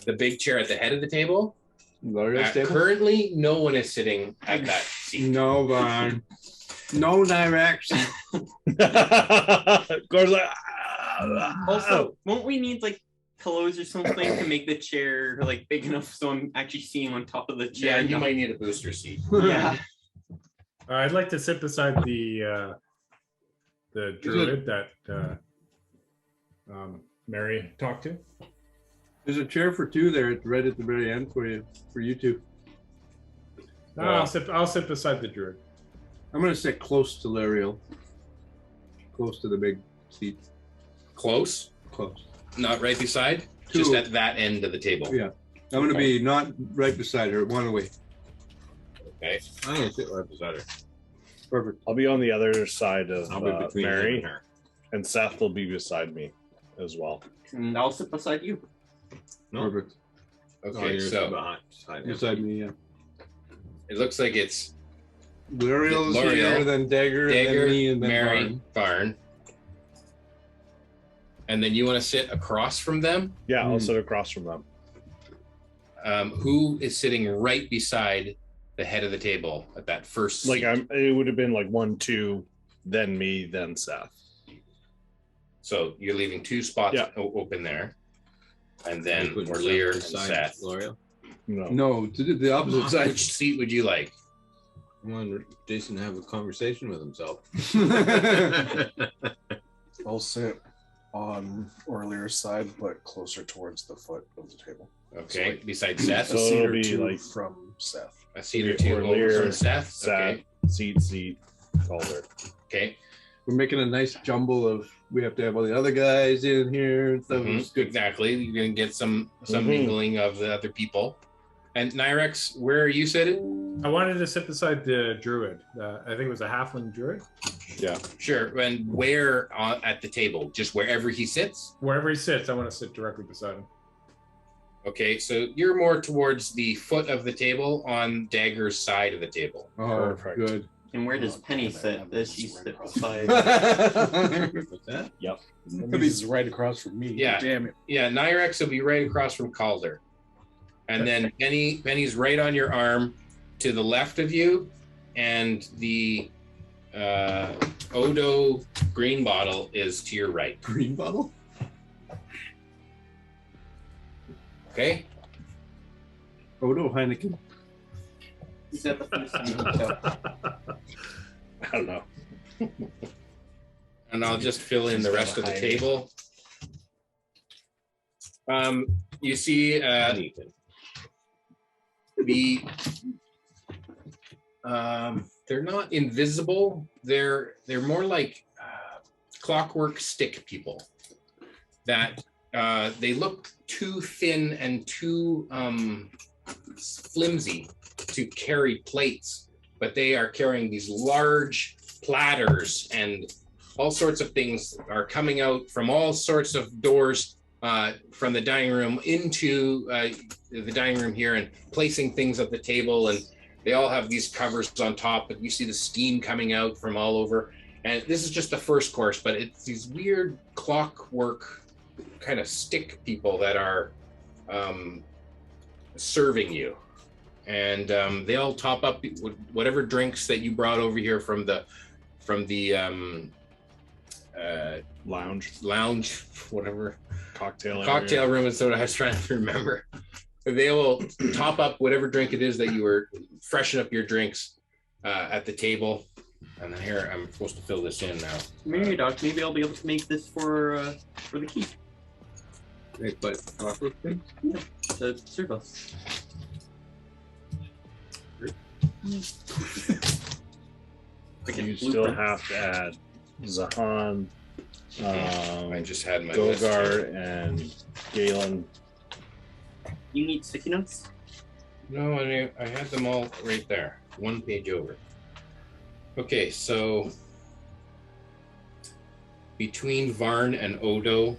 The big chair at the head of the table? Lauriel's table? Currently, no one is sitting at that seat. No, Vaughn. No direction. Of course, Also, won't we need like pillows or something to make the chair like big enough so I'm actually seeing on top of the chair? Yeah, you might need a booster seat. Yeah. I'd like to sit beside the druid that Mary talked to. There's a chair for two there, right at the very end for you two. No, I'll sit beside the druid. I'm gonna sit close to Lauriel, close to the big seat. Close? Close. Not right beside? Two. Just at that end of the table. Yeah, I'm gonna be not right beside her, one away. Okay. I'm gonna sit right beside her. Perfect. I'll be on the other side of I'll be between him Mary, and her. and Seth will be beside me as well. And I'll sit beside you. No. Perfect. Okay, you're so beside him. Beside me, yeah. it looks like it's Lauriel's Lauriel, here, then Dagger, and then me, and then Mary, Barn. Barn. And then you want to sit across from them? Yeah, I'll sit across from them. Who is sitting right beside the head of the table at that first seat? It would have been like 1, 2, then me, then Seth. So you're leaving two spots open there. And then Orlear and Seth. Lauriel. No, to the opposite side. Which seat would you like? I want Jason to have a conversation with himself. I'll sit on Orlear's side, but closer towards the foot of the table. Okay, So, beside Seth. So a seat it'll or be two like from Seth. A seat or two Orlear, over from Seth. Seth, Okay. seat, Calder. Okay. We're making a nice jumble of. We have to have all the other guys in here. So it's good. Exactly. You're gonna get some mingling of the other people. And Nirax, where are you sitting? I wanted to sit beside the druid. I think it was a halfling druid. Yeah. Sure. And where at the table? Just wherever he sits? Wherever he sits, I want to sit directly beside him. Okay, so you're more towards the foot of the table on Dagger's side of the table. Oh, Perfect. good. And where does Penny sit? Does she sit beside? What's that? Yep. That means it's right across from me. Yeah. Damn it. Yeah, Nirax will be right across from Calder. And then Penny's right on your arm to the left of you, and the Odo green bottle is to your right. Green bottle? Okay? Odo Heineken. Is that the first thing you tell? I don't know. And I'll just fill in the rest of the table. You see they're not invisible. They're more like clockwork stick people that they look too thin and too flimsy to carry plates, but they are carrying these large platters, and all sorts of things are coming out from all sorts of doors from the dining room into the dining room here, and placing things at the table, and they all have these covers on top, but you see the steam coming out from all over. And this is just the first course, but it's these weird clockwork kind of stick people that are serving you. And they all top up with whatever drinks that you brought over here from the lounge, whatever. Cocktail room is what I was trying to remember. They will top up whatever drink it is that you were, freshen up your drinks at the table. And then here, I'm supposed to fill this in now. Maybe, Doc, maybe I'll be able to make this for the key. Wait, but clockwork thing? Yeah, to serve us. You still have to add Zahan, I just had my Gogar, and Galen. You need sticky notes? No, I had them all right there, one page over. Okay, so between Varn and Odo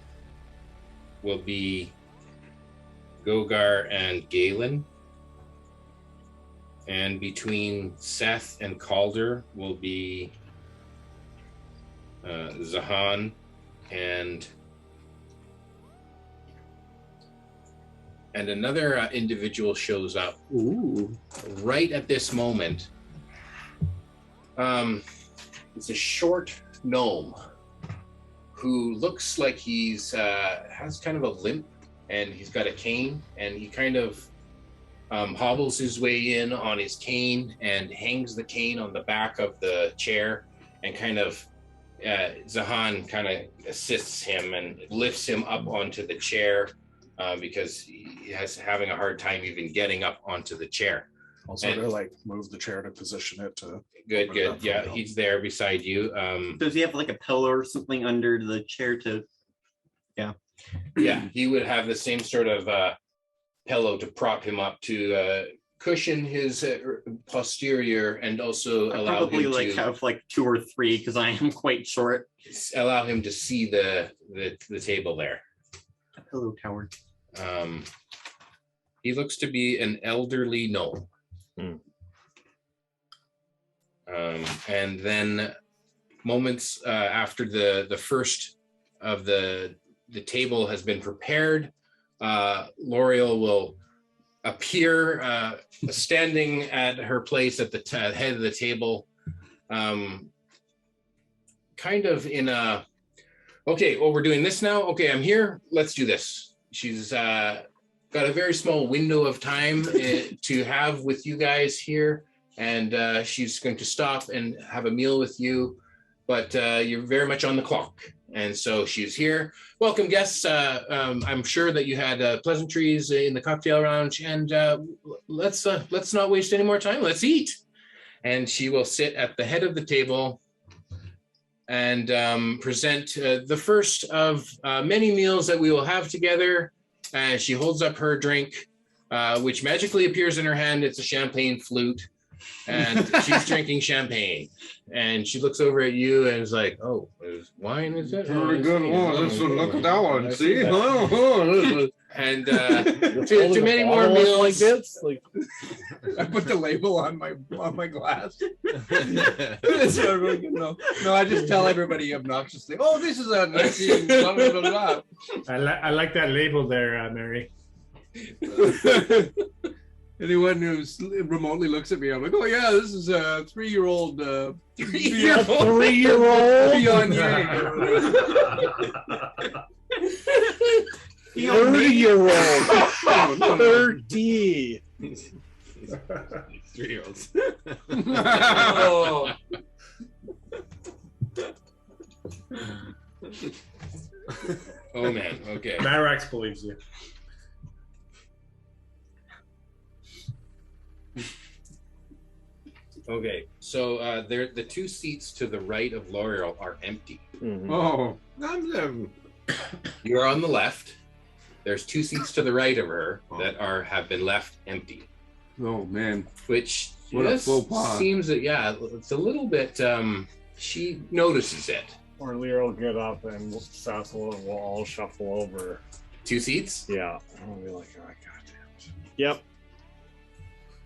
will be Gogar and Galen. And between Seth and Calder will be Zahan and another individual shows up. Ooh. Right at this moment. It's a short gnome who looks like he's has kind of a limp, and he's got a cane, and he kind of hobbles his way in on his cane and hangs the cane on the back of the chair, and kind of Zahan kind of assists him and lifts him up onto the chair because he has having a hard time even getting up onto the chair. Also, to like move the chair to position it to. Good. Yeah, he's there beside you. Does he have like a pillow or something under the chair to? Yeah. Yeah, he would have the same sort of pillow to prop him up to cushion his posterior, and also I allow probably him like to have like 2 or 3 because I am quite short. allow him to see the table there. A pillow tower. He looks to be an elderly gnome. And then moments after the first of the table has been prepared, Lauriel will appear standing at her place at the head of the table, kind of in a, okay, well, we're doing this now. Okay, I'm here. Let's do this. She's got a very small window of time to have with you guys here. And she's going to stop and have a meal with you, but you're very much on the clock. And so she's here. Welcome, guests. I'm sure that you had pleasantries in the cocktail lounge, and let's not waste any more time. Let's eat. And she will sit at the head of the table and present the first of many meals that we will have together. She holds up her drink, which magically appears in her hand. It's a champagne flute. and she's drinking champagne. And she looks over at you and is like, "Oh, is wine? Is it? Very good. Oh, this one, look at that one. I See? that." And to many more meals. like this. Like I put the label on my glass. So everyone can know. No, I just tell everybody obnoxiously, "Oh, this is a 19 blah, blah, blah, blah." I like that label there, Mary. Anyone who remotely looks at me, I'm like, "Oh yeah, this is a 3-year-old." 3-year-old. 3-year-old. Beyond 30-year-old. 30. 3-year-olds. Oh. Oh man. Okay. Nirax believes you. Okay. So the 2 seats to the right of Lauriel are empty. Mhm. Oh, You're on the left. There's 2 seats to the right of her that have been left empty. oh man. Which What a just faux pas. seems that it's a little bit. She notices it. Or Lear will get up and Sassel will all shuffle over. 2 seats. Yeah. I'll be like, oh, goddamn. Yep.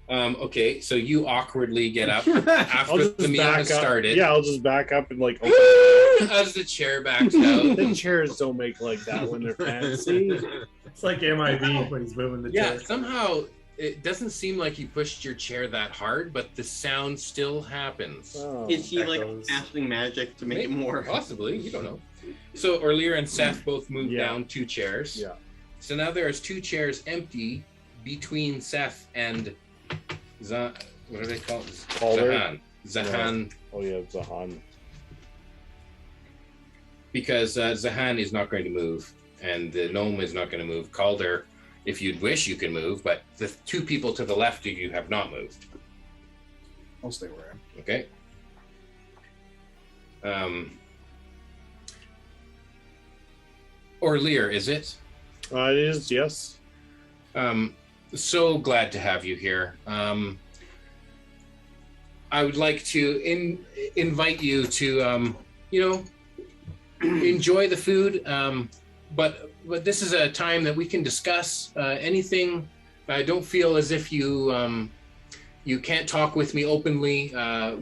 Okay, so you awkwardly get up I'll after just the meal back has up. started. Yeah, I'll just back up and like. As the chair backs out. The chairs don't make like that when they're fancy. It's like MIB when he's moving the Yeah, chair. somehow it doesn't seem like you pushed your chair that hard, but the sound still happens. Oh, Is he like echoes. casting magic to make it more? Possibly, you don't know. So Orlear and Seth both moved Yeah. down 2 chairs. Yeah. So now there's 2 chairs empty between Seth and what do they call it? Calder? Zahan. Zahan, Oh yeah, Zahan. because Zahan is not going to move, and the gnome is not going to move. Calder, if you'd wish, you can move, but the 2 people to the left of you have not moved. I'll stay where I am. Okay. Orlear, is it? It is, yes. So glad to have you here. I would like to invite you to, enjoy the food. But this is a time that we can discuss anything. I don't feel as if you can't talk with me openly.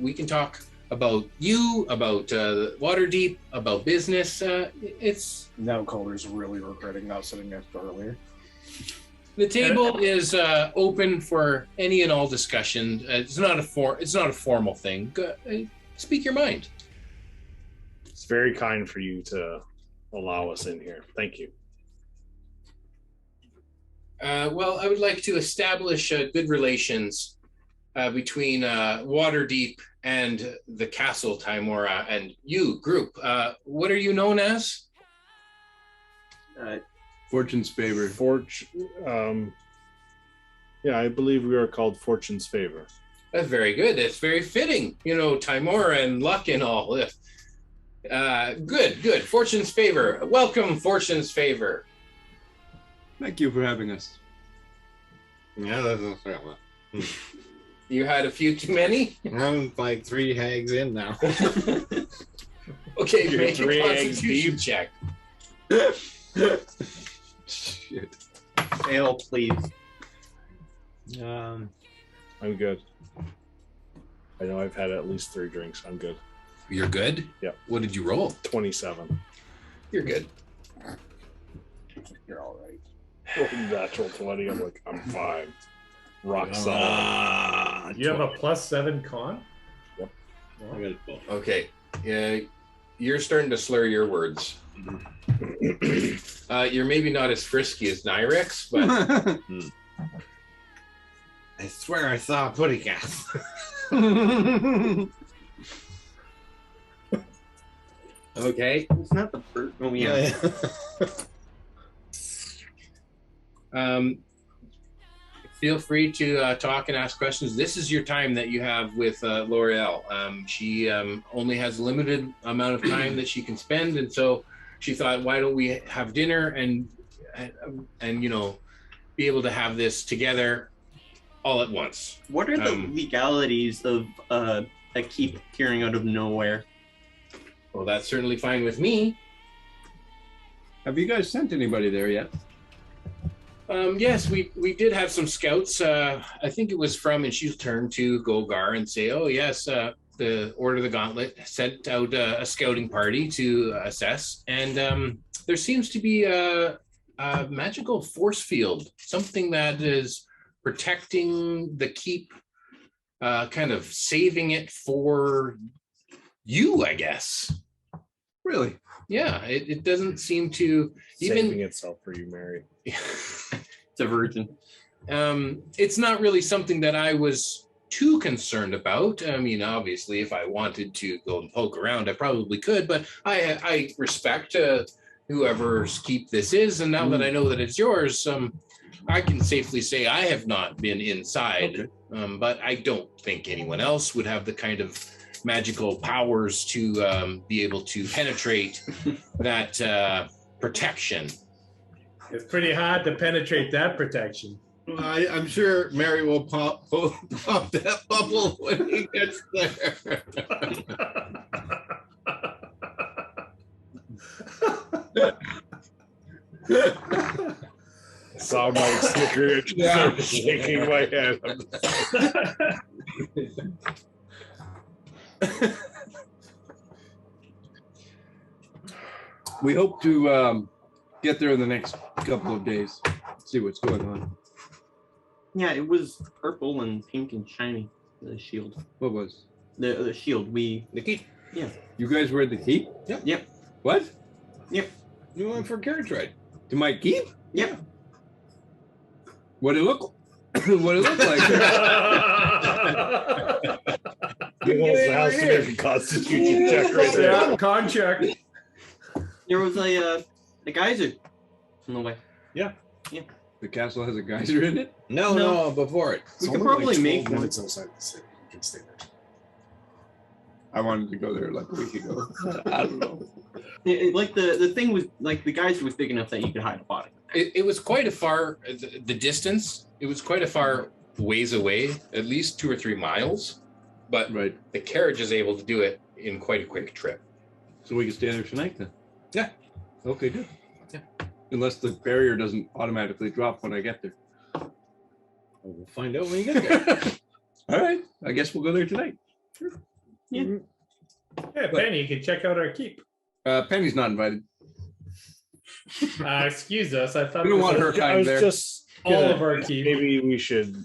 We can talk about you, about Waterdeep, about business. It's Now Calder's really regretting not sitting next to earlier. the table is open for any and all discussion. It's not a formal thing. Speak your mind. It's very kind for you to allow us in here. Thank you. Well, I would like to establish good relations between Waterdeep and the Castle Timora and you, group. What are you known as? Fortune's favor. Yeah, I believe we are called Fortune's Favor. That's very good. It's very fitting. Timora and luck and all. Good. Fortune's favor. Welcome, Fortune's favor. Thank you for having us. Yeah, that's You had a few too many? I'm like 3 hags in now. Okay, You're make a 3 eggs constitution deep. check. Shit. Fail, please. I'm good. I know I've had at least 3 drinks. I'm good. You're good? Yep. What did you roll? 27. You're good. You're all right. Natural 20. I'm like, I'm fine. Rock solid. You have a +7 con? Yep. Wow. Okay. Yeah, you're starting to slur your words. You're maybe not as frisky as Nirax, but I swear I saw a putty cat. okay. It's not the bird. Oh, yeah. Feel free to talk and ask questions. This is your time that you have with Lauriel. She only has a limited amount of time that she can spend, and so she thought, why don't we have dinner and be able to have this together all at once. What are the legalities of a keep appearing out of nowhere? Well, that's certainly fine with me. Have you guys sent anybody there yet? Yes, we did have some scouts. I think it was from, and she'll turn to Golgar and say, oh, yes, the Order of the Gauntlet sent out a scouting party to assess. And there seems to be a magical force field, something that is protecting the keep, kind of saving it for you, I guess. Really? Yeah, it doesn't seem to Saving itself for you, Mary. It's a virgin. It's not really something that I was too concerned about. I mean, obviously, if I wanted to go and poke around, I probably could, but I respect whoever's keep this is, and now that I know that it's yours, I can safely say I have not been inside, but I don't think anyone else would have the kind of magical powers to be able to penetrate that protection. It's pretty hard to penetrate that protection. Well, I'm sure Mary will pop that bubble when he gets there. Saw my snicker and started shaking my head. We hope to get there in the next couple of days. See what's going on. Yeah, it was purple and pink and shiny. The shield. What was? The shield. The keep. Yeah. You guys were at the keep? Yep. Yep. What? Yep. You went for a carriage ride. To my keep? Yep. What it look? What it look like? He wants the house to make a constitution check right there. Yeah, con check. There was a geyser on the way. Yeah. Yeah. The castle has a geyser in it? No, before it. It's We could only probably like make 12 one. minutes outside the city. You can stay there. I wanted to go there like a week ago. I don't know. Like the thing was like the geyser was big enough that you could hide a body. It was quite a far, the distance, it was quite a far ways away, at least 2 or 3 miles. But Right. the carriage is able to do it in quite a quick trip. So we can stay there tonight then? Yeah. Okay, good. Yeah. Unless the barrier doesn't automatically drop when I get there. We'll find out when you get there. All right. I guess we'll go there tonight. Yeah, Penny, you can check out our keep. Penny's not invited. Excuse us. I thought We don't this want was her I kind was there. just all gonna- of our keep. Maybe we should.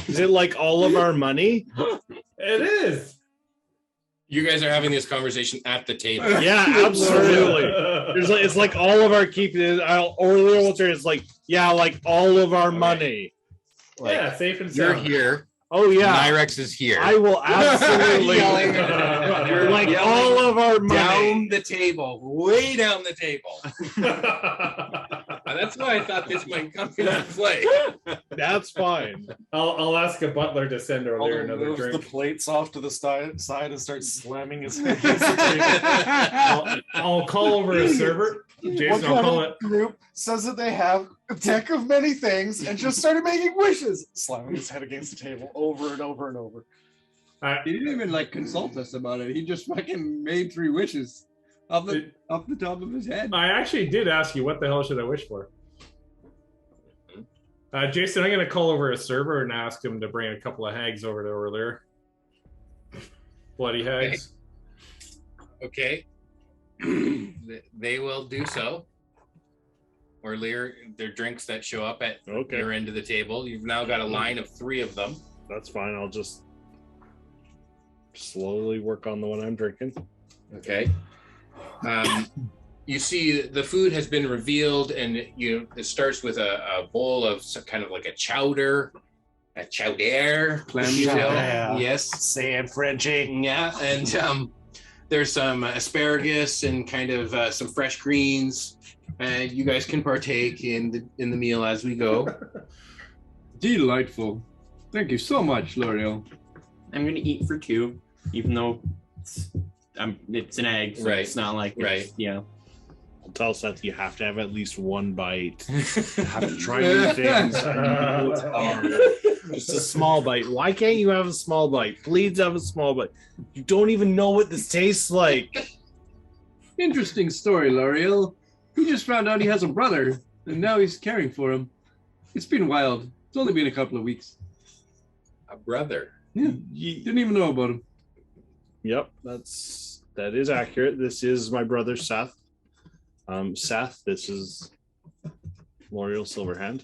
Is it like all of our money? It is. You guys are having this conversation at the table. Yeah, absolutely. There's like, it's like all of our keep. Earlier, what's there? It's like, yeah, like all of our money. Like, Yeah, safe and You're sound. here. oh yeah, Nirax is here. I will absolutely. Yelling. You're like all of our money. Down the table, way down the table. That's why I thought this might come into play. That's fine. I'll ask a butler to send her there another Moves drink. the plates off to the side and starts slamming his head against the table. I'll call over a server. What Jason, I'll kind call of it. group says that they have a deck of many things and just started making wishes, slamming his head against the table over and over and over. He didn't even like consult us about it. He just fucking made 3 wishes off the top of his head. I actually did ask you what the hell should I wish for. Jason, I'm going to call over a server and ask him to bring a couple of hags over to earlier. Bloody hags. Okay. They will do so. Or their drinks that show up at your end of the table. You've now got a line of 3 of them. That's fine. I'll just slowly work on the one I'm drinking. Okay. You see the food has been revealed, and it starts with a bowl of some kind of like a chowder. Clam chowder. Yes. Say it, Frenchie. Yeah, and there's some asparagus and kind of some fresh greens. And you guys can partake in the meal as we go. Delightful. Thank you so much, Lauriel. I'm gonna eat for 2, even though it's an egg, so Right. it's not like Right. it's, yeah. I'll tell Seth you have to have at least one bite. You have to try new things. I know it's hard. Just a small bite. Why can't you have a small bite? Please have a small bite. You don't even know what this tastes like. Interesting story, Lauriel. He just found out he has a brother, and now he's caring for him. It's been wild. It's only been a couple of weeks. A brother. Yeah, didn't even know about him. Yep, that is accurate. This is my brother Seth. Seth, this is Lauriel Silverhand.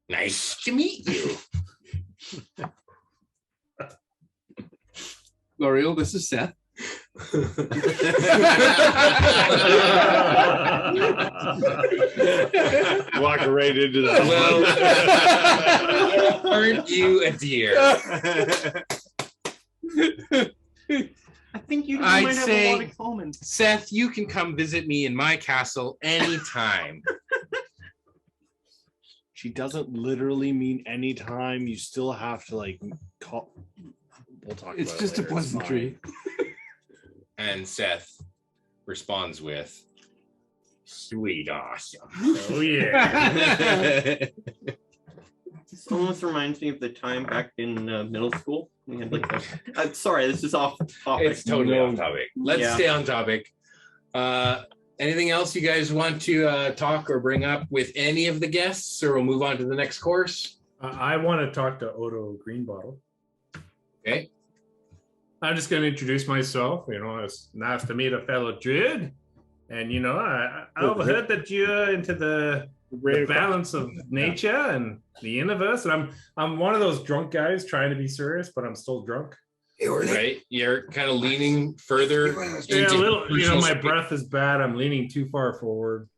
Nice to meet you. Lauriel, this is Seth. Walk right into that. Well, aren't you a dear? I think you I'd might have say- a lot in common. Seth, you can come visit me in my castle anytime. She doesn't literally mean anytime. You still have to like call. We'll talk. It's about just it a later. pleasantry. And Seth responds with, sweet awesome. Oh yeah. This almost reminds me of the time back in middle school. We had like sorry, this is off topic. It's totally off topic. Let's stay on topic. Anything else you guys want to talk or bring up with any of the guests, or we'll move on to the next course? I want to talk to Odo Greenbottle. Okay. I'm just going to introduce myself. You know, it's nice to meet a fellow druid. And, you know, I overheard that you're into the balance of nature and the universe. And I'm one of those drunk guys trying to be serious, but I'm still drunk. Right. You're kind of leaning further. Yeah, a little, you know, my breath is bad. I'm leaning too far forward.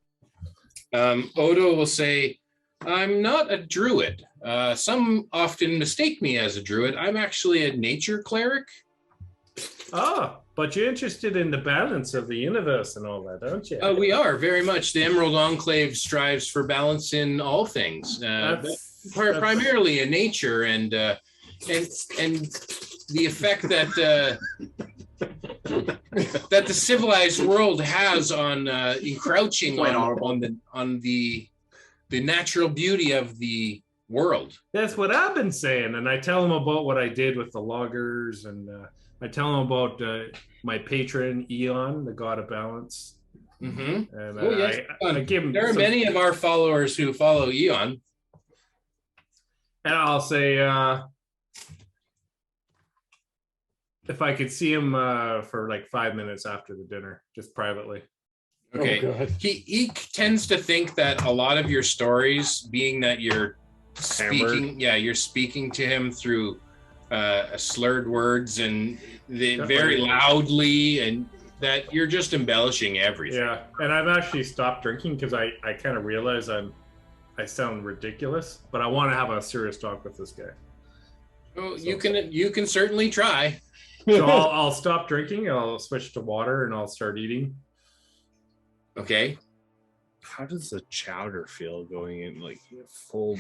Odo will say, I'm not a druid. Some often mistake me as a druid. I'm actually a nature cleric. Oh, but you're interested in the balance of the universe and all that, don't you? We are very much. The Emerald Enclave strives for balance in all things, primarily in nature, and the effect that that the civilized world has on encroaching on the natural beauty of the world. That's what I've been saying, and I tell them about what I did with the loggers, and I tell them about my patron Eon, the god of balance. Mm-hmm. And yes, I give him. There are many of our followers who follow Eon, and I'll say if I could see him for like 5 minutes after the dinner, just privately. Okay. Oh, God. He tends to think that a lot of your stories, being that you're speaking, you're speaking to him through slurred words and very loudly, and that you're just embellishing everything. Yeah, and I've actually stopped drinking because I kind of realize I sound ridiculous, but I want to have a serious talk with this guy. Oh, you can certainly try. So I'll stop drinking. I'll switch to water and I'll start eating. Okay. How does the chowder feel going in, like full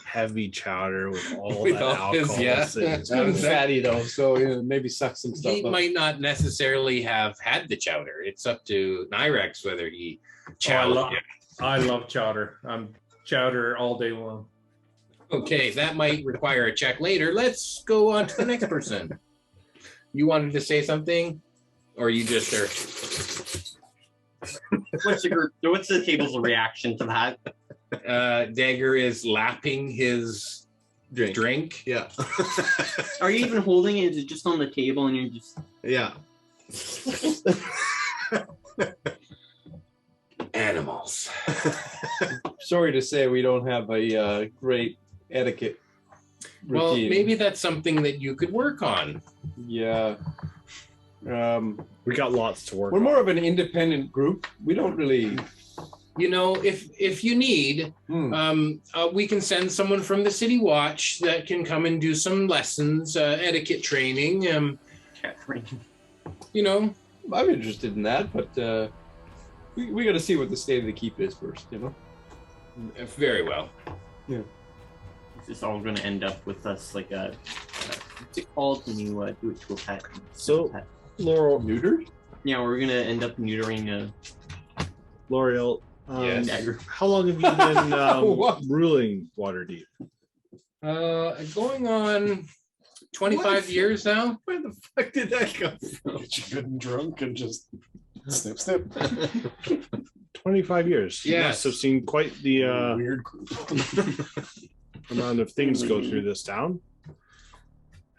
heavy chowder with all that alcohol? It's kind of fatty though, so maybe suck some stuff He up. might not necessarily have had the chowder. It's up to Nirax whether he chowdered. I love chowder. I'm chowder all day long. Okay, that might require a check later. Let's go on to the next person. You wanted to say something, or you just are? What's the table's reaction to that? Dagger is lapping his drink. Yeah. Are you even holding it? Is it just on the table and you're just? Yeah. Animals. Sorry to say, we don't have a great etiquette routine. Well, maybe that's something that you could work on. Yeah. We got lots to work We're on. more of an independent group. We don't really. You know, if you need, we can send someone from the City Watch that can come and do some lessons, etiquette training. You know, I'm interested in that, but we got to see what the state of the keep is first. You know. Very well. Yeah. This is all going to end up with us like a. What's it called when you do it to a pet? So, Laurel neutered? Yeah, we're going to end up neutering Lauriel, Yes. how long have you been ruling Waterdeep? Going on 25 years now. Where the fuck did that come from? Get you good and drunk and just snip, snip. 25 years. You Yes. must have seen quite the Weird group. amount of things go through this town.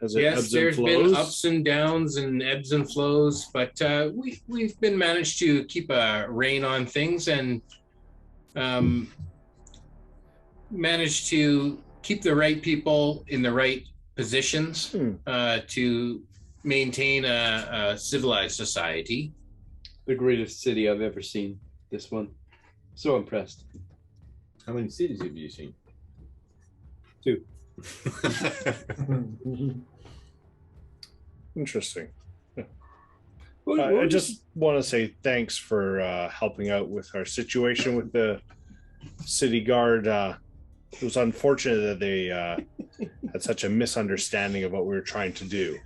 Has it Yes, ebbs and there's flows? been ups and downs and ebbs and flows, but we've been managed to keep a rein on things and managed to keep the right people in the right positions to maintain a civilized society. The greatest city I've ever seen. This one. So impressed. How many cities have you seen? 2. Interesting. Well, I just want to say thanks for helping out with our situation with the city guard. It was unfortunate that they had such a misunderstanding of what we were trying to do.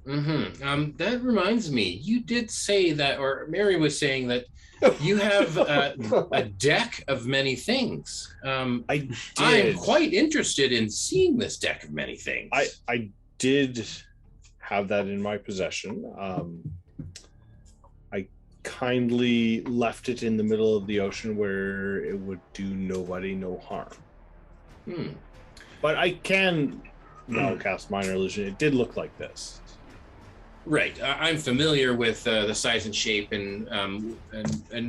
That reminds me, you did say that, or Mary was saying that you have a deck of many things. I did. I'm quite interested in seeing this deck of many things. I did have that in my possession. I kindly left it in the middle of the ocean where it would do nobody no harm. But I can now cast minor illusion. It did look like this. Right. I'm familiar with the size and shape and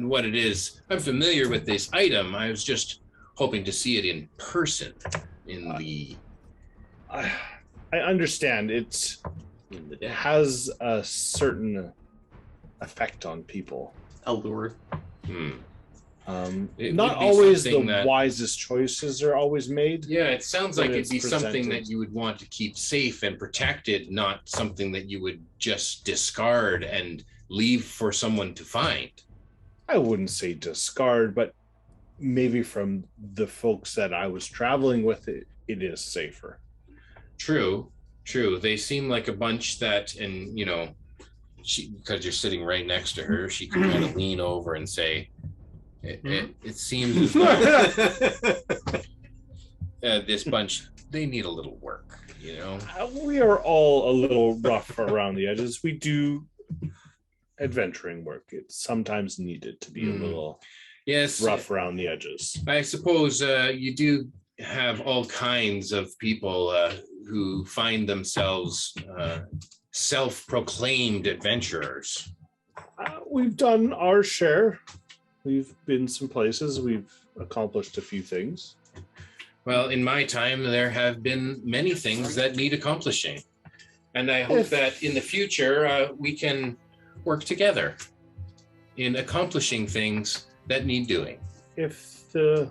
what it is. I'm familiar with this item. I was just hoping to see it in person. I understand. It has a certain effect on people. Allure. Not always the wisest choices are always made. Yeah, it sounds like it'd be presented. something that you would want to keep safe and protected, not something that you would just discard and leave for someone to find. I wouldn't say discard, but maybe from the folks that I was traveling with, it is safer. True. They seem like a bunch that, and you know, because you're sitting right next to her, she can kind of lean over and say, it seems as though this bunch, they need a little work, you know? We are all a little rough around the edges. We do adventuring work. It's sometimes needed to be a little rough around the edges. I suppose you do have all kinds of people who find themselves self-proclaimed adventurers. We've done our share. We've been some places. We've accomplished a few things. Well, in my time, there have been many things that need accomplishing. And I hope that in the future, we can work together in accomplishing things that need doing. If the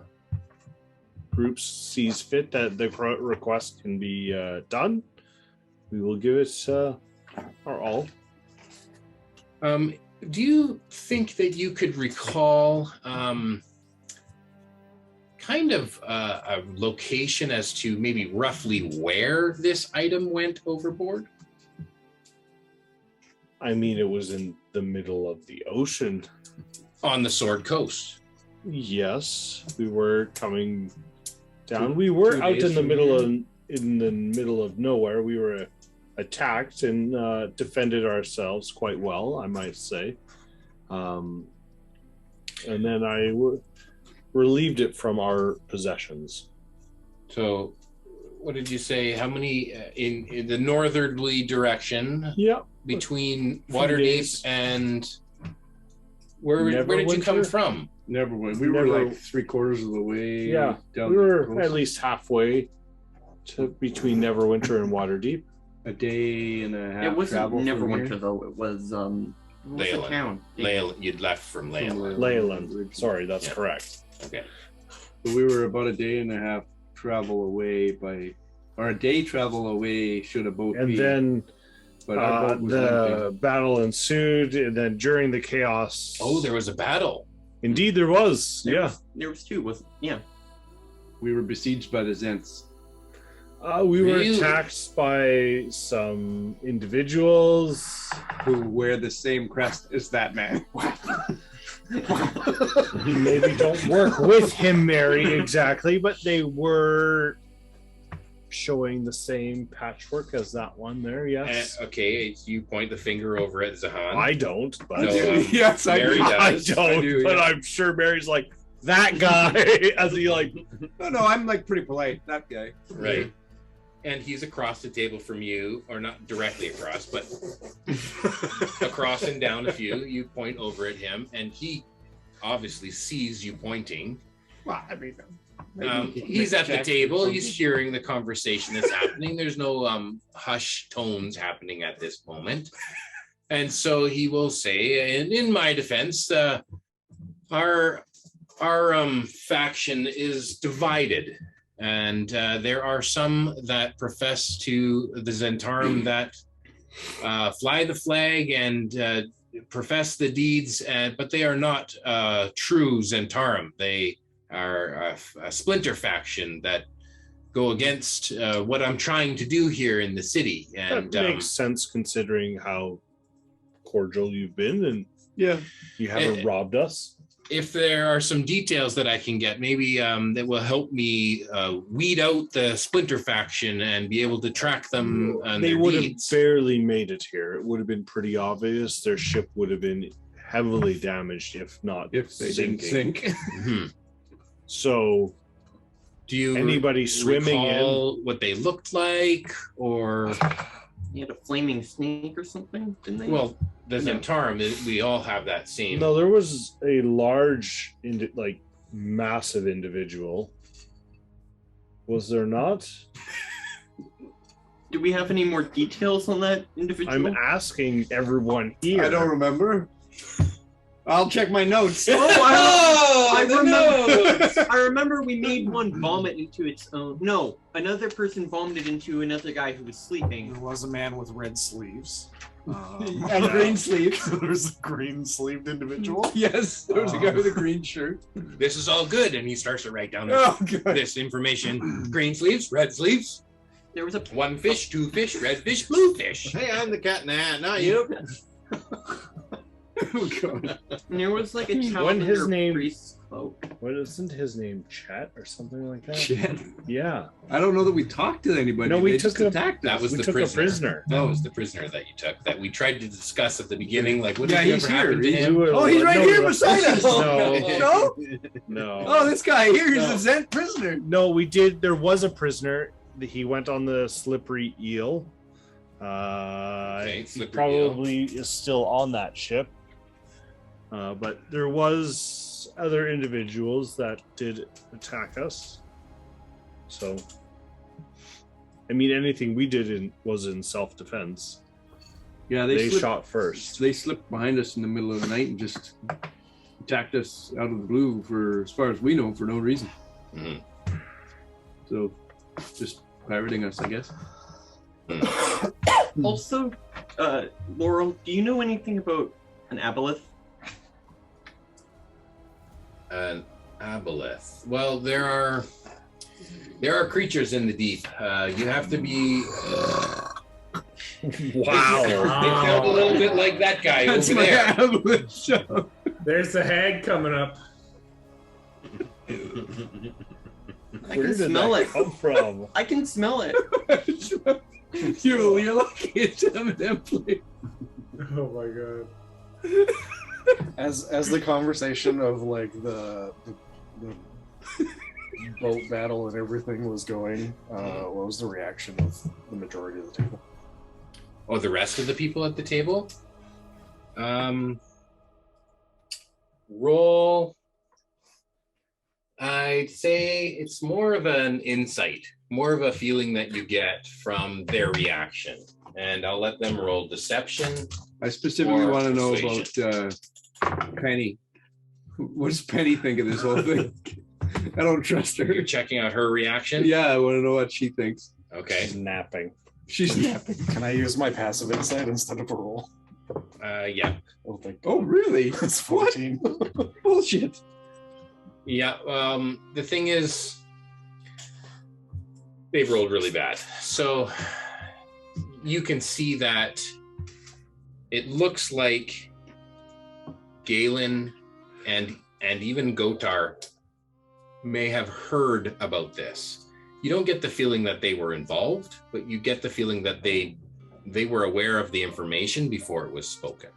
group sees fit that the request can be done, we will give it our all. Do you think that you could recall kind of a location as to maybe roughly where this item went overboard? I mean, it was in the middle of the ocean. On the Sword Coast. Yes, we were coming down. We were out in the middle of nowhere. We were attacked and defended ourselves quite well, I might say. And then I relieved it from our possessions. So, what did you say? How many in the northerly direction? Yeah, between Waterdeep and where did you come from? Neverwinter. We were like 3/4 of the way. Yeah, down we were the coast. at least halfway to between Neverwinter and Waterdeep. A day and a half. It wasn't travel from Neverwinter here. though. It was what was the Leyland. town? You'd left from Leyland. Leyland. Sorry, that's Yeah. correct. Okay. So we were about a day and a half travel away or a day travel away should a boat And be. then But our boat was the empty. battle ensued, and then during the chaos. Oh, there was a battle. Indeed, there was. There was two. We were besieged by the Zents. We were Really? attacked by some individuals. Who wear the same crest as that man. Maybe don't work with him, Mary, exactly, but they were showing the same patchwork as that one there, yes. Okay, you point the finger over at Zahan. I don't, but No, Yes, I Mary do. does. I don't, but yeah. I'm sure Mary's like, that guy, as he like, No, I'm like pretty polite. That guy. Right. And he's across the table from you, or not directly across, but across and down a few. You point over at him, and he obviously sees you pointing. Well, I mean, He's at the table. He's hearing the conversation that's happening. There's no hush tones happening at this moment. And so he will say, and in my defense, our faction is divided. And there are some that profess to the Zentarum that fly the flag and profess the deeds, but they are not true Zentarum. They are a splinter faction that go against what I'm trying to do here in the city. And that makes sense considering how cordial you've been, and Yeah. you haven't robbed us. if there are some details that I can get, maybe that will help me weed out the splinter faction and be able to track them. They would have barely made it here. It would have been pretty obvious. Their ship would have been heavily damaged, if not If they didn't sinking. sink. So, do you anybody swimming recall in what they looked like, or He had a flaming snake or something, didn't they? well, the Zentarum, we all have that same. No, there was a large, massive individual. Was there not? Do we have any more details on that individual? I'm asking everyone here. I don't remember. I'll check my notes. I remember. I remember we made one vomit into its own. No, another person vomited into another guy who was sleeping. There was a man with red sleeves. And green sleeves. There's a green sleeved individual. Yes, there was a guy with a green shirt. This is all good, and he starts to write down Oh, God. this information: green sleeves, red sleeves, There was a one fish, two fish, red fish, blue fish. Hey, I'm the cat in the hat, not you. Oh, God. And there was like a When child his under name- priest's cloak. What isn't his name? Chet or something like that? Chet. Yeah. I don't know that we talked to anybody. No, we They took just a- attacked us. That was We the took prisoner. a prisoner. That was the prisoner that you took. That we tried to discuss at the beginning. Like, what Yeah, did he's ever here. happen to He's him? Oh, he's right here beside us. No. No? No. Oh, this guy here is No. a Zen prisoner. No, we did. There was a prisoner. He went on the slippery eel. Okay, He slippery probably is still on that ship. But there was other individuals that did attack us. So, I mean, anything we did was in self-defense. Yeah, They slipped, shot first. They slipped behind us in the middle of the night and just attacked us out of the blue for, as far as we know, for no reason. Mhm. So, just pirating us, I guess. Also, Laurel, do you know anything about an aboleth? An aboleth. Well, there are creatures in the deep. You have to be. Wow. They felt a little bit like that guy That's over my there. aboleth show. There's the hag coming up. I Where can did smell that it. come from? I can smell it. You're lucky it's evidently. Oh my god. As the conversation of like the boat battle and everything was going, what was the reaction of the majority of the table? Oh, the rest of the people at the table? Roll. I'd say it's more of an insight, more of a feeling that you get from their reaction. And I'll let them roll deception. I specifically Or want to know persuasion. about Penny. What does Penny think of this whole thing? I don't trust her. You're checking out her reaction? Yeah, I want to know what she thinks. Okay. She's napping. She's napping. Can I use my passive insight instead of a roll? Yeah. Oh, thank Oh, really? It's 14. Bullshit. Yeah. The thing is, they've rolled really bad. So you can see that it looks like Galen and even Gotar may have heard about this. You don't get the feeling that they were involved, but you get the feeling that they were aware of the information before it was spoken.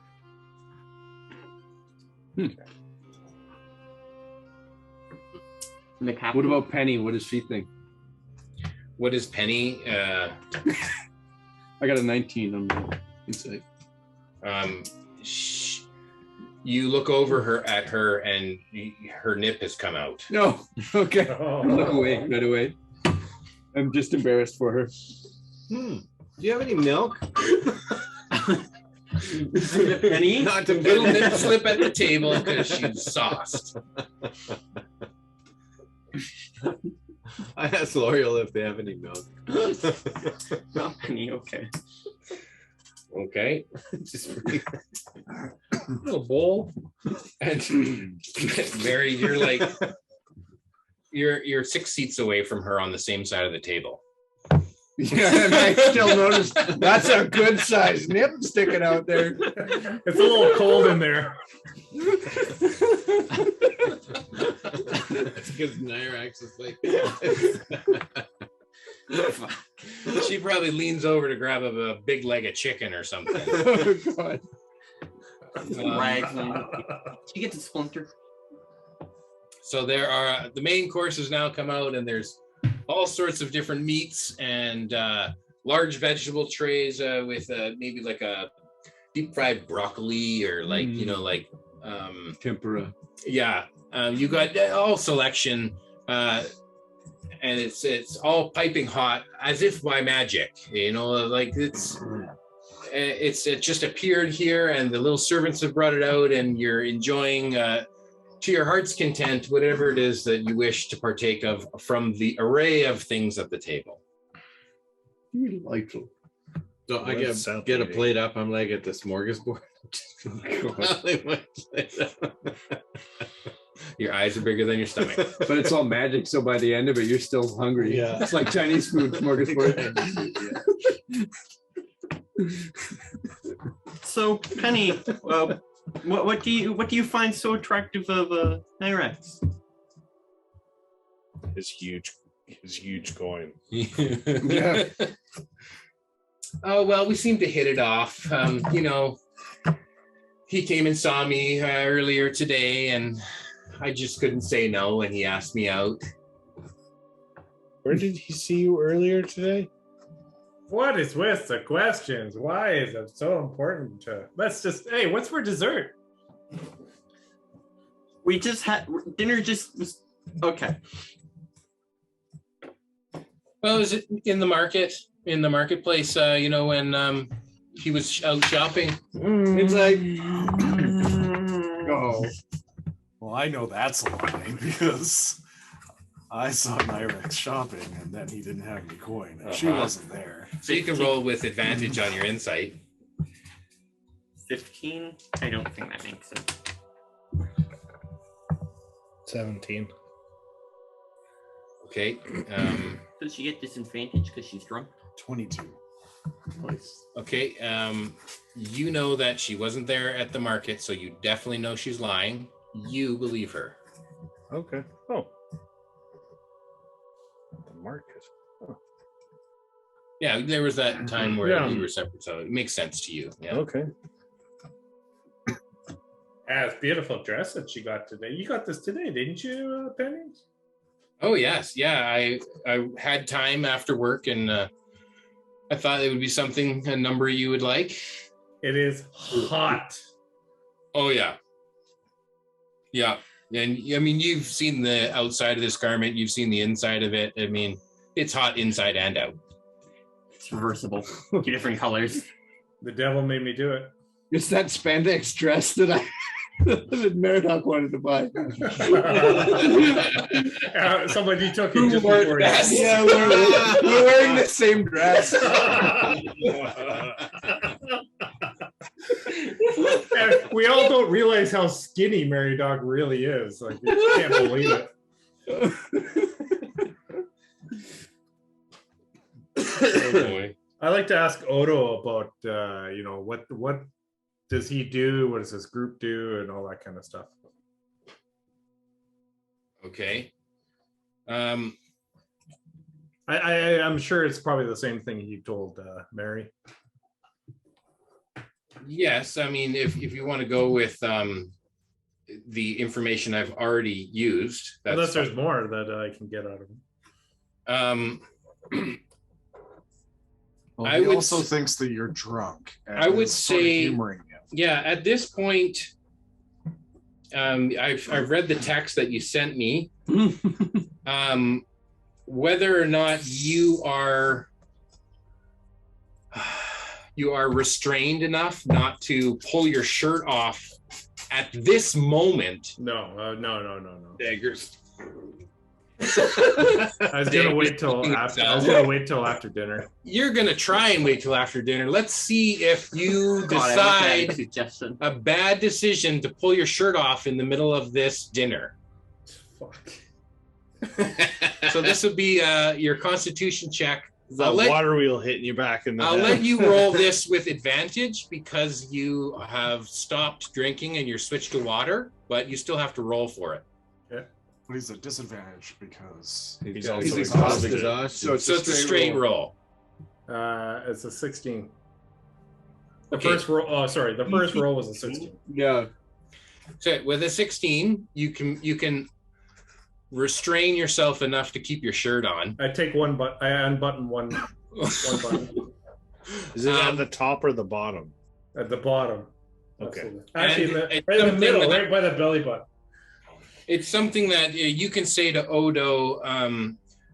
What about Penny? What does she think? What is Penny? I got a 19 on my insight. You look over at her, and her nip has come out. No. Okay. Look away. Right away. I'm just embarrassed for her. Do you have any milk? Penny? Not the little nip slip at the table because she's sauced. I asked Lauriel if they have any milk. Not Penny, okay. Okay. Just little bowl. And Mary, you're like you're 6 seats away from her on the same side of the table. Yeah, and I still notice that's a good size nip sticking out there. It's a little cold in there. It's because Nirax is like. She probably leans over to grab a big leg of chicken or something. Oh, God. Rags on. She gets a splinter. So there are the main courses now come out, and there's all sorts of different meats and large vegetable trays with maybe like a deep fried broccoli or like like tempura. Yeah, you got all selection, and it's all piping hot as if by magic. Like it just appeared here, and the little servants have brought it out, and you're enjoying. To your heart's content, whatever it is that you wish to partake of from the array of things at the table. Delightful. So I get a plate up. I'm like at the smorgasbord. Your eyes are bigger than your stomach. But it's all magic, so by the end of it, you're still hungry. Yeah. It's like Chinese food, smorgasbord. So, Penny, what do you find so attractive of Nirax? His huge coin. Yeah. Oh well, we seem to hit it off. He came and saw me earlier today, and I just couldn't say no, and he asked me out. Where did he see you earlier today? What is with the questions? Why is it so important to... Let's just... Hey, what's for dessert? We just had... Dinner just was... Okay. Well, is it in the market? In the marketplace, when he was out shopping? It's like... Oh. Well, I know that's a lie because I saw Nirax shopping and then he didn't have any coin and she wasn't there. So you can roll with advantage on your insight. 15? I don't think that makes it. 17. Okay. Does she get disadvantage because she's drunk? 22. Nice. Okay. You know that she wasn't there at the market, so you definitely know she's lying. You believe her. Okay. Oh. The market. Oh. Yeah, there was that time where we were separate, so it makes sense to you. Yeah. Okay. That's beautiful dress that she got today. You got this today, didn't you, Penny? Oh yes, yeah. I had time after work, and I thought it would be something a number you would like. It is hot. Oh yeah. Yeah. And I mean, you've seen the outside of this garment, you've seen the inside of it. I mean, it's hot inside and out. It's reversible. 2 different colors. The devil made me do it. It's that spandex dress that that Meridoc wanted to buy. Somebody took it just before you. Yeah, we're wearing the same dress. And we all don't realize how skinny Mary Dog really is. Like, you can't believe it. Oh boy. I like to ask Odo about, what does he do? What does his group do? And all that kind of stuff. Okay. I'm sure it's probably the same thing he told Mary. Yes, I mean, if you want to go with the information I've already used, that's Unless there's fine. more that I can get out of him. Well, I he would also s- thinks that you're drunk. and I would is sort of say- humoring you. Yeah, at this point, I've read the text that you sent me. Whether or not you are restrained enough not to pull your shirt off at this moment. No. Daggers. I was gonna wait till after dinner. You're gonna try and wait till after dinner. Let's see if you God, I like that decide suggestion. a bad decision to pull your shirt off in the middle of this dinner. Fuck. So this would be your Constitution check. The water wheel hitting you back in the I'll head. let you roll this with advantage because you have stopped drinking and you're switched to water, but you still have to roll for it. But he's at disadvantage because He's got also exhausted. exhausted. So it's a straight roll. It's a 16. The Okay. first roll. Oh, sorry. The first roll was a 16. Yeah. So with a 16, you can restrain yourself enough to keep your shirt on. I take one, but I unbutton one button Is it at the top or the bottom? at the bottom. Okay. Absolutely. Actually, And right in the something middle, that- right by the belly button. It's something that you can say to Odo.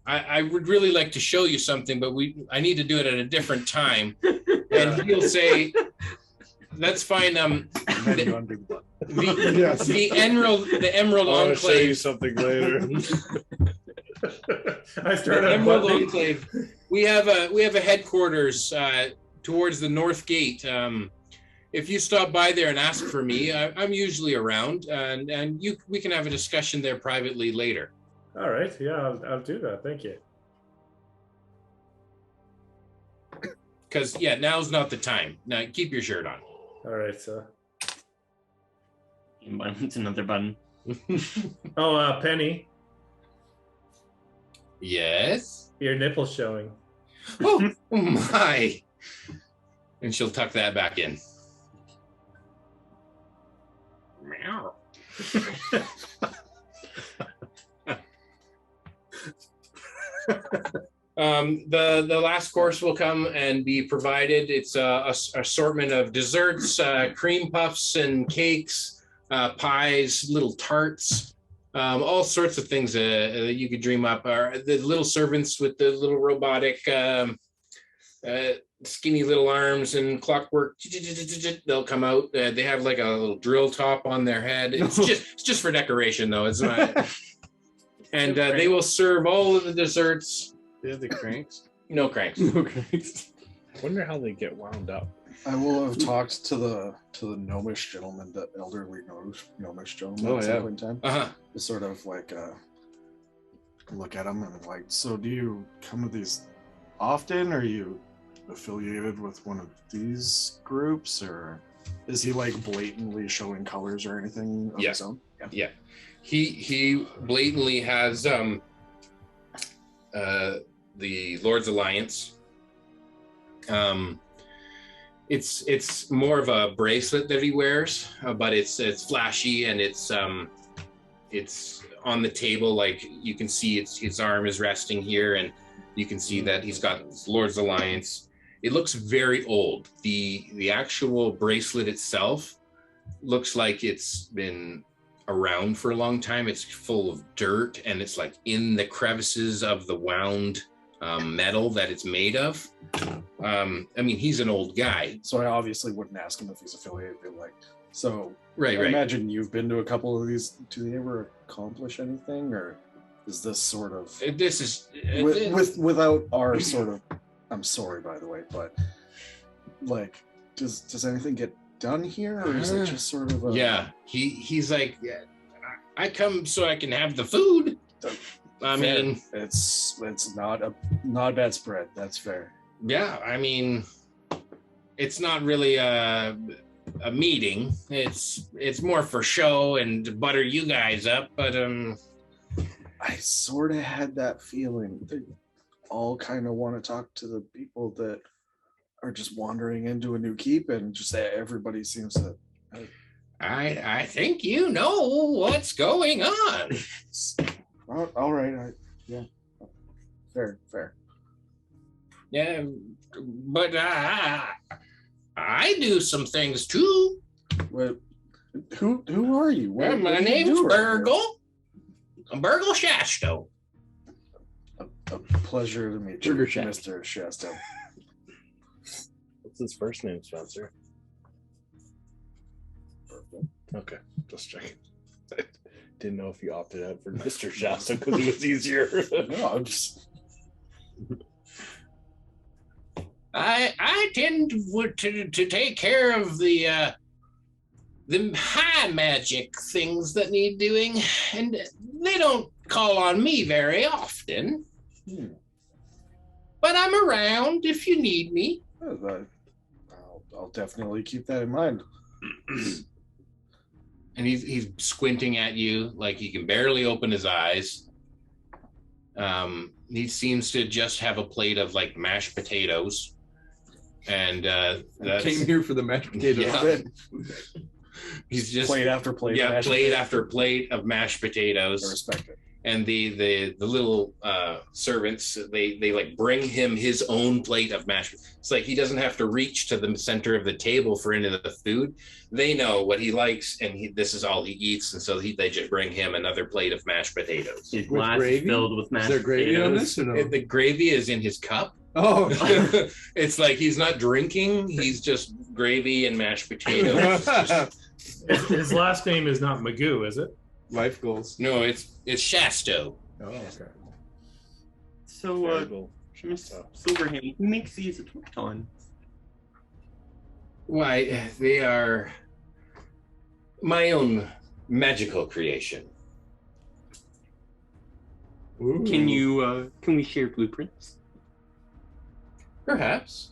I would really like to show you something, but I need to do it at a different time. And he'll say, "That's fine." and then you undo the button. The emerald I want to show you enclave. something later. I started The Emerald unbuttoning. Enclave. We have a headquarters towards the north gate. If you stop by there and ask for me, I'm usually around, and we can have a discussion there privately later. All right. Yeah, I'll do that. Thank you. Because now's not the time. Now keep your shirt on. All right. So, It's another button. Penny, Yes. your nipple's showing. Oh my! And she'll tuck that back in. Meow. The last course will come and be provided. It's a assortment of desserts, cream puffs and cakes, pies, little tarts, all sorts of things that you could dream up. The little servants with the little robotic skinny little arms and clockwork, they'll come out. They have like a little drill top on their head. It's just for decoration though. It's not. And they will serve all of the desserts. They have the cranks. No cranks. Okay. I wonder how they get wound up. I will have talked to the gnomish gentleman, the elderly gnomish gentleman Oh, at yeah. some point in time. Uh-huh. To sort of like look at him and like, so do you come to these often? Are you affiliated with one of these groups, or is he like blatantly showing colors or anything of Yeah. his own? Yeah. He blatantly has the Lord's Alliance. It's more of a bracelet that he wears, but it's flashy and it's on the table. Like you can see his arm is resting here, and you can see that he's got Lord's Alliance. It looks very old. The actual bracelet itself looks like it's been around for a long time. It's full of dirt, and it's like in the crevices of the wound metal that it's made of. I mean, he's an old guy. So I obviously wouldn't ask him if he's affiliated. But like, so Right. I imagine you've been to a couple of these. Do they ever accomplish anything, or is this sort of This is without our sort of? I'm sorry, by the way, but like, does anything get done here, or is it just sort of a? yeah. He's like, yeah, I come so I can have the food. I Fair. mean, it's not a bad spread. That's fair. yeah. I mean, it's not really a meeting. It's more for show and to butter you guys up. But I sort of had that feeling. They all kind of want to talk to the people that are just wandering into a new keep, and just everybody seems to. I think you know what's going on. All right. Yeah. Fair. Yeah, but I do some things too. Well, who are you? Well, my name's Burgle. I'm Burgle Shasto. A pleasure to meet you, Mr. Shasta. What's his first name, Spencer? Okay, just checking. I didn't know if you opted out for Mr. Shasta because it was easier. No, I'm just. I tend to take care of the high magic things that need doing, and they don't call on me very often. But I'm around if you need me. I'll definitely keep that in mind. And he's squinting at you like he can barely open his eyes. He seems to just have a plate of like mashed potatoes. And that's, came here for the mashed potatoes. Yeah. He's just plate after plate. Yeah, plate after plate of mashed potatoes. I respect it. And the little servants, they like bring him his own plate of mashed. It's like he doesn't have to reach to the center of the table for any of the food. They know what he likes, and this is all he eats, and so they just bring him another plate of mashed potatoes. His glass is filled with mashed Is there gravy potatoes. on this or no? The gravy is in his cup. Oh, It's like he's not drinking; he's just gravy and mashed potatoes. His last name is not Magoo, is it? life goals. No, it's Shasto. Oh, okay. So, Miss Silverhand, who makes these automaton? Why, they are my own magical creation. Ooh. Can we share blueprints? Perhaps.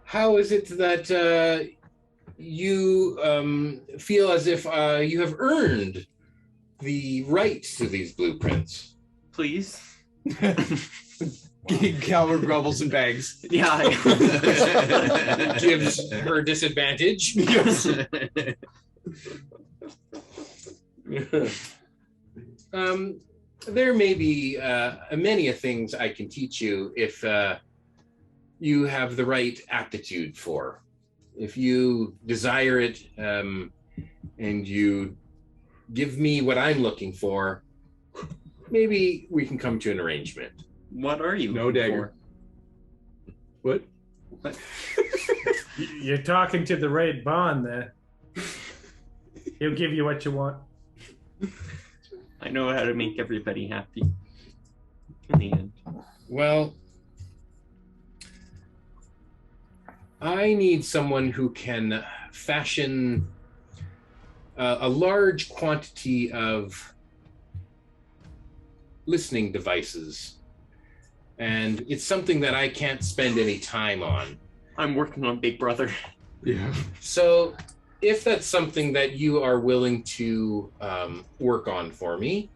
How is it that you feel as if you have earned the right to these blueprints? Please. Calvin grovels and bags. Yeah. Gives her disadvantage. Yes. There may be many things I can teach you if you have the right aptitude for. If you desire it and you give me what I'm looking for, maybe we can come to an arrangement. What are you? No dagger. What? You're talking to the right Bond there. He'll give you what you want. I know how to make everybody happy. In the end. Well, I need someone who can fashion a large quantity of listening devices. And it's something that I can't spend any time on. I'm working on Big Brother. Yeah. So if that's something that you are willing to work on for me,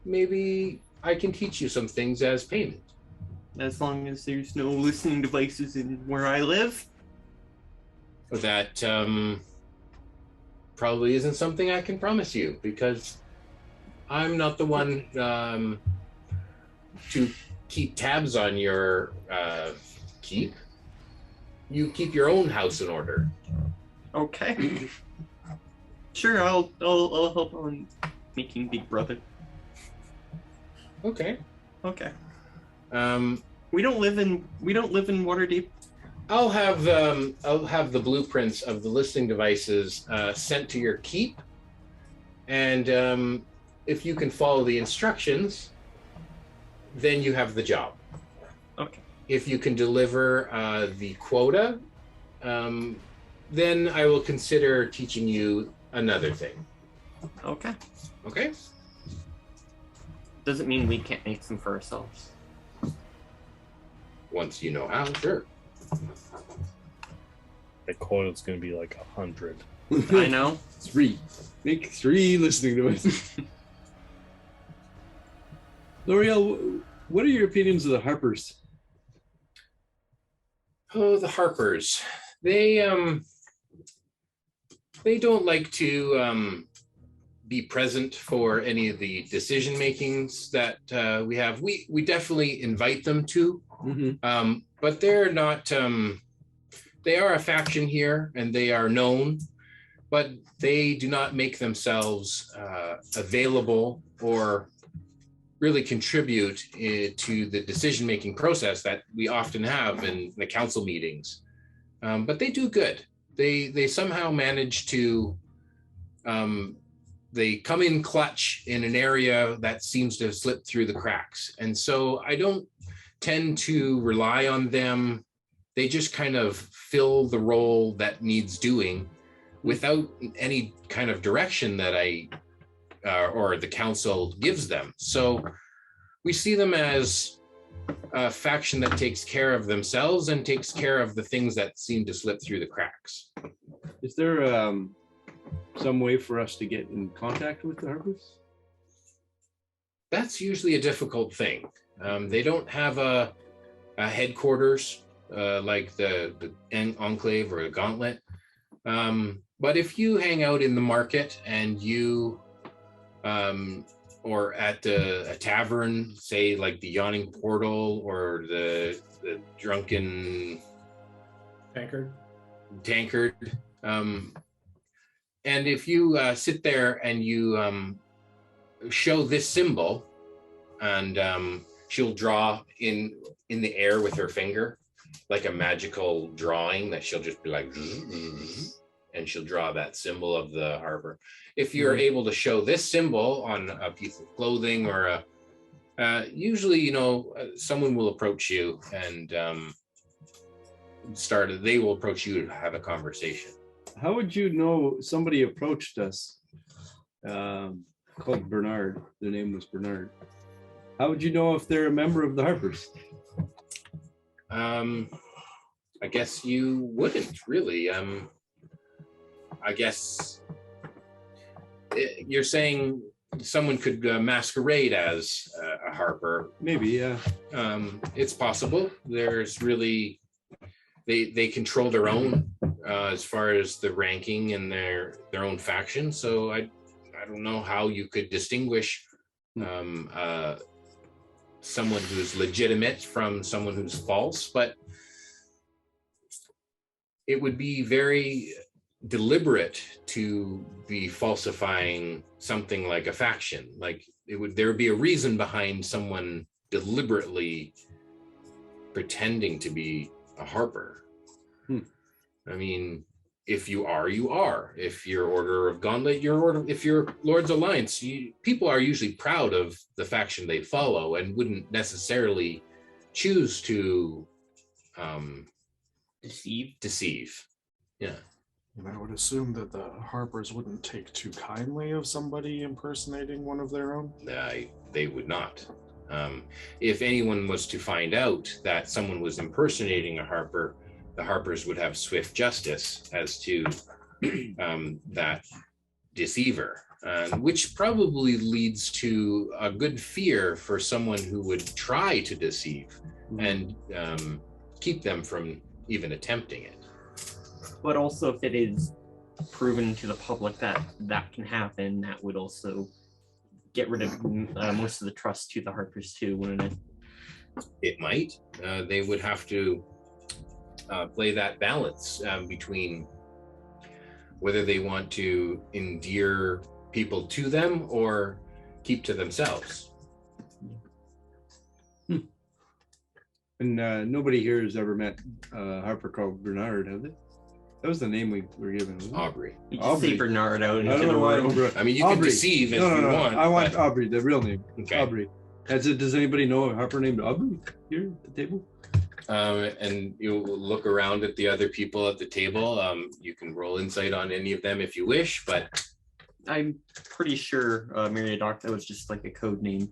maybe I can teach you some things as payment. As long as there's no listening devices in where I live. That probably isn't something I can promise you, because I'm not the one to keep tabs on your keep. You keep your own house in order. Okay. Sure, I'll help on making Big Brother. Okay. Okay. We don't live in Waterdeep. I'll have the blueprints of the listening devices sent to your keep, and if you can follow the instructions, then you have the job. Okay. If you can deliver the quota, then I will consider teaching you another thing. Okay. Okay? Doesn't mean we can't make some for ourselves. Once you know how, sure. The quota's going to be like 100. I know. 3. Make 3 listening devices. Lauriel, what are your opinions of the Harpers? Oh, the Harpers. They don't like to be present for any of the decision makings that we have. We definitely invite them to, but they're not. They are a faction here, and they are known, but they do not make themselves available or really contribute to the decision-making process that we often have in the council meetings. But they do good. They somehow manage to, they come in clutch in an area that seems to have slipped through the cracks. And so I don't tend to rely on them. They just kind of fill the role that needs doing without any kind of direction that I or the council gives them. So we see them as a faction that takes care of themselves and takes care of the things that seem to slip through the cracks. Is there some way for us to get in contact with the Harpers? That's usually a difficult thing. They don't have a headquarters like the Enclave or the Gauntlet. But if you hang out in the market and you or at a tavern, say like the Yawning Portal or the Drunken Tankard, and if you sit there and you show this symbol, and she'll draw in the air with her finger, like a magical drawing that she'll just be like, and she'll draw that symbol of the harbor. If you're able to show this symbol on a piece of clothing or usually, someone will approach you and they will approach you to have a conversation. How would you know somebody approached us called Bernard? Their name was Bernard. How would you know if they're a member of the Harpers? I guess you wouldn't really. I guess you're saying someone could masquerade as a Harper. Maybe, yeah. It's possible. There's really, they control their own as far as the ranking and their own faction. So I don't know how you could distinguish someone who's legitimate from someone who's false, but it would be very deliberate to be falsifying something like a faction. Like there would be a reason behind someone deliberately pretending to be a Harper. I mean, if you are, you are. If you're Order of Gauntlet, if you're Lord's Alliance, people are usually proud of the faction they follow and wouldn't necessarily choose to deceive. Yeah. And I would assume that the Harpers wouldn't take too kindly of somebody impersonating one of their own. They would not. If anyone was to find out that someone was impersonating a Harper, the Harpers would have swift justice as to that deceiver, which probably leads to a good fear for someone who would try to deceive and keep them from even attempting it. But also, if it is proven to the public that can happen, that would also get rid of most of the trust to the Harpers too, wouldn't it? It might. They would have to play that balance between whether they want to endear people to them or keep to themselves. And nobody here has ever met a Harper called Bernard, have they? That was the name we were given. Aubrey. You just say Bernard out into I don't the know why. room. I mean, you can deceive if you want. I want Aubrey, the real name. Okay. Aubrey. Does anybody know a Harper named Aubrey here at the table? And you look around at the other people at the table. You can roll insight on any of them if you wish, but I'm pretty sure Meriadoc, that was just like a code name.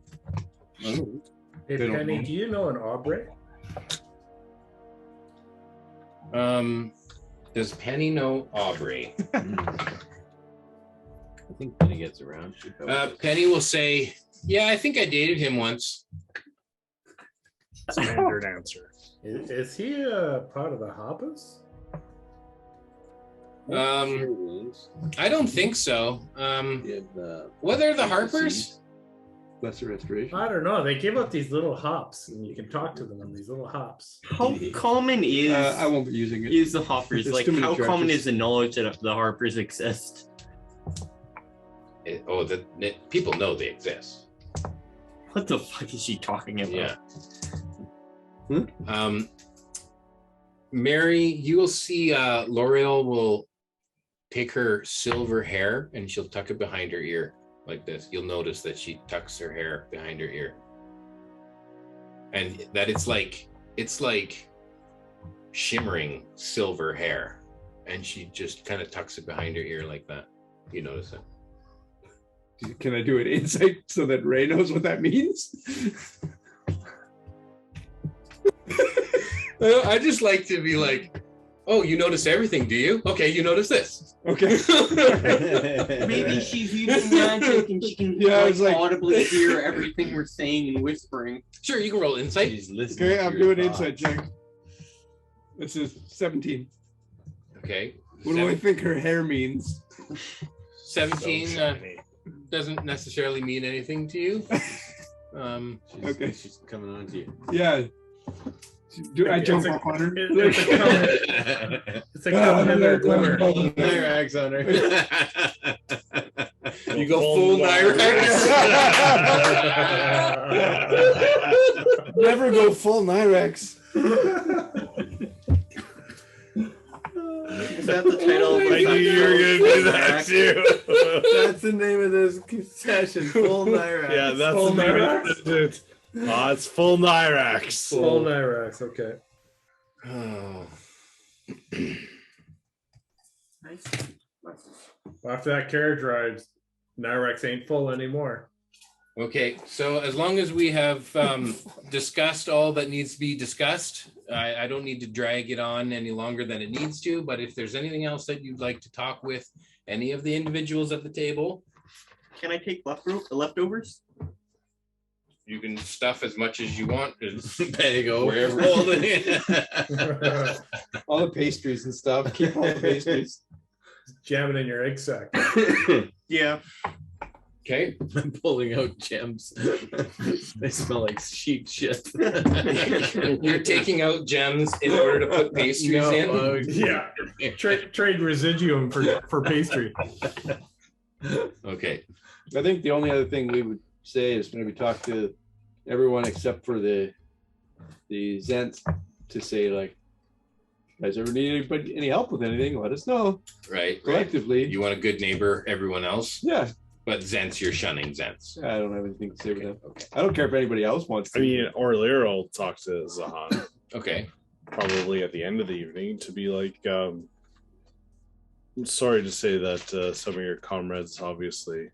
Oh. Hey, Penny, do you know an Aubrey? Does Penny know Aubrey? think Penny gets around. Penny will say, "Yeah, I think I dated him once." Standard answer. Is he a part of the Hoppus? I don't think so. What are the Harpers? Lesser restoration. I don't know. They give out these little hops, and you can talk to them on these little hops. How common is I won't be using it. is the Hoppers? There's Like, too many how common charges. is the knowledge that the Harpers exist? People know they exist. What the fuck is she talking about? Yeah. Mary, you will see Lauriel will take her silver hair and she'll tuck it behind her ear like this. You'll notice that she tucks her hair behind her ear. And that it's like shimmering silver hair. And she just kind of tucks it behind her ear like that. You notice it. Can I do an insight so that Ray knows what that means? I just like to be like, oh, you notice everything, do you? Okay, you notice this. Okay. Maybe she's using magic and she can audibly hear everything we're saying and whispering. Sure, you can roll insight. Okay, I'm doing insight check. This is 17. Okay. What do I think her hair means? 17 doesn't necessarily mean anything to you. Okay. She's coming on to you. Yeah. Do I jump up on her? It's a common glimmer. Nirax on her. You go full Nirax. Never go full Nirax. Is that the title? I knew you were gonna do that too. That's the name of this session. Full Nirax. Yeah, that's Full the name Nirax? of it. Oh, it's full Nirax. Full Nirax, okay. Oh. After that carriage ride, Nirax ain't full anymore. Okay, so as long as we have discussed all that needs to be discussed, I don't need to drag it on any longer than it needs to, but if there's anything else that you'd like to talk with any of the individuals at the table, Can I take leftovers? you can stuff as much as you want. There you go. Wherever. All the pastries and stuff. Keep all the pastries. Jam it in your egg sack. Yeah. Okay. I'm pulling out gems. They smell like sheep shit. You're taking out gems in order to put pastries in? Yeah. Trade residuum for pastry. Okay. I think the only other thing we would say is maybe talk to everyone except for the Zents to say, like, guys ever need any help with anything, let us know. Right. Collectively. You want a good neighbor, everyone else? Yeah. But Zents, you're shunning Zents. I don't have anything to say with that. Okay. I don't care if anybody else wants to. I mean, Orlear will talk to Zahan. Okay. Probably at the end of the evening to be like, I'm sorry to say that some of your comrades obviously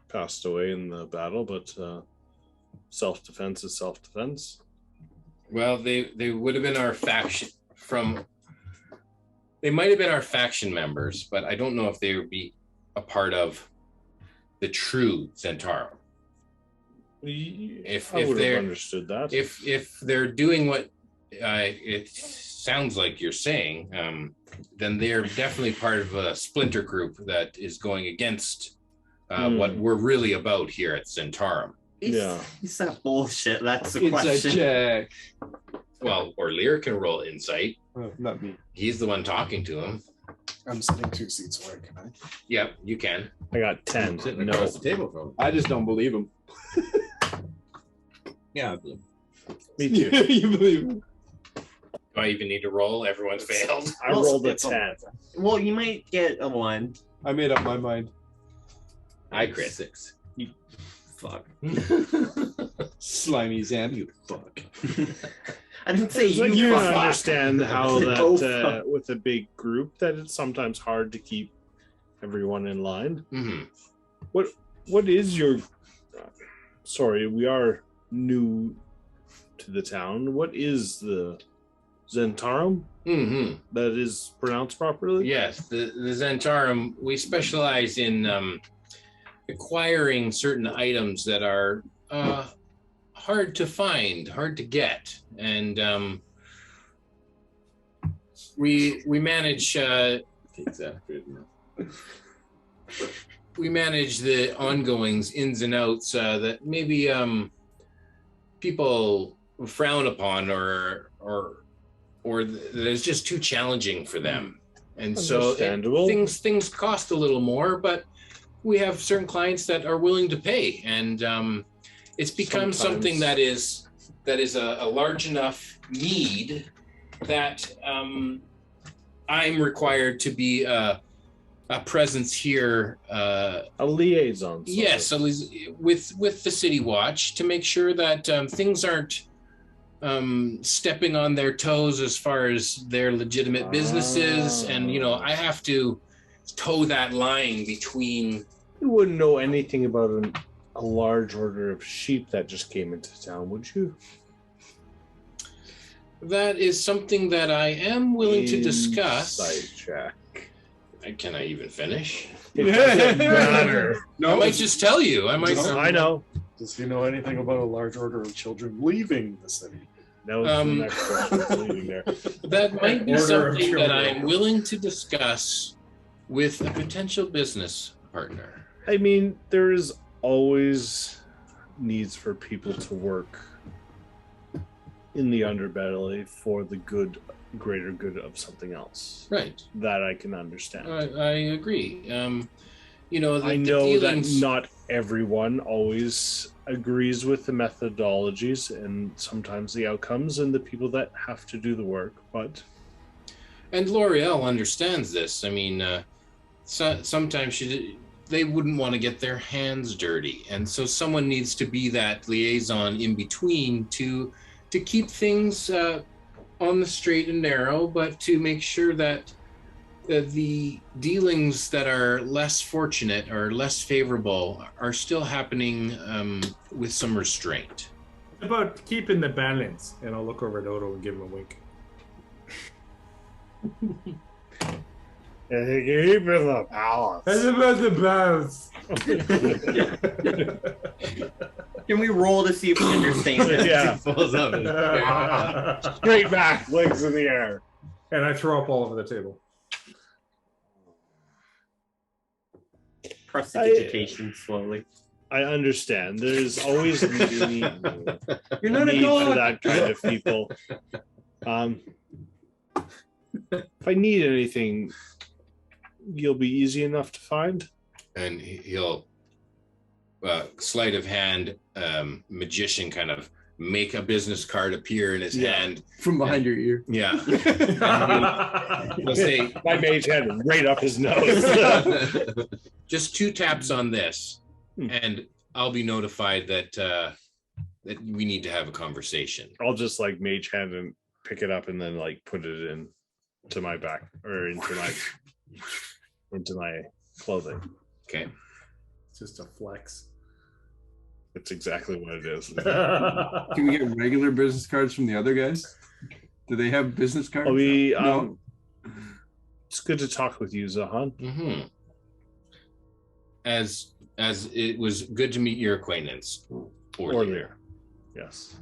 passed away in the battle, but self-defense is self-defense. Well, they would have been our faction they might have been our faction members, but I don't know if they would be a part of the true Zentarum. If I would have they're understood that. if they're doing what it sounds like you're saying, then they're definitely part of a splinter group that is going against what we're really about here at Zentarum. It's that bullshit. That's the Inside question. check. Well, Orlear can roll insight. Not me. He's the one talking to him. I'm sitting 2 seats away. Can I? Yep, you can. I got 10. Sitting No. across the table from him. I just don't believe him. Yeah, I believe. Me too. You believe him? Do I even need to roll? Everyone's failed. I rolled a 10. Well, you might get a 1. I made up my mind. I crit. 6. Fuck. Slimy Zan, you fuck. I didn't say Like, you you fuck. understand how Oh, that with a big group that it's sometimes hard to keep everyone in line. Mm-hmm. What is your sorry, we are new to the town. What is the Zentarum? Mm-hmm. That is pronounced properly? Yes, the Zentarum, we specialize in acquiring certain items that are hard to find, hard to get, and we manage we manage the ongoings, ins and outs that maybe people frown upon or that is just too challenging for them. And so things cost a little more, but we have certain clients that are willing to pay, and it's become something that is a large enough need that I'm required to be a presence here, a liaison. Yes, with the City Watch to make sure that things aren't stepping on their toes as far as their legitimate businesses, and I have to toe that line between. You wouldn't know anything about a large order of sheep that just came into town, would you? That is something that I am willing to discuss. Insight check. Can I even finish? It doesn't matter. No, I might just tell you. I know. Does he know anything about a large order of children leaving the city? That was the next question. Leaving there. That might be something that I'm willing to discuss with a potential business partner. I mean, there is always needs for people to work in the underbelly for the greater good of something else. Right. That I can understand. I agree. I know that not everyone always agrees with the methodologies and sometimes the outcomes and the people that have to do the work, but... And Lauriel understands this. I mean, sometimes they wouldn't want to get their hands dirty, and so someone needs to be that liaison in between to keep things on the straight and narrow, but to make sure that the dealings that are less fortunate or less favorable are still happening with some restraint. About keeping the balance, and I'll look over at Odo and give him a wink. Keep the balance. That's about the balance. Can we roll to see if we understand it? Yeah. Falls up and- Straight back, legs in the air. And I throw up all over the table. Prestidigitation slowly. I understand. There's always need You're not a for dog. that kind of people. If I need anything, you'll be easy enough to find. And he'll sleight of hand, magician kind of make a business card appear in his hand from behind your ear. Yeah. He'll say, my mage hand right up his nose. just 2 taps on this, and I'll be notified that that we need to have a conversation. I'll just like mage hand and pick it up and then like put it into my back or into my clothing. Okay. It's just a flex. It's exactly what it is. Can we get regular business cards from the other guys? Do they have business cards? No. It's good to talk with you, Zahan. Mm-hmm. As it was good to meet your acquaintance. Orlear. Yes.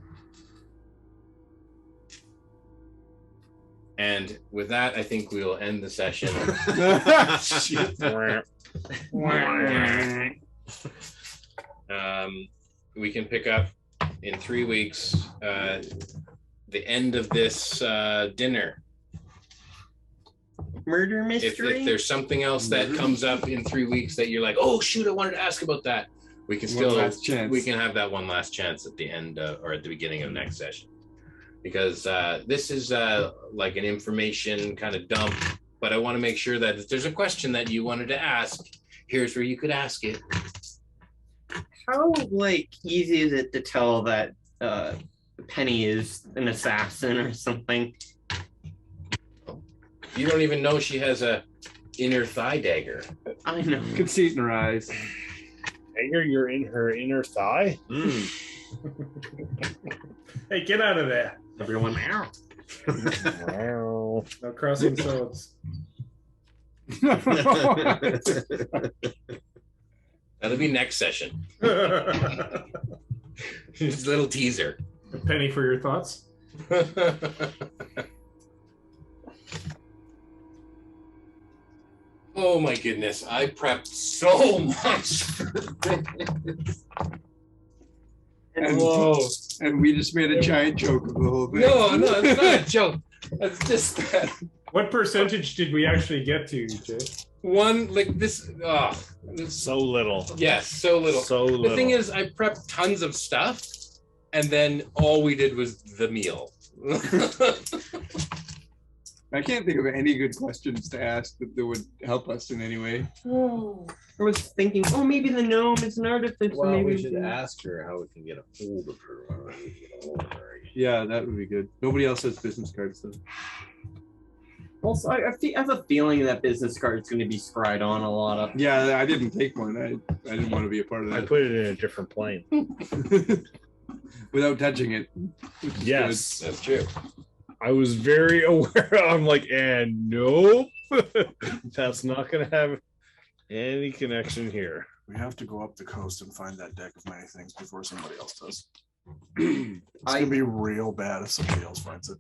And with that, I think we will end the session. We can pick up in 3 weeks, the end of this dinner. Murder mystery? If there's something else that comes up in 3 weeks that you're like, oh shoot, I wanted to ask about that, we can we can have that one last chance at the end or at the beginning of next session, because this is like an information kind of dump, but I want to make sure that if there's a question that you wanted to ask, here's where you could ask it. How easy is it to tell that Penny is an assassin or something? You don't even know she has a inner thigh dagger. I know. You can see it in her eyes. Dagger, you're in her inner thigh? Hey, get out of there. Everyone out. Wow. No crossing swords. That's That'll be next session. Just a little teaser. A penny for your thoughts. Oh my goodness, I prepped so much for this. And we just made a giant joke of the whole thing. No, it's not a joke. It's just that What percentage did we actually get to, Jay? one, like this, So little. yes, so little. So little. The thing is, I prepped tons of stuff, and then all we did was the meal. I can't think of any good questions to ask that would help us in any way. I was thinking, maybe the gnome is an artificer. Well, maybe we should ask her how we can get a hold of her. Yeah, that would be good. Nobody else has business cards though. Also, I have a feeling that business card is going to be scried on a lot of. Yeah, I didn't take one. I didn't want to be a part of I that. put it in a different plane. Without touching it. Yes. That's true. I was very aware. I'm like, and nope. That's not going to have any connection here. We have to go up the coast and find that deck of many things before somebody else does. It's gonna be real bad if somebody else finds it.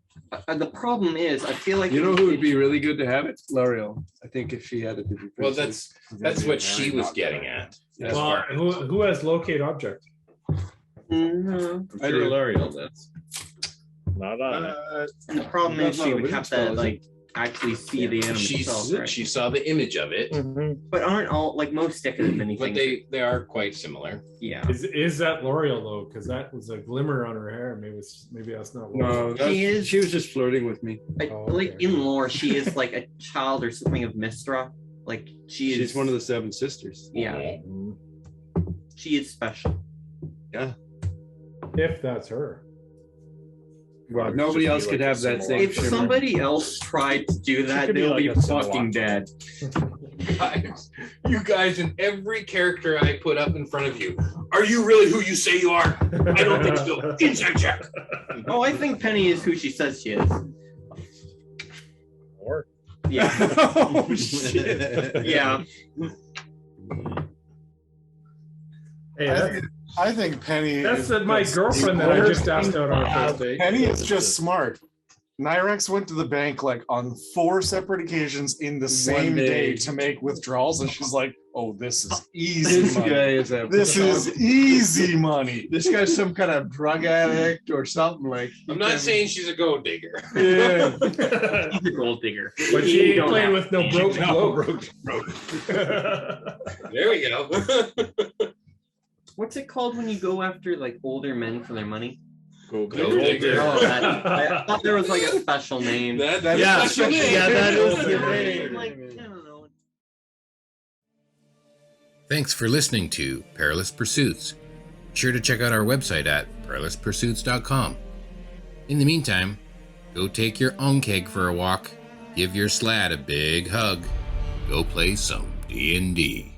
The problem is, I feel like You know who would be really good to have it? Lauriel. I think if she had it, it'd be Well, pretty that's what she was getting at. as Well, far- who has locate object? Mhm. I do. L'Oreal does. Not on it. And the problem is, That's not she a would wizard have spell, to is it? like actually see the animal itself, right? She saw the image of it, But aren't all like most decorative mini but things? they are quite similar. Yeah. Is that L'Oreal though? Because that was a glimmer on her hair. Maybe that's not L'Oreal. No, She is- she was just flirting with me. Like in lore, she is like a child or something of Mistra. Like She's is one of the seven sisters. Yeah. She is special. If that's her. Well, nobody else could have that same If shimmer. somebody else tried to do that, could be they'll like be a fucking Cinewalk. dead. You guys, in every character I put up in front of you, are you really who you say you are? I don't think so. Inside check. Oh, I think Penny is who she says she is. Or Yeah. Oh shit. Yeah. Hey, I think Penny. that's is my just girlfriend that I smart. just asked out on our first date. Penny is just smart. Nirax went to the bank like on 4 separate occasions in the same day to make withdrawals, and she's like, "Oh, this is easy This money. guy is a. This is easy money." This guy's some kind of drug addict or something like. I'm not saying she's a gold digger. Yeah. He's a gold digger. But she ain't don't playing have- with no broke broke. There we go. What's it called when you go after like older men for their money? Gold digger. Oh, I thought there was like a special name. That's Yeah, a special name. yeah, that is the I'm name. like, I don't know. Thanks for listening to Perilous Pursuits. Be sure to check out our website at perilouspursuits.com. In the meantime, go take your onkeg for a walk, give your slad a big hug, go play some D&D.